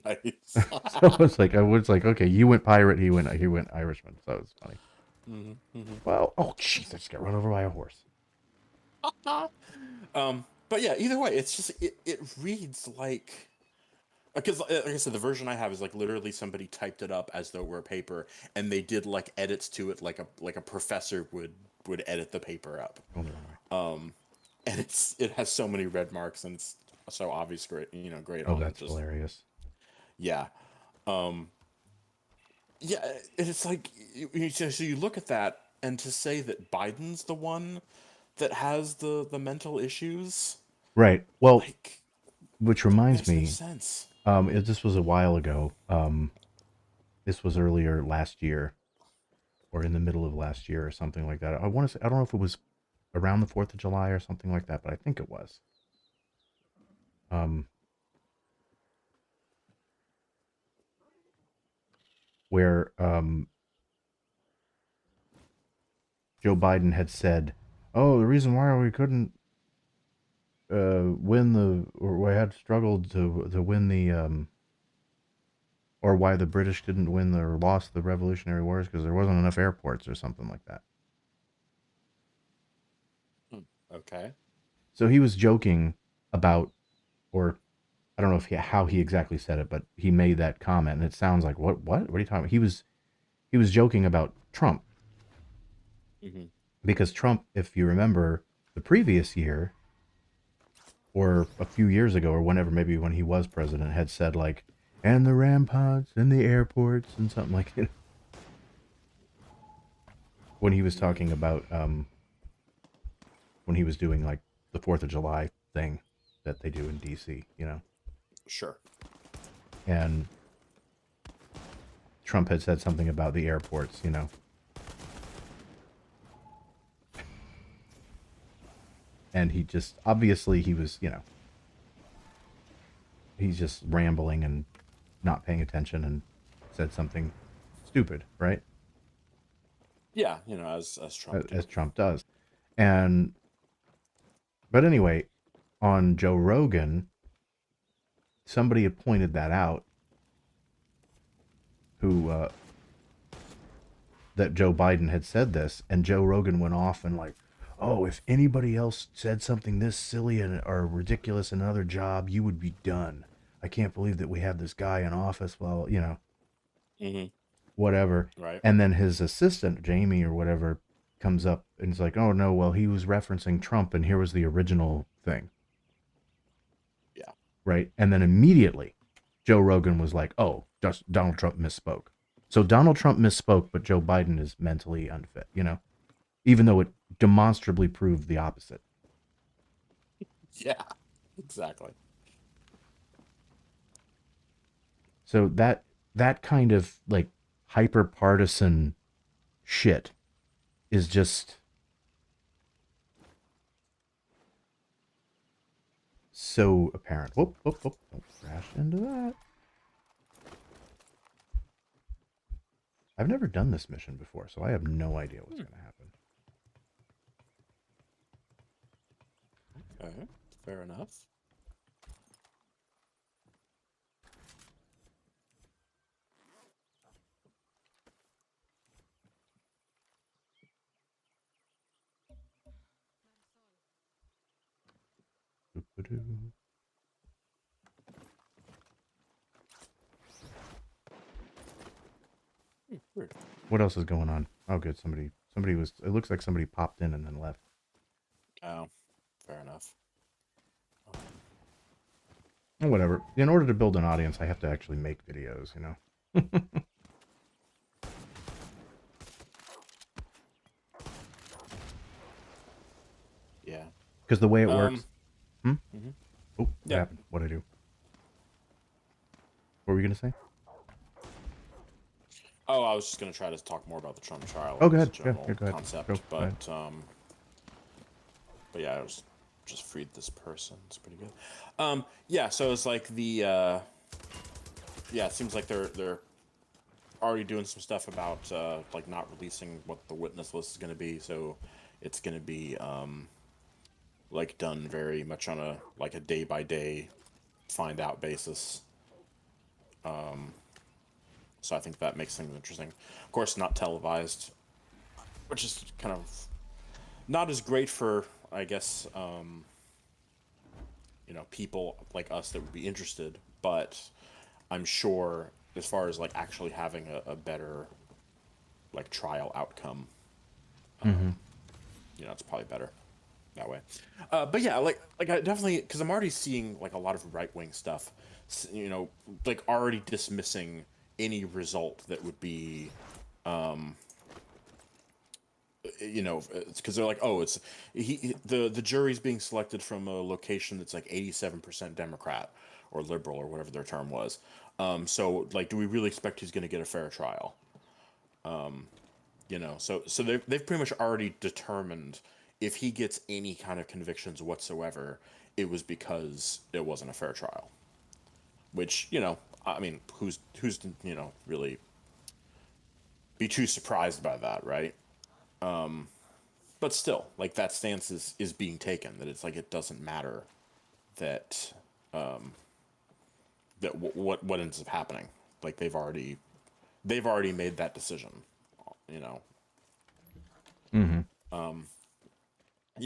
Nice. So I was like, okay, you went pirate, he went Irishman. So it was funny. Well, oh jeez, I just got run over by a horse. But yeah, either way, it's just it reads like because like I said, the version I have is like literally somebody typed it up as though it were a paper, and they did like edits to it like a professor would edit the paper up. Oh, the wrong way. And it has so many red marks and it's so obvious, great, great Oh, on that's just hilarious. yeah. Yeah, it's like so you look at that and to say that Biden's the one that has the mental issues, Right. Well, like which reminds makes no me, sense. this was a while ago. This was earlier last year, or in the middle of last year, or something like that. I want to say I don't know if it was around the 4th of July or something like that, but I think it was. Um, where Joe Biden had said, "Oh, the reason why we couldn't win or we had struggled to win or why the British didn't win or lost the Revolutionary Wars because there wasn't enough airports or something like that." Okay. So he was joking about, or I don't know how he exactly said it, but he made that comment, and it sounds like what are you talking about? He was joking about Trump Hmm. because Trump, if you remember, the previous year or a few years ago or whenever, maybe when he was president, had said like, and the ramparts and the airports and something like that. When he was talking about when he was doing like the 4th of July thing that they do in DC, Sure. and Trump had said something about the airports. And he just, obviously he was, he's just rambling and not paying attention and said something stupid, right? Yeah, as Trump As do. Trump does. And, but anyway, on Joe Rogan, somebody had pointed that out, who, that Joe Biden had said this, and Joe Rogan went off and like, oh, if anybody else said something this silly or ridiculous in another job, you would be done. I can't believe that we have this guy in office. Well, Hmm. whatever. Right. And then his assistant, Jamie or whatever, comes up and is like, oh no, well, he was referencing Trump and here was the original thing. Yeah. Right. And then immediately Joe Rogan was like, oh, just Donald Trump misspoke. So Donald Trump misspoke, but Joe Biden is mentally unfit, even though it demonstrably proved the opposite. Yeah. Exactly. So that kind of like hyper partisan shit is just so apparent. Whoop, whoop, whoop. Don't crash into that. I've never done this mission before, so I have no idea what's going to happen. Okay. Fair enough. Doo-ba-doo. Weird. What else is going on? Oh, good. Somebody was. It looks like somebody popped in and then left. Oh, fair enough. Or whatever. In order to build an audience, I have to actually make videos, you know? Yeah. Because the way it works... Hmm? Mhm. Oh, what Yeah. happened? What'd I do? What were you going to say? Oh, I was just gonna try to talk more about the Trump trial Oh, go as a ahead. Yeah, general go ahead. concept, Go ahead. but yeah, I was just freed this person. It's pretty good. Yeah, so it's like the yeah, it seems like they're already doing some stuff about like not releasing what the witness list is going to be, so it's going to be like done very much on a like a day by day find out basis. So I think that makes things interesting. Of course, not televised, which is kind of not as great for, I guess, people like us that would be interested. But I'm sure, as far as like actually having a better like trial outcome, Mm-hmm. it's probably better that way. But yeah, like I definitely, because I'm already seeing like a lot of right wing stuff, like already dismissing any result that would be because they're like, oh, the jury's being selected from a location that's like 87% Democrat or liberal or whatever their term was. So like, do we really expect he's going to get a fair trial? So they've pretty much already determined if he gets any kind of convictions whatsoever, it was because it wasn't a fair trial. Which I mean, who's really be too surprised by that, right? But still, like that stance is being taken, that it's like it doesn't matter that what ends up happening. Like they've already made that decision, you know. Mm-hmm.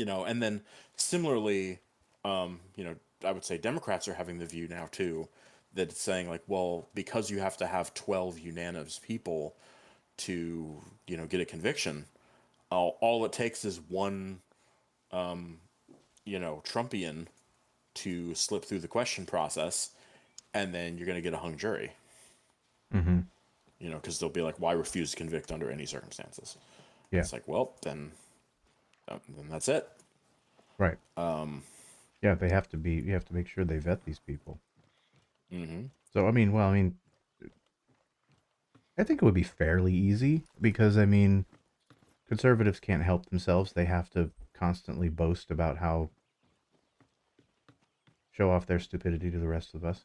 And then similarly, I would say Democrats are having the view now too that it's saying like, well, because you have to have 12 unanimous people to get a conviction, all it takes is one Trumpian to slip through the question process, and then you're going to get a hung jury. Mm-hmm. Because they'll be like, why refuse to convict under any circumstances? Yeah. It's like, well, then that's it. Right. Yeah, they have to be. You have to make sure they vet these people. Mm-hmm. So I mean, I think it would be fairly easy because I mean, conservatives can't help themselves. They have to constantly boast about how show off their stupidity to the rest of us.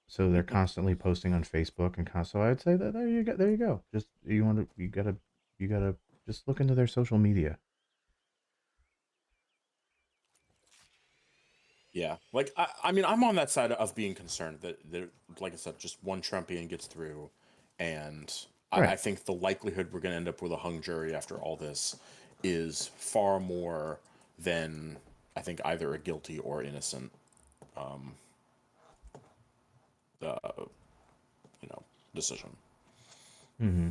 So they're constantly posting on Facebook so I'd say that there you go. Just you gotta just look into their social media. Yeah, like I mean, I'm on that side of being concerned that like I said, just one Trumpian gets through, and I Right. think the likelihood we're going to end up with a hung jury after all this is far more than I think either a guilty or innocent, uh, decision. Mm-hmm.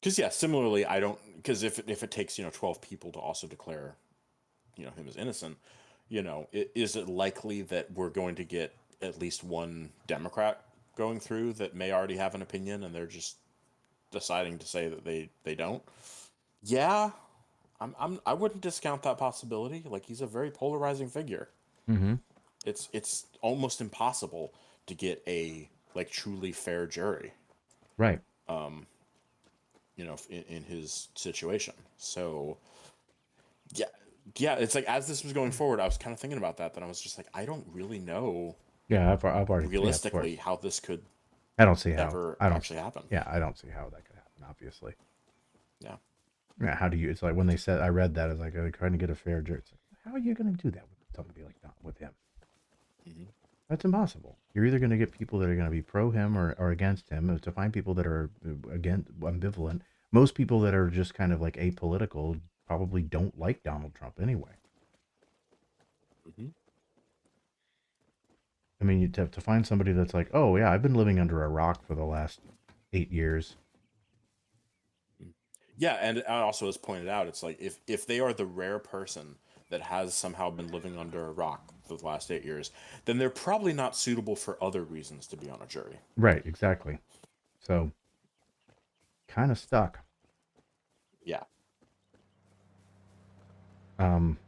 Because yeah, similarly, I don't because if it takes 12 people to also declare him as innocent, is it likely that we're going to get at least one Democrat going through that may already have an opinion and they're just deciding to say that they don't? Yeah, I wouldn't discount that possibility. Like he's a very polarizing figure. Mm-hmm. It's almost impossible to get a like truly fair jury, Right. in his situation. So yeah, yeah, it's like as this was going forward, I was kind of thinking about that. Then I was just like, I don't really know Yeah, I've already yeah, of course. realistically how this could I don't see how. ever I don't. actually happen. Yeah, I don't see how that could happen. Obviously. Yeah. Yeah. How do you? It's like when they said I read that, it's like they're trying to get a fair jury. It's like, how are you going to do that with somebody like that with him? Hmm. That's impossible. You're either going to get people that are going to be pro him or against him. To find people that are again ambivalent. Most people that are just kind of like apolitical probably don't like Donald Trump anyway. Hmm. I mean, to find somebody that's like, oh yeah, I've been living under a rock for the last 8 years. Yeah, and also as pointed out, it's like if they are the rare person that has somehow been living under a rock for the last 8 years, then they're probably not suitable for other reasons to be on a jury. Right, exactly. So kind of stuck. Yeah. Um.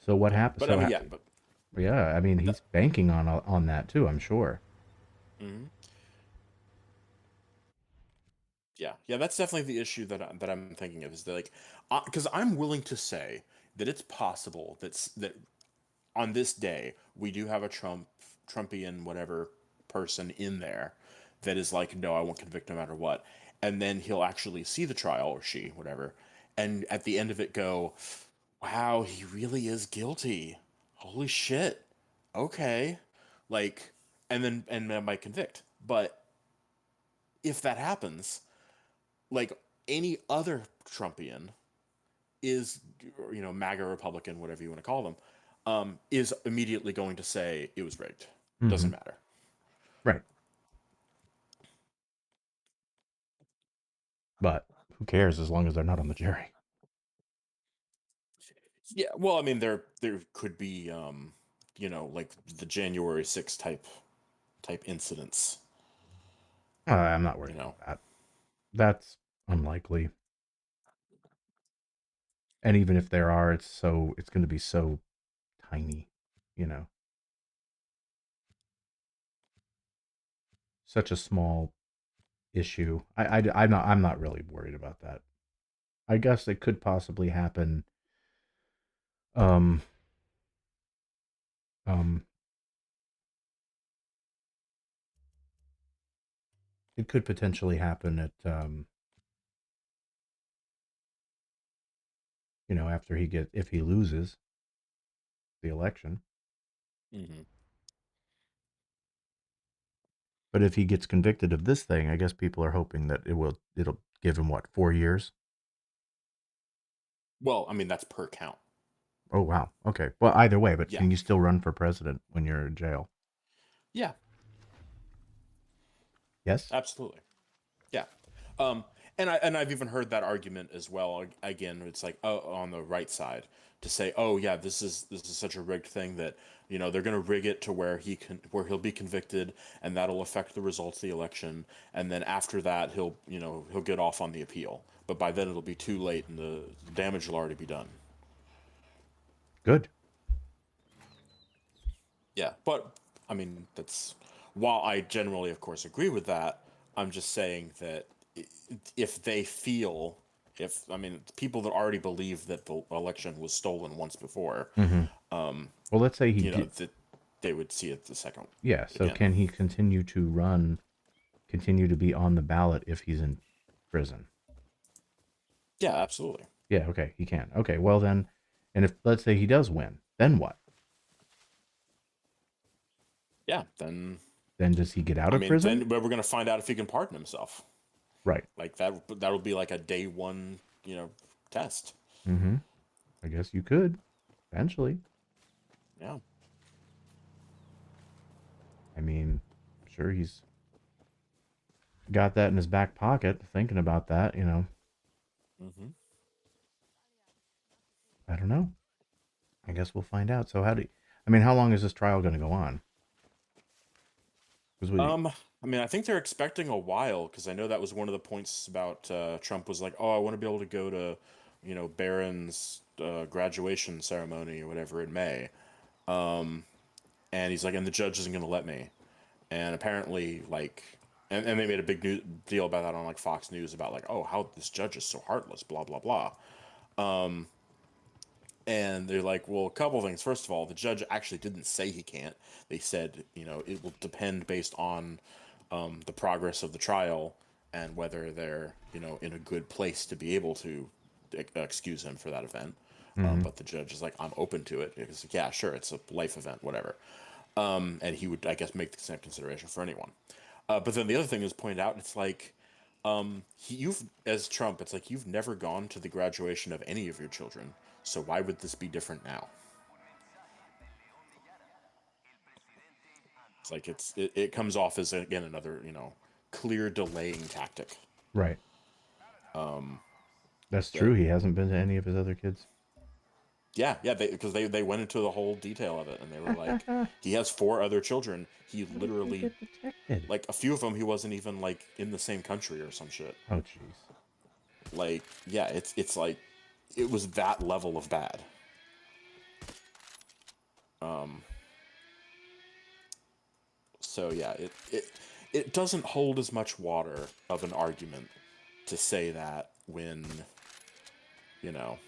So what happened? But I mean, yeah, but Yeah, I mean, that, he's banking on that too, I'm sure. mhm. Yeah, that's definitely the issue that I'm thinking of is that like, because I'm willing to say that it's possible that on this day we do have a Trumpian whatever person in there that is like, no, I won't convict no matter what, and then he'll actually see the trial or she whatever, and at the end of it go, wow, he really is guilty. Holy shit. Okay, like, and then might convict, but if that happens, like any other Trumpian is, MAGA Republican, whatever you want to call them, is immediately going to say it was rigged. Hmm. Doesn't matter. Right. But who cares as long as they're not on the jury? Yeah, well, I mean, there could be, like the January 6th type incidents. I'm not worried You about know, that. That's unlikely. And even if there are, it's going to be so tiny, you know, such a small issue. I'm not really worried about that. I guess it could possibly happen. Um, um, it could potentially happen at, after if he loses the election. hmm But if he gets convicted of this thing, I guess people are hoping that it'll give him what, 4 years? well, I mean, that's per count. Oh wow. Okay. Well, either way, but Yeah, can you still run for president when you're in jail? yeah, Yes. absolutely. Yeah. Um, and I've even heard that argument as well. Again, it's like, oh, on the right side to say, oh yeah, this is such a rigged thing that they're going to rig it to where he'll be convicted, and that'll affect the results of the election, and then after that he'll get off on the appeal, but by then it'll be too late and the damage will already be done. Good. Yeah, but I mean, that's while I generally, of course, agree with that. I'm just saying that if they feel, if I mean, people that already believe that the election was stolen once before, Mm-hmm. Well, let's say he did. that they would see it the second Yeah. So again. can he continue to be on the ballot if he's in prison? Yeah, absolutely. Yeah. Okay. He can. Okay. Well then, and if let's say he does win, then what? Yeah, then Then does he get out I of mean, prison? then but we're gonna find out if he can pardon himself. Right. Like that'll be like a day one, test. Mm-hmm. I guess you could eventually. Yeah. I mean, I'm sure he's got that in his back pocket, thinking about that. hmm I don't know. I guess we'll find out. So I mean, how long is this trial going to go on? Because we, I mean, I think they're expecting a while because I know that was one of the points about Trump was like, "Oh, I want to be able to go to, Barron's graduation ceremony or whatever in May," and he's like, "And the judge isn't going to let me." And apparently, like, and they made a big deal about that on like Fox News about like, "Oh, how this judge is so heartless," blah blah blah. And they're like, well, a couple of things. First of all, the judge actually didn't say he can't. They said, it will depend based on the progress of the trial and whether they're, in a good place to be able to excuse him for that event. mm-hmm. But the judge is like, I'm open to it. Because, yeah, sure, it's a life event, whatever. And he would, I guess, make the same consideration for anyone. But then the other thing is pointed out, it's like, you've as Trump, it's like you've never gone to the graduation of any of your children, so why would this be different now? It's like it comes off as again another clear delaying tactic. Right. That's That true. He hasn't been to any of his other kids. Yeah, yeah, because they went into the whole detail of it, and they were like, he has 4 other children. He How did they literally, get detected? like, a few of them, he wasn't even like in the same country or some shit. Oh, jeez. Like, yeah, it's like, it was that level of bad. Um. So yeah, it doesn't hold as much water of an argument to say that when, you know,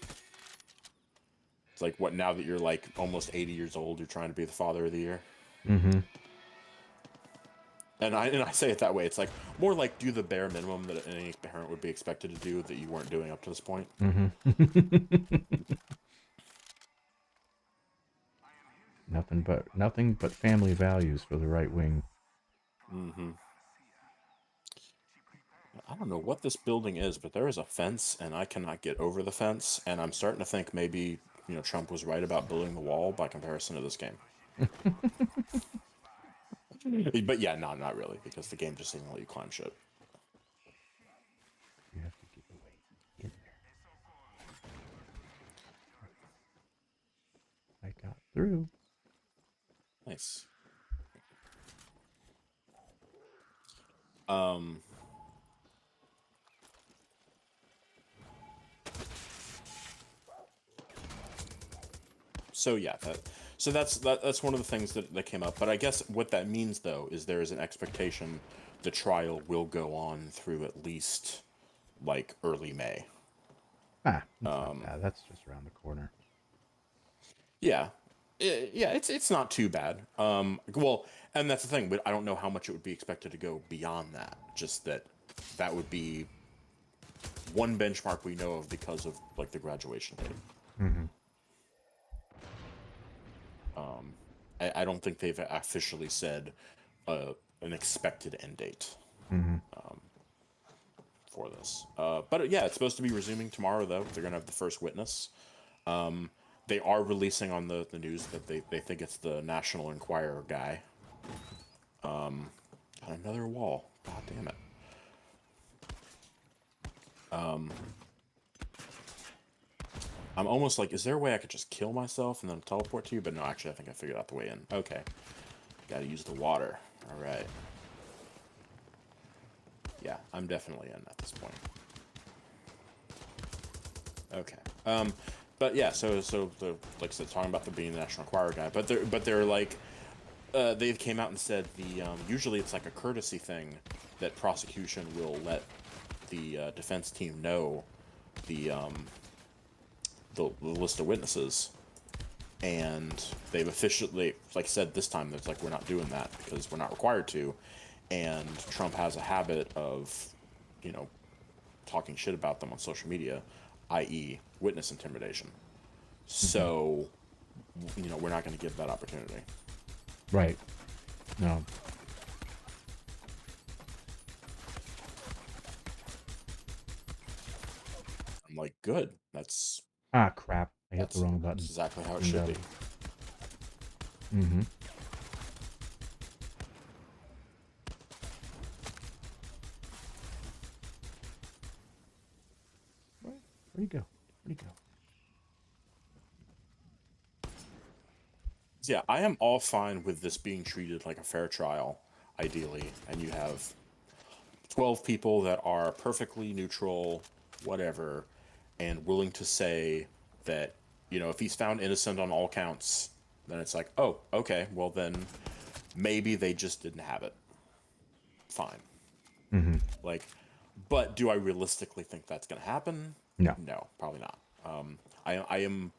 it's like, what, now that you're like almost 80 years old, you're trying to be the father of the year. Mm-hmm. And I say it that way. It's like more like do the bare minimum that any parent would be expected to do that you weren't doing up to this point. Mm-hmm. nothing but family values for the right wing. Mm-hmm. I don't know what this building is, but there is a fence, and I cannot get over the fence. And I'm starting to think maybe, Trump was right about building the wall by comparison to this game. But yeah, no, not really, because the game just doesn't let you climb shit. You have to get away in there. I got through. Nice. Um. So yeah, that's one of the things that came up. But I guess what that means though is there is an expectation the trial will go on through at least like early May. That's not bad. That's just around the corner. Yeah. Yeah, it's not too bad. Well, and that's the thing, but I don't know how much it would be expected to go beyond that. Just that would be one benchmark we know of because of like the graduation date. Mm-hmm. I don't think they've officially said an expected end date Mm-hmm. for this. But yeah, it's supposed to be resuming tomorrow, though. They're going to have the first witness. They are releasing on the news that they think it's the National Enquirer guy. Another wall. God damn it. I'm almost like, is there a way I could just kill myself and then teleport to you? But no, actually, I think I figured out the way in. Okay. Gotta use the water. All right. Yeah, I'm definitely in at this point. Okay. But yeah, so the like I said, talking about the being the National Enquirer guy, but they're like, they came out and said usually it's like a courtesy thing that prosecution will let the defense team know the list of witnesses, and they've officially, like I said, this time it's like we're not doing that because we're not required to, and Trump has a habit of, talking shit about them on social media, i.e., witness intimidation. Mm-hmm. So, we're not going to give that opportunity. Right. No. I'm like, good. That's Ah, crap. I hit the that's wrong button. exactly how it And, should be. Mm-hmm. Where'd he go? Where'd he go? Yeah, I am all fine with this being treated like a fair trial, ideally, and you have 12 people that are perfectly neutral, whatever, and willing to say that, if he's found innocent on all counts, then it's like, oh, okay, well then maybe they just didn't have it. Fine. Mm-hmm. Like, but do I realistically think that's going to happen? No. No, probably not. I am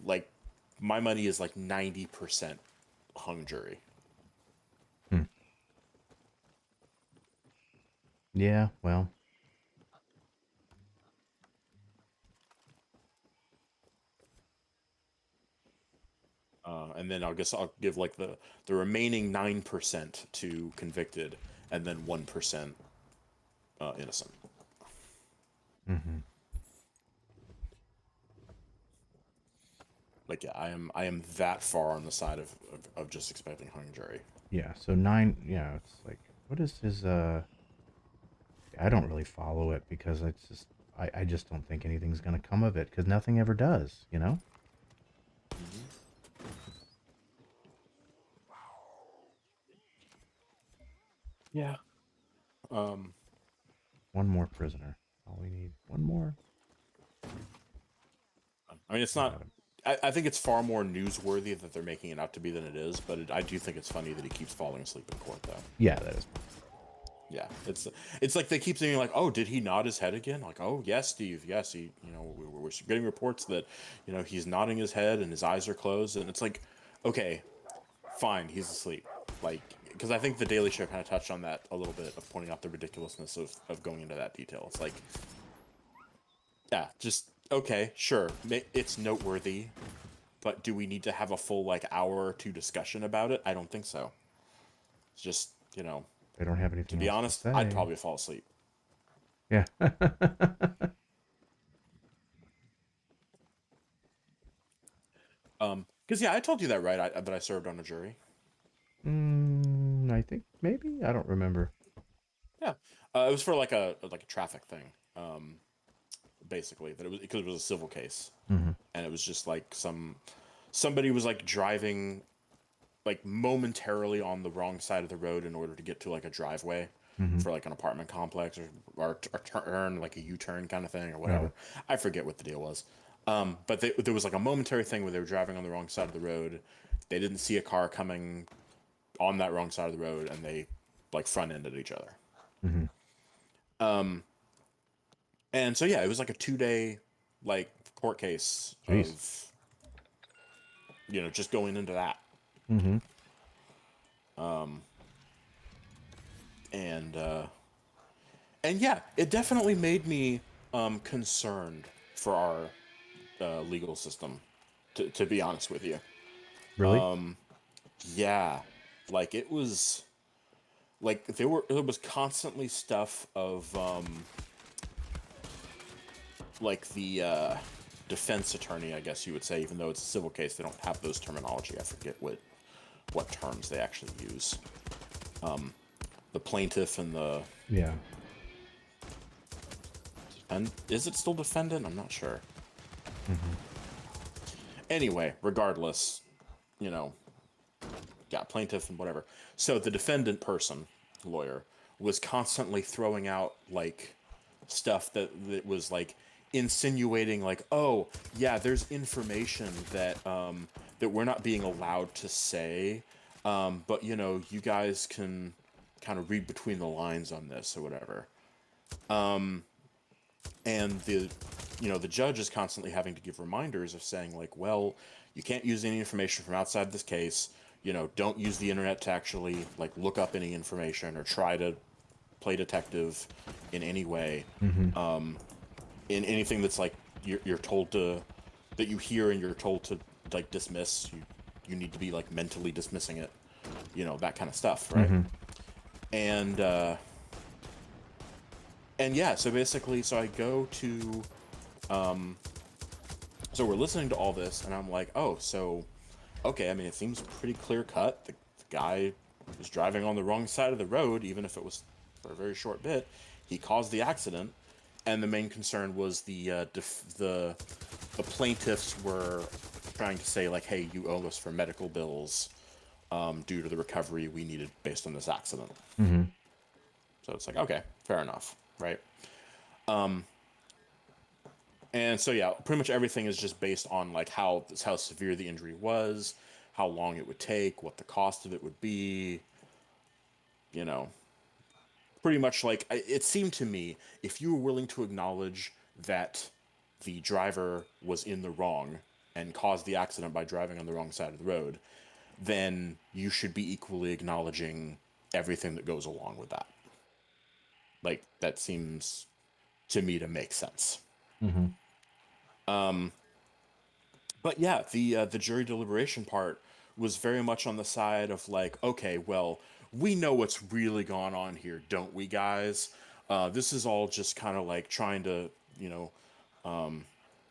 like, my money is like 90% hung jury. Hmm. Yeah, well. And then I guess I'll give like the remaining 9% to convicted, and then 1% innocent. Mm-hmm. Like, yeah, I am that far on the side of just expecting hung jury. Yeah, so 9, yeah, it's like, what is his, I don't really follow it because I just don't think anything's going to come of it because nothing ever does, you know? Yeah. Um, One more prisoner. All we need. One more. I mean, it's I not. got him. I think it's far more newsworthy that they're making it out to be than it is, but I do think it's funny that he keeps falling asleep in court, though. Yeah, that is. Yeah, it's like they keep saying like, oh, did he nod his head again? Like, oh yes, Steve, yes, he, we're getting reports that, he's nodding his head and his eyes are closed, and it's like, okay, fine, he's asleep. Like, because I think the Daily Show kind of touched on that a little bit of pointing out the ridiculousness of going into that detail. It's like, yeah, just okay, sure, it's noteworthy, but do we need to have a full like hour or two discussion about it? I don't think so. It's just, They don't have to anything be else to honest, I'd say. probably fall asleep. Yeah. Because yeah, I told you that, right? That I served on a jury. I think maybe. I don't remember. Yeah, it was for like a traffic thing, basically. That it was because it was a civil case, Mm-hmm. and it was just like somebody was like driving like momentarily on the wrong side of the road in order to get to like a driveway Mm-hmm. for like an apartment complex or turn like a U-turn kind of thing or Uh-huh. whatever. I forget what the deal was. But there was like a momentary thing where they were driving on the wrong side of the road. They didn't see a car coming on that wrong side of the road, and they like front-ended each other. Mm-hmm. And so yeah, it was like a 2-day like court case Jeez. of just going into that. Mm-hmm. And yeah, it definitely made me concerned for our legal system, to be honest with you. Really? Yeah, like it was like there was constantly stuff of like the defense attorney, I guess you would say, even though it's a civil case, they don't have those terminology. I forget what terms they actually use. The plaintiff and the Yeah. and is it still defendant? I'm not sure. Mm-hmm. Anyway, regardless, you know, yeah, plaintiff and whatever. So the defendant person, lawyer, was constantly throwing out like stuff that was like insinuating like, oh yeah, there's information that we're not being allowed to say, but you guys can kind of read between the lines on this or whatever. And the judge is constantly having to give reminders of saying like, well, you can't use any information from outside this case. Don't use the internet to actually like look up any information or try to play detective in any way. Mm-hmm. In anything that's like you're told to, that you hear and you're told to like dismiss, you need to be like mentally dismissing it, that kind of stuff, right? Mm-hmm. And yeah, so basically, so I go to so we're listening to all this, and I'm like, oh, so okay, I mean, it seems pretty clear cut. The guy was driving on the wrong side of the road, even if it was for a very short bit. He caused the accident, and the main concern was the plaintiffs were trying to say like, hey, you owe us for medical bills due to the recovery we needed based on this accident. Mm-hmm. So it's like, okay, fair enough, right? And so yeah, pretty much everything is just based on like how severe the injury was, how long it would take, what the cost of it would be. You know, pretty much like it seemed to me, if you were willing to acknowledge that the driver was in the wrong and caused the accident by driving on the wrong side of the road, then you should be equally acknowledging everything that goes along with that. Like that seems to me to make sense. Mm-hmm. But yeah, the jury deliberation part was very much on the side of like, okay, well, we know what's really gone on here, don't we, guys? This is all just kind of like trying to,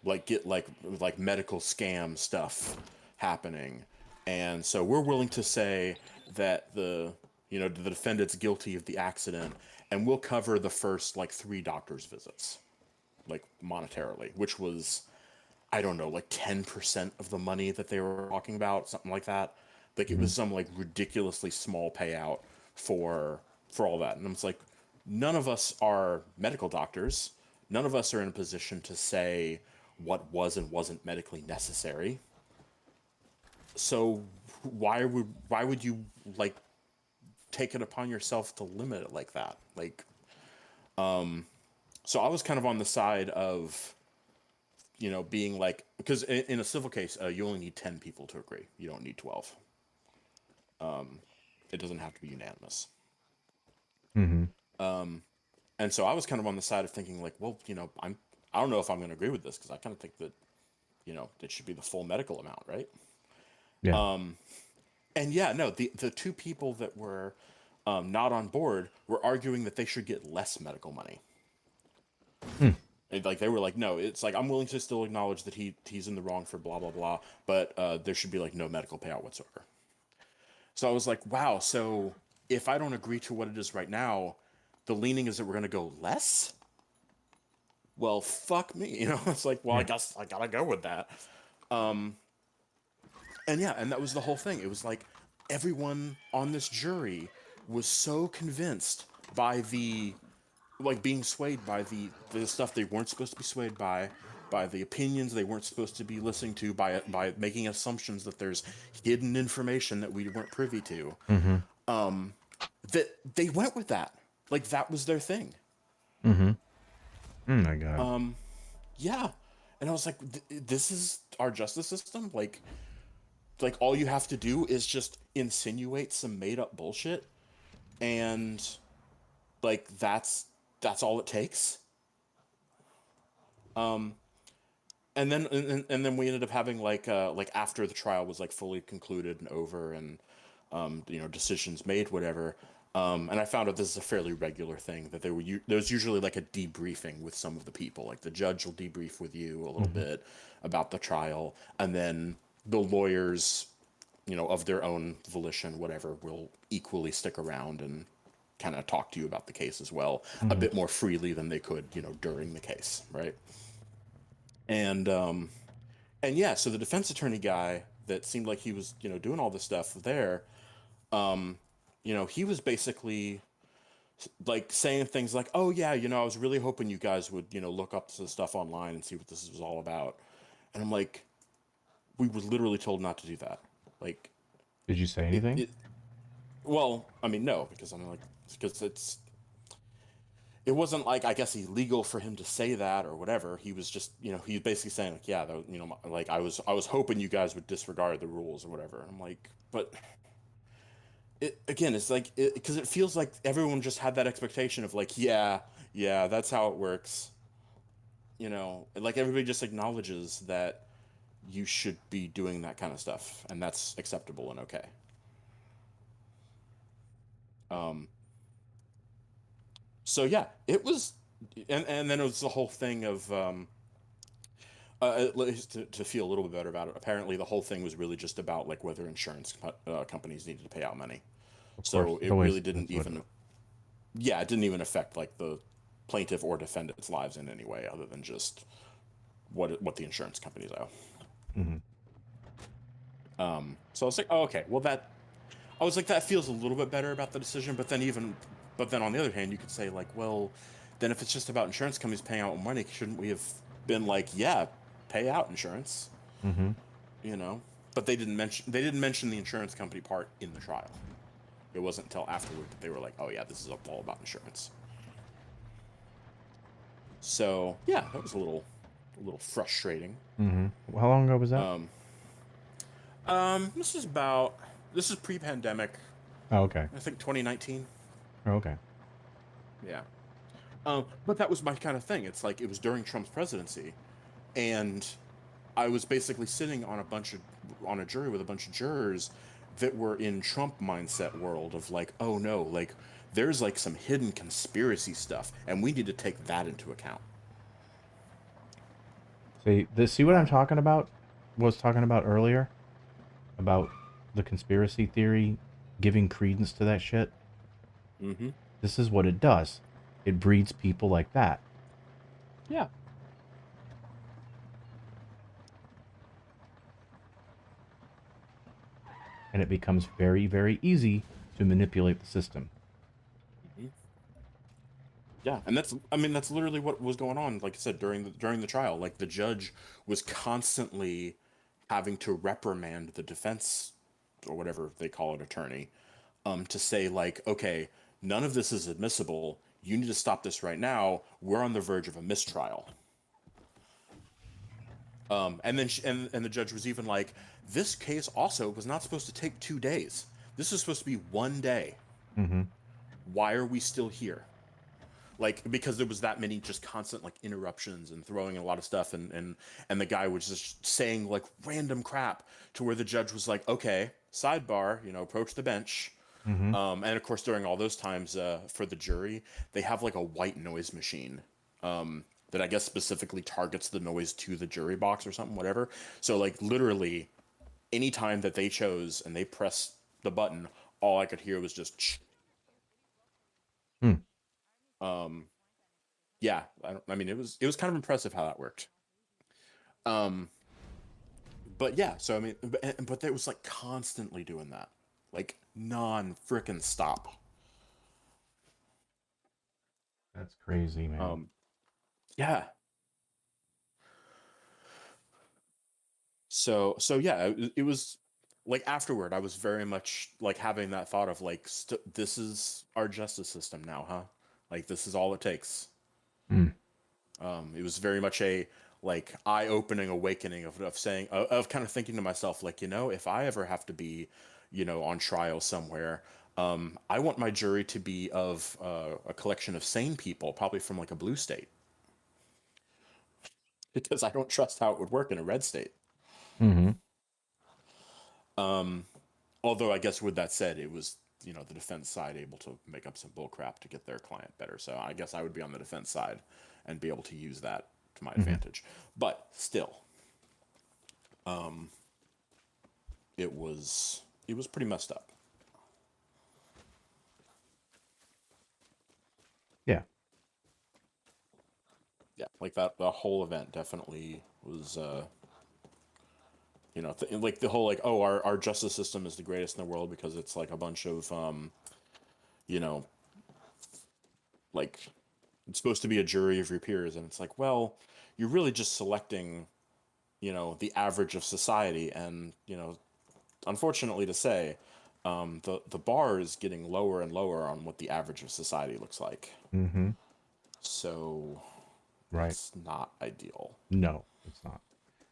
like get like medical scam stuff happening, and so we're willing to say that the defendant's guilty of the accident, and we'll cover the first like 3 doctor's visits. like monetarily, which was, I don't know, like 10% of the money that they were talking about, something like that. Like it Mm-hmm. was some like ridiculously small payout for all that. And I'm just like, none of us are medical doctors. None of us are in a position to say what was and wasn't medically necessary. So why would you like take it upon yourself to limit it like that? Like, so I was kind of on the side of, being like, because in a civil case, you only need 10 people to agree. You don't need 12. It doesn't have to be unanimous. Mm-hmm. And so I was kind of on the side of thinking like, well, I don't know if I'm going to agree with this because I kind of think that, it should be the full medical amount, right? Yeah. And yeah, no, the two people that were not on board were arguing that they should get less medical money. Hmm. And, like they were like, no, it's like I'm willing to still acknowledge that he's in the wrong for blah blah blah, but there should be like no medical payout whatsoever. So I was like, wow. So if I don't agree to what it is right now, the leaning is that we're going to go less. Well, fuck me, It's like, well, I Yeah. guess I gotta go with that. And yeah, and that was the whole thing. It was like everyone on this jury was so convinced by the like being swayed by the stuff they weren't supposed to be swayed by the opinions they weren't supposed to be listening to, by making assumptions that there's hidden information that we weren't privy to, Mm-hmm. that they went with that. Like that was their thing. Mm-hmm. Oh my God. Yeah. And I was like, this is our justice system? Like all you have to do is just insinuate some made up bullshit, and like that's all it takes. And then we ended up having like after the trial was like fully concluded and over, and decisions made, whatever. And I found out this is a fairly regular thing, that there's usually like a debriefing with some of the people. Like the judge will debrief with you a little Mm-hmm. bit about the trial, and then the lawyers, of their own volition, whatever, will equally stick around and kind of talk to you about the case as well, a Mm-hmm. bit more freely than they could, during the case, right? And yeah, so the defense attorney guy that seemed like he was, doing all this stuff there, he was basically like saying things like, "Oh yeah, I was really hoping you guys would, look up the stuff online and see what this was all about." And I'm like, we were literally told not to do that. Like, Did you say it, anything? it well, I mean, no, because it wasn't like, I guess, illegal for him to say that or whatever. He was just, he's basically saying like, yeah, like I was hoping you guys would disregard the rules or whatever. I'm like, but it again, it's like, because it feels like everyone just had that expectation of like, yeah, yeah, that's how it works. Like everybody just acknowledges that you should be doing that kind of stuff, and that's acceptable and okay. Um, so yeah, it was, and then it was the whole thing of at least to feel a little bit better about it. Apparently, the whole thing was really just about like whether insurance companies needed to pay out money. Of course. So It's it always really didn't that's what. even, yeah, it didn't even affect like the plaintiff or defendant's lives in any way, other than just what the insurance companies owe. Mm-hmm. So I was like, oh, okay, well I was like, that feels a little bit better about the decision. But then on the other hand, you could say like, well, then if it's just about insurance companies paying out money, shouldn't we have been like, yeah, pay out insurance, Mm-hmm. you know? But they didn't mention the insurance company part in the trial. It wasn't until afterward that they were like, oh yeah, this is all about insurance. So yeah, that was a little frustrating. Mm-hmm. How long ago was that? This is pre-pandemic. Oh, okay. I think 2019. Oh, okay. Yeah. But that was my kind of thing. It's like it was during Trump's presidency, and I was basically sitting on a jury with a bunch of jurors that were in Trump mindset world of like, oh no, like there's like some hidden conspiracy stuff, and we need to take that into account. See what I'm talking about? Was talking about earlier about the conspiracy theory, giving credence to that shit. Mm-hmm. This is what it does. It breeds people like that. Yeah. and it becomes very, very easy to manipulate the system. Mhm. Yeah, and that's literally what was going on. Like I said, during the trial, like the judge was constantly having to reprimand the defense or whatever they call it, attorney, to say like, okay, none of this is admissible. You need to stop this right now. We're on the verge of a mistrial. And then and the judge was even like, this case also was not supposed to take 2 days. This is supposed to be 1 day. Mm-hmm. Why are we still here? Like, because there was that many just constant like interruptions and throwing in a lot of stuff, and the guy was just saying like random crap to where the judge was like, okay, sidebar, approach the bench. Mm-hmm. And of course, during all those times, for the jury, they have like a white noise machine, that I guess specifically targets the noise to the jury box or something, whatever. So like literally, any time that they chose and they pressed the button, all I could hear was just. Hmm. Um, yeah, I mean, it was kind of impressive how that worked. Um, but yeah, so I mean, but they was like constantly doing that, like non frickin' stop. That's crazy, man. Yeah. So yeah, it was like afterward, I was very much like having that thought of like, this is our justice system now, huh? Like this is all it takes. Mm. It was very much a like eye-opening awakening of saying of kind of thinking to myself like, if I ever have to be, on trial somewhere, I want my jury to be of a collection of sane people, probably from like a blue state, because I don't trust how it would work in a red state. Mm-hmm. Um, Although I guess with that said, it was the defense side able to make up some bull crap to get their client better. So I guess I would be on the defense side and be able to use that to my Mm-hmm. advantage. But still, it was pretty messed up. Yeah. Yeah, like that the whole event definitely was like the whole like, oh, our justice system is the greatest in the world because it's like a bunch of you know like it's supposed to be a jury of your peers, and it's like, well, you're really just selecting the average of society, and unfortunately to say, the bar is getting lower and lower on what the average of society looks like. Mm-hmm. So Right. that's not ideal. No, it's not.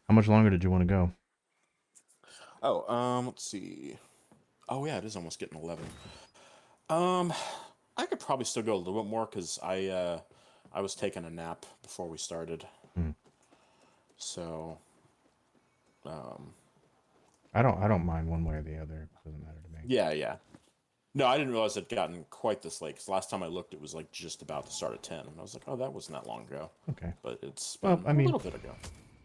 How much longer did you want to go? Oh, let's see. Oh yeah, it is almost getting 11. Um, I could probably still go a little bit more because I was taking a nap before we started. Mm. So, um, I don't mind one way or the other. It doesn't matter to me. yeah, yeah. No, I didn't realize it'd gotten quite this late. Because last time I looked, it was like just about to start at 10, and I was like, oh, that wasn't that long ago. Okay. But it's Well, been I a mean, little bit ago.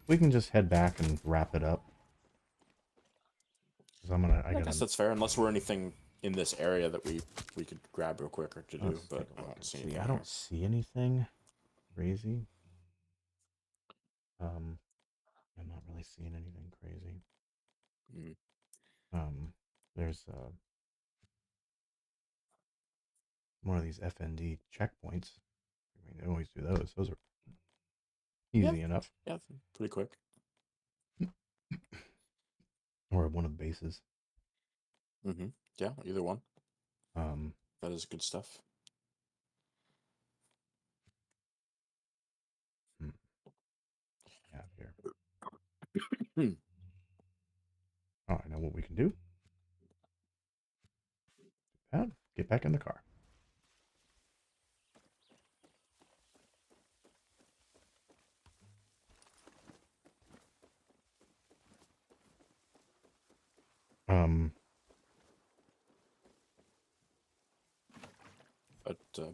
we can just head back and wrap it up. 'Cause I I guess gotta. that's fair, unless we're anything in this area that we could grab real quick or to do. Let's But take a I look don't and see see. anything I here. don't see anything crazy. Um, I'm not really seeing anything crazy. Mm. There's one of these FND checkpoints. I mean, they always do those. Those are Yeah, easy enough. yeah, pretty quick. Or one of the bases. Mm-hmm. Yeah, either one. Um, That is good stuff. hmm, yeah, here. Hmm. Oh, I know what we can do. Get back in the car. Um,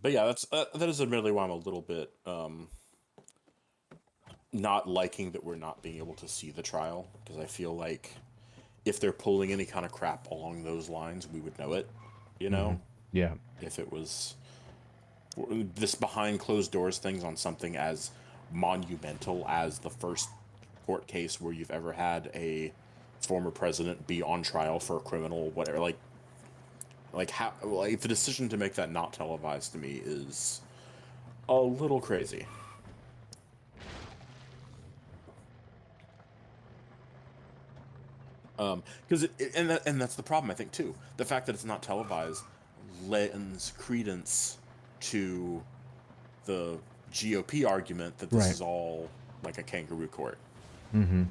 But yeah, that is admittedly why I'm a little bit not liking that we're not being able to see the trial, because I feel like if they're pulling any kind of crap along those lines, we would know it. You hmm. know, Yeah. if it was this behind closed doors things on something as monumental as the first court case where you've ever had a former president be on trial for a criminal, whatever. Like how? Like the decision to make that not televised to me is a little crazy. Because and that's the problem, I think, too. The fact that it's not televised lends credence to the GOP argument that this Right. is all like a kangaroo court. Mm-hmm.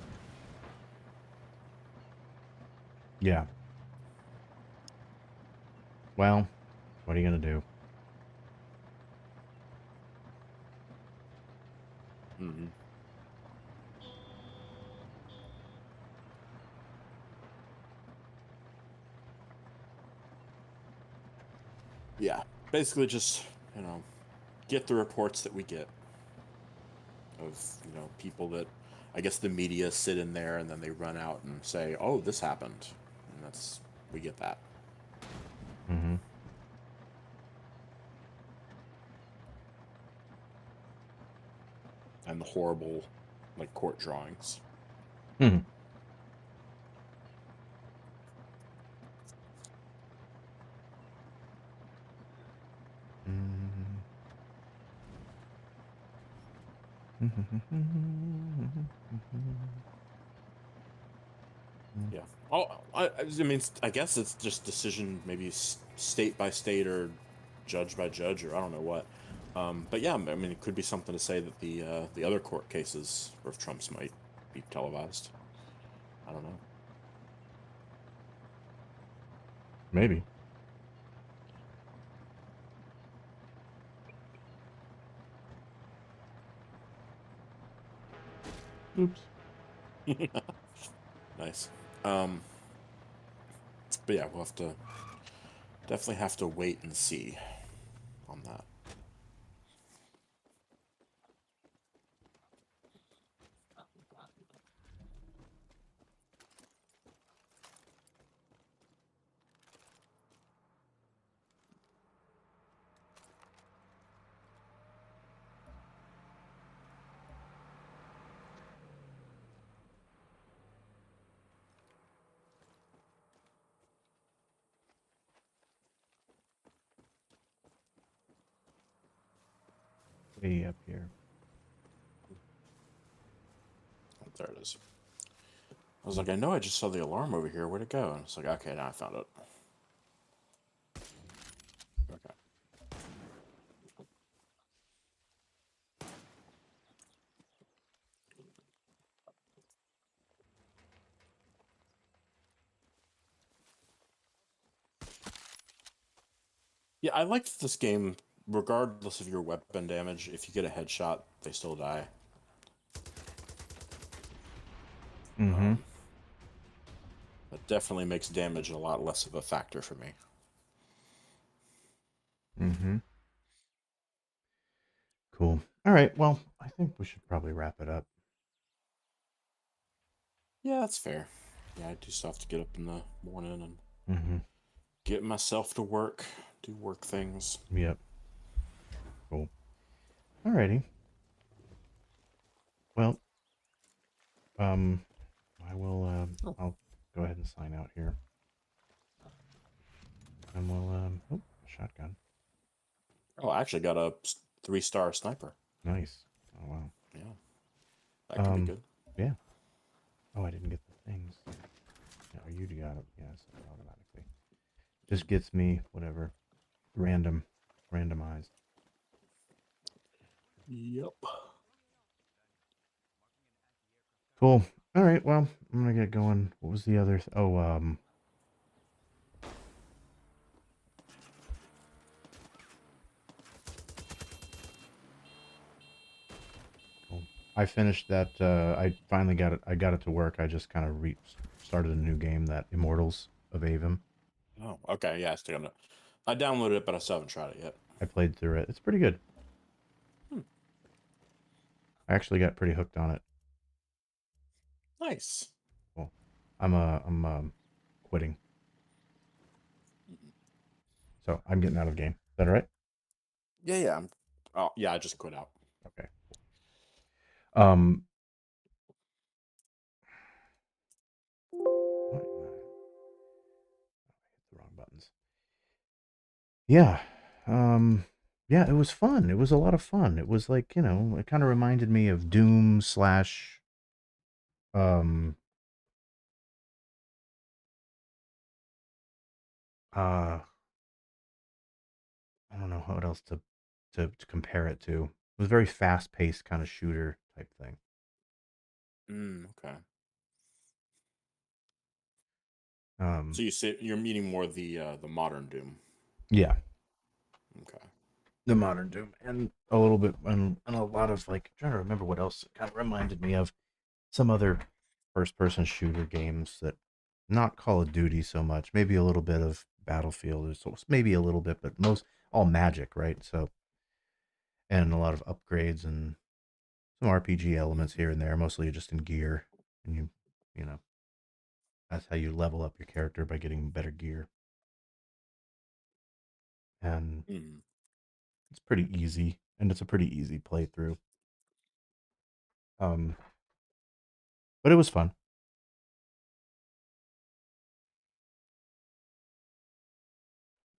Yeah. Well, what are you gonna do? Mm-hmm. Yeah, basically just get the reports that we get of people that I guess the media sit in there and then they run out and say, "Oh, this happened," and we get that. Mm-hmm. And the horrible like court drawings. Mm-hmm. Yeah. Oh, I mean, I guess it's just decision, maybe state by state or judge by judge, or I don't know what. But yeah, I mean, it could be something to say that the other court cases of Trump's might be televised. I don't know. Maybe. Oops. Nice. But yeah, we'll definitely have to wait and see on that. Way up here. Oh, there it is. I was like, I know I just saw the alarm over here. Where'd it go? And it's like, okay, now I found it. Okay. Yeah, I liked this game, regardless of your weapon damage. If you get a headshot, they still die. Mm-hmm. That definitely makes damage a lot less of a factor for me. Mm-hmm. Cool. All right. Well, I think we should probably wrap it up. Yeah, that's fair. Yeah, I do still have to get up in the morning and Mm-hmm. get myself to work, do work things. Yep. Cool. All righty. Well, I will. I'll go ahead and sign out here, and we'll. Oh, shotgun. Oh, I actually got a 3-star sniper. Nice. Oh wow. Yeah, that could be good. Yeah. Oh, I didn't get the things. Yeah, you got it. Yes, automatically. Just gets me whatever. Randomized. Yep. Cool. All right. Well, I'm gonna get going. What was the other? Cool. I finished that. I finally got it. I got it to work. I just kind of started a new game, that Immortals of Avum. Oh, okay. Yeah, I downloaded it, but I still haven't tried it yet. I played through it. It's pretty good. Hmm. I actually got pretty hooked on it. Nice. Cool. I'm quitting. So I'm getting out of the game. Is that all right? Yeah, yeah. Oh, yeah. I just quit out. Okay. Um. Yeah. Um, yeah, it was fun. It was a lot of fun. It was like, it kind of reminded me of Doom slash, um, uh, I don't know what else to compare it to. It was a very fast paced kind of shooter type thing. Okay. Um, So you say you're meaning more the modern Doom. yeah, Okay. the modern Doom, and a little bit, and a lot of like, I'm trying to remember what else it kind of reminded me of some other first person shooter games that not Call of Duty so much, maybe a little bit of Battlefield, or so maybe a little bit, but most all Magic, right? So, and a lot of upgrades and some RPG elements here and there, mostly just in gear, and you know, that's how you level up your character by getting better gear, and Mm. it's pretty easy, and it's a pretty easy playthrough. Um, but it was fun.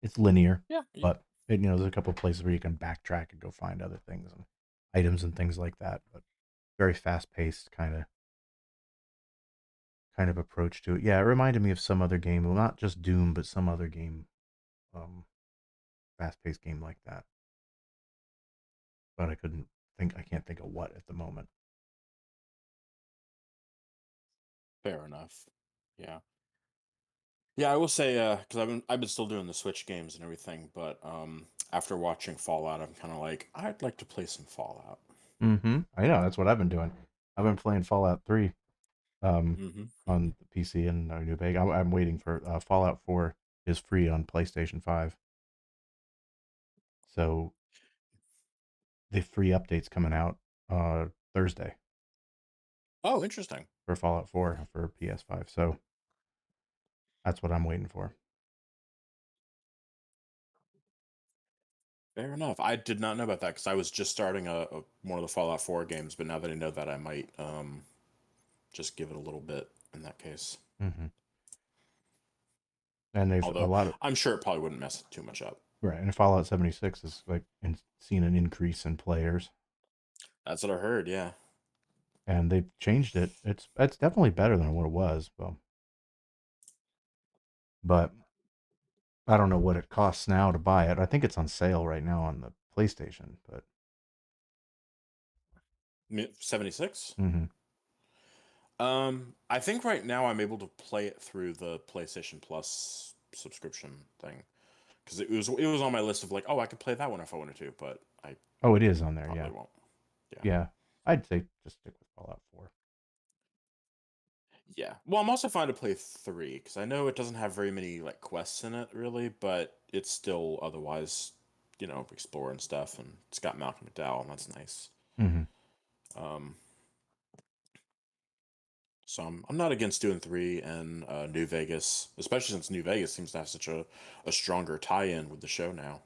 It's linear, Yeah. but there's a couple of places where you can backtrack and go find other things and items and things like that. But very fast paced kind of approach to it. Yeah, it reminded me of some other game, well, not just Doom, but some other game, um, fast paced game like that. But I can't think of what at the moment. Fair enough. Yeah. Yeah, I will say, because I've been still doing the Switch games and everything, but after watching Fallout, I'm kind of like, I'd like to play some Fallout. Mm-hmm. I know that's what I've been doing. I've been playing Fallout 3, um, Mm-hmm. on the PC and New Vegas. I'm waiting for Fallout 4 is free on PlayStation 5, so the free updates coming out Thursday Oh, interesting. for Fallout 4 for PS5. So that's what I'm waiting for. Fair enough. I did not know about that because I was just starting one of the Fallout 4 games, but now that I know that, I might just give it a little bit in that case. Mm-hmm. And they've a Although lot of I'm sure it probably wouldn't mess too much up. right, and Fallout 76 is like seen an increase in players, That's what I heard. Yeah. and they've changed it. It's definitely better than what it was. Well, but I don't know what it costs now to buy it. I think it's on sale right now on the PlayStation, but 76. mm-hmm. I think right now I'm able to play it through the PlayStation Plus subscription thing because it was on my list of like, oh, I could play that one if I wanted to, but I Oh, it is on there. Yeah, probably won't. Yeah. yeah. I'd say just stick with Fallout 4. Yeah. Well, I'm also fine to play 3 because I know it doesn't have very many like quests in it really, but it's still otherwise, exploring stuff, and it's got Malcolm McDowell, and that's nice. Mm-hmm. Um, so I'm not against doing 3 and New Vegas, especially since New Vegas seems to have such a stronger tie-in with the show now.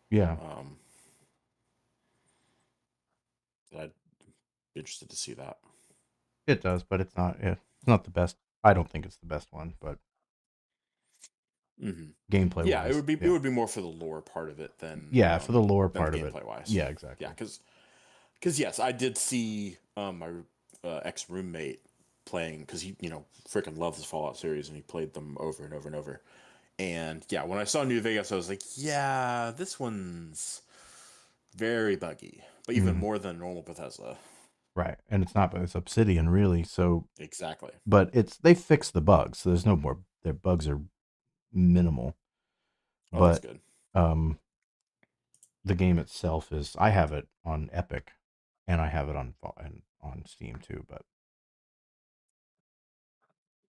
Yeah, Um, that I'd be interested to see that. it does, but it's not. Yeah, it's not the best. I don't think it's the best one, but Hmm. gameplay Yeah, it wise, would be it yeah, would be more for the lore part of it yeah, for the lore than the part of it. gameplay wise. Yeah, Yeah, exactly. because yes, I did see my ex roommate playing because he freaking loves the Fallout series and he played them over and over and over. And yeah, when I saw New Vegas, I was like, yeah, this one's very buggy, but even Mm-hmm. more than normal Bethesda. Right, and it's not, but it's Obsidian really. So, Exactly. but they fixed the bugs, so there's no more. Their bugs are minimal, Oh, that's but good. um, the game itself is. I have it on Epic, and I have it on Steam too. But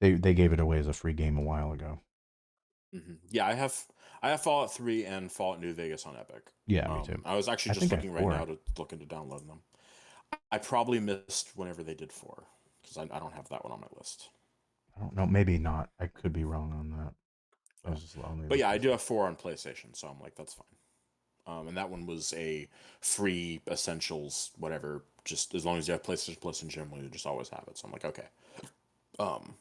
they gave it away as a free game a while ago. Yeah, I have Fallout 3 and Fallout New Vegas on Epic. Yeah, me too. I was actually I just think I have looking right now four. to look into downloading them. I probably missed whenever they did 4 because I don't have that one on my list. I don't know. Maybe not. I could be wrong on that. I Yeah, was just only but yeah, looking I to do see. have 4 on PlayStation, so I'm like, that's fine. And that one was a free essentials, whatever. Just as long as you have PlayStation Plus and generally, you just always have it. So I'm like, okay. Um,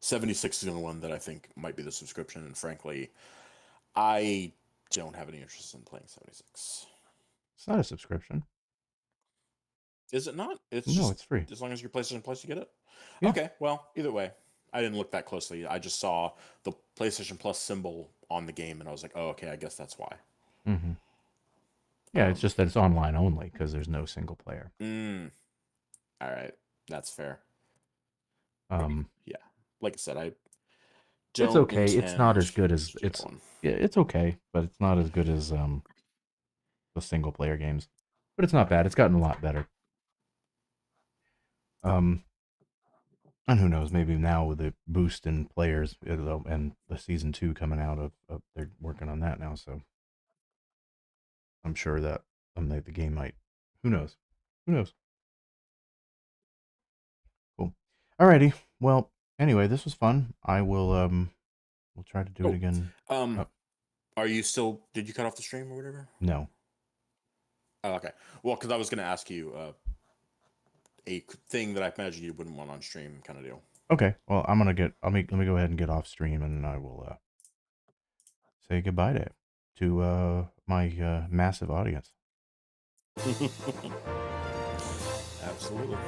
76 is the only one that I think might be the subscription, and frankly, I don't have any interest in playing 76. It's not a subscription. Is it not? It's No, just it's free. as long as your PlayStation Plus, you get it. Yeah. Okay, well, either way, I didn't look that closely. I just saw the PlayStation Plus symbol on the game, and I was like, oh, okay, I guess that's why. Mm-hmm. Yeah, it's just that it's online only because there's no single player. All right, that's fair. Yeah, Like I said, I it's don't. okay. It's not as good as to get it's. one. Yeah, it's okay, but it's not as good as the single player games. But it's not bad. It's gotten a lot better. And who knows? Maybe now with the boost in players and the season 2 coming out of they're working on that now. So I'm sure that the game might. Who knows? Who knows? Cool. Alrighty. Well, anyway, this was fun. I will we'll try to do it again. Are you still? Did you cut off the stream or whatever? No. Oh, okay. Well, because I was going to ask you a thing that I imagine you wouldn't want on stream, kind of deal. Okay. Well, let me go ahead and get off stream, and then I will say goodbye to my massive audience. Absolutely.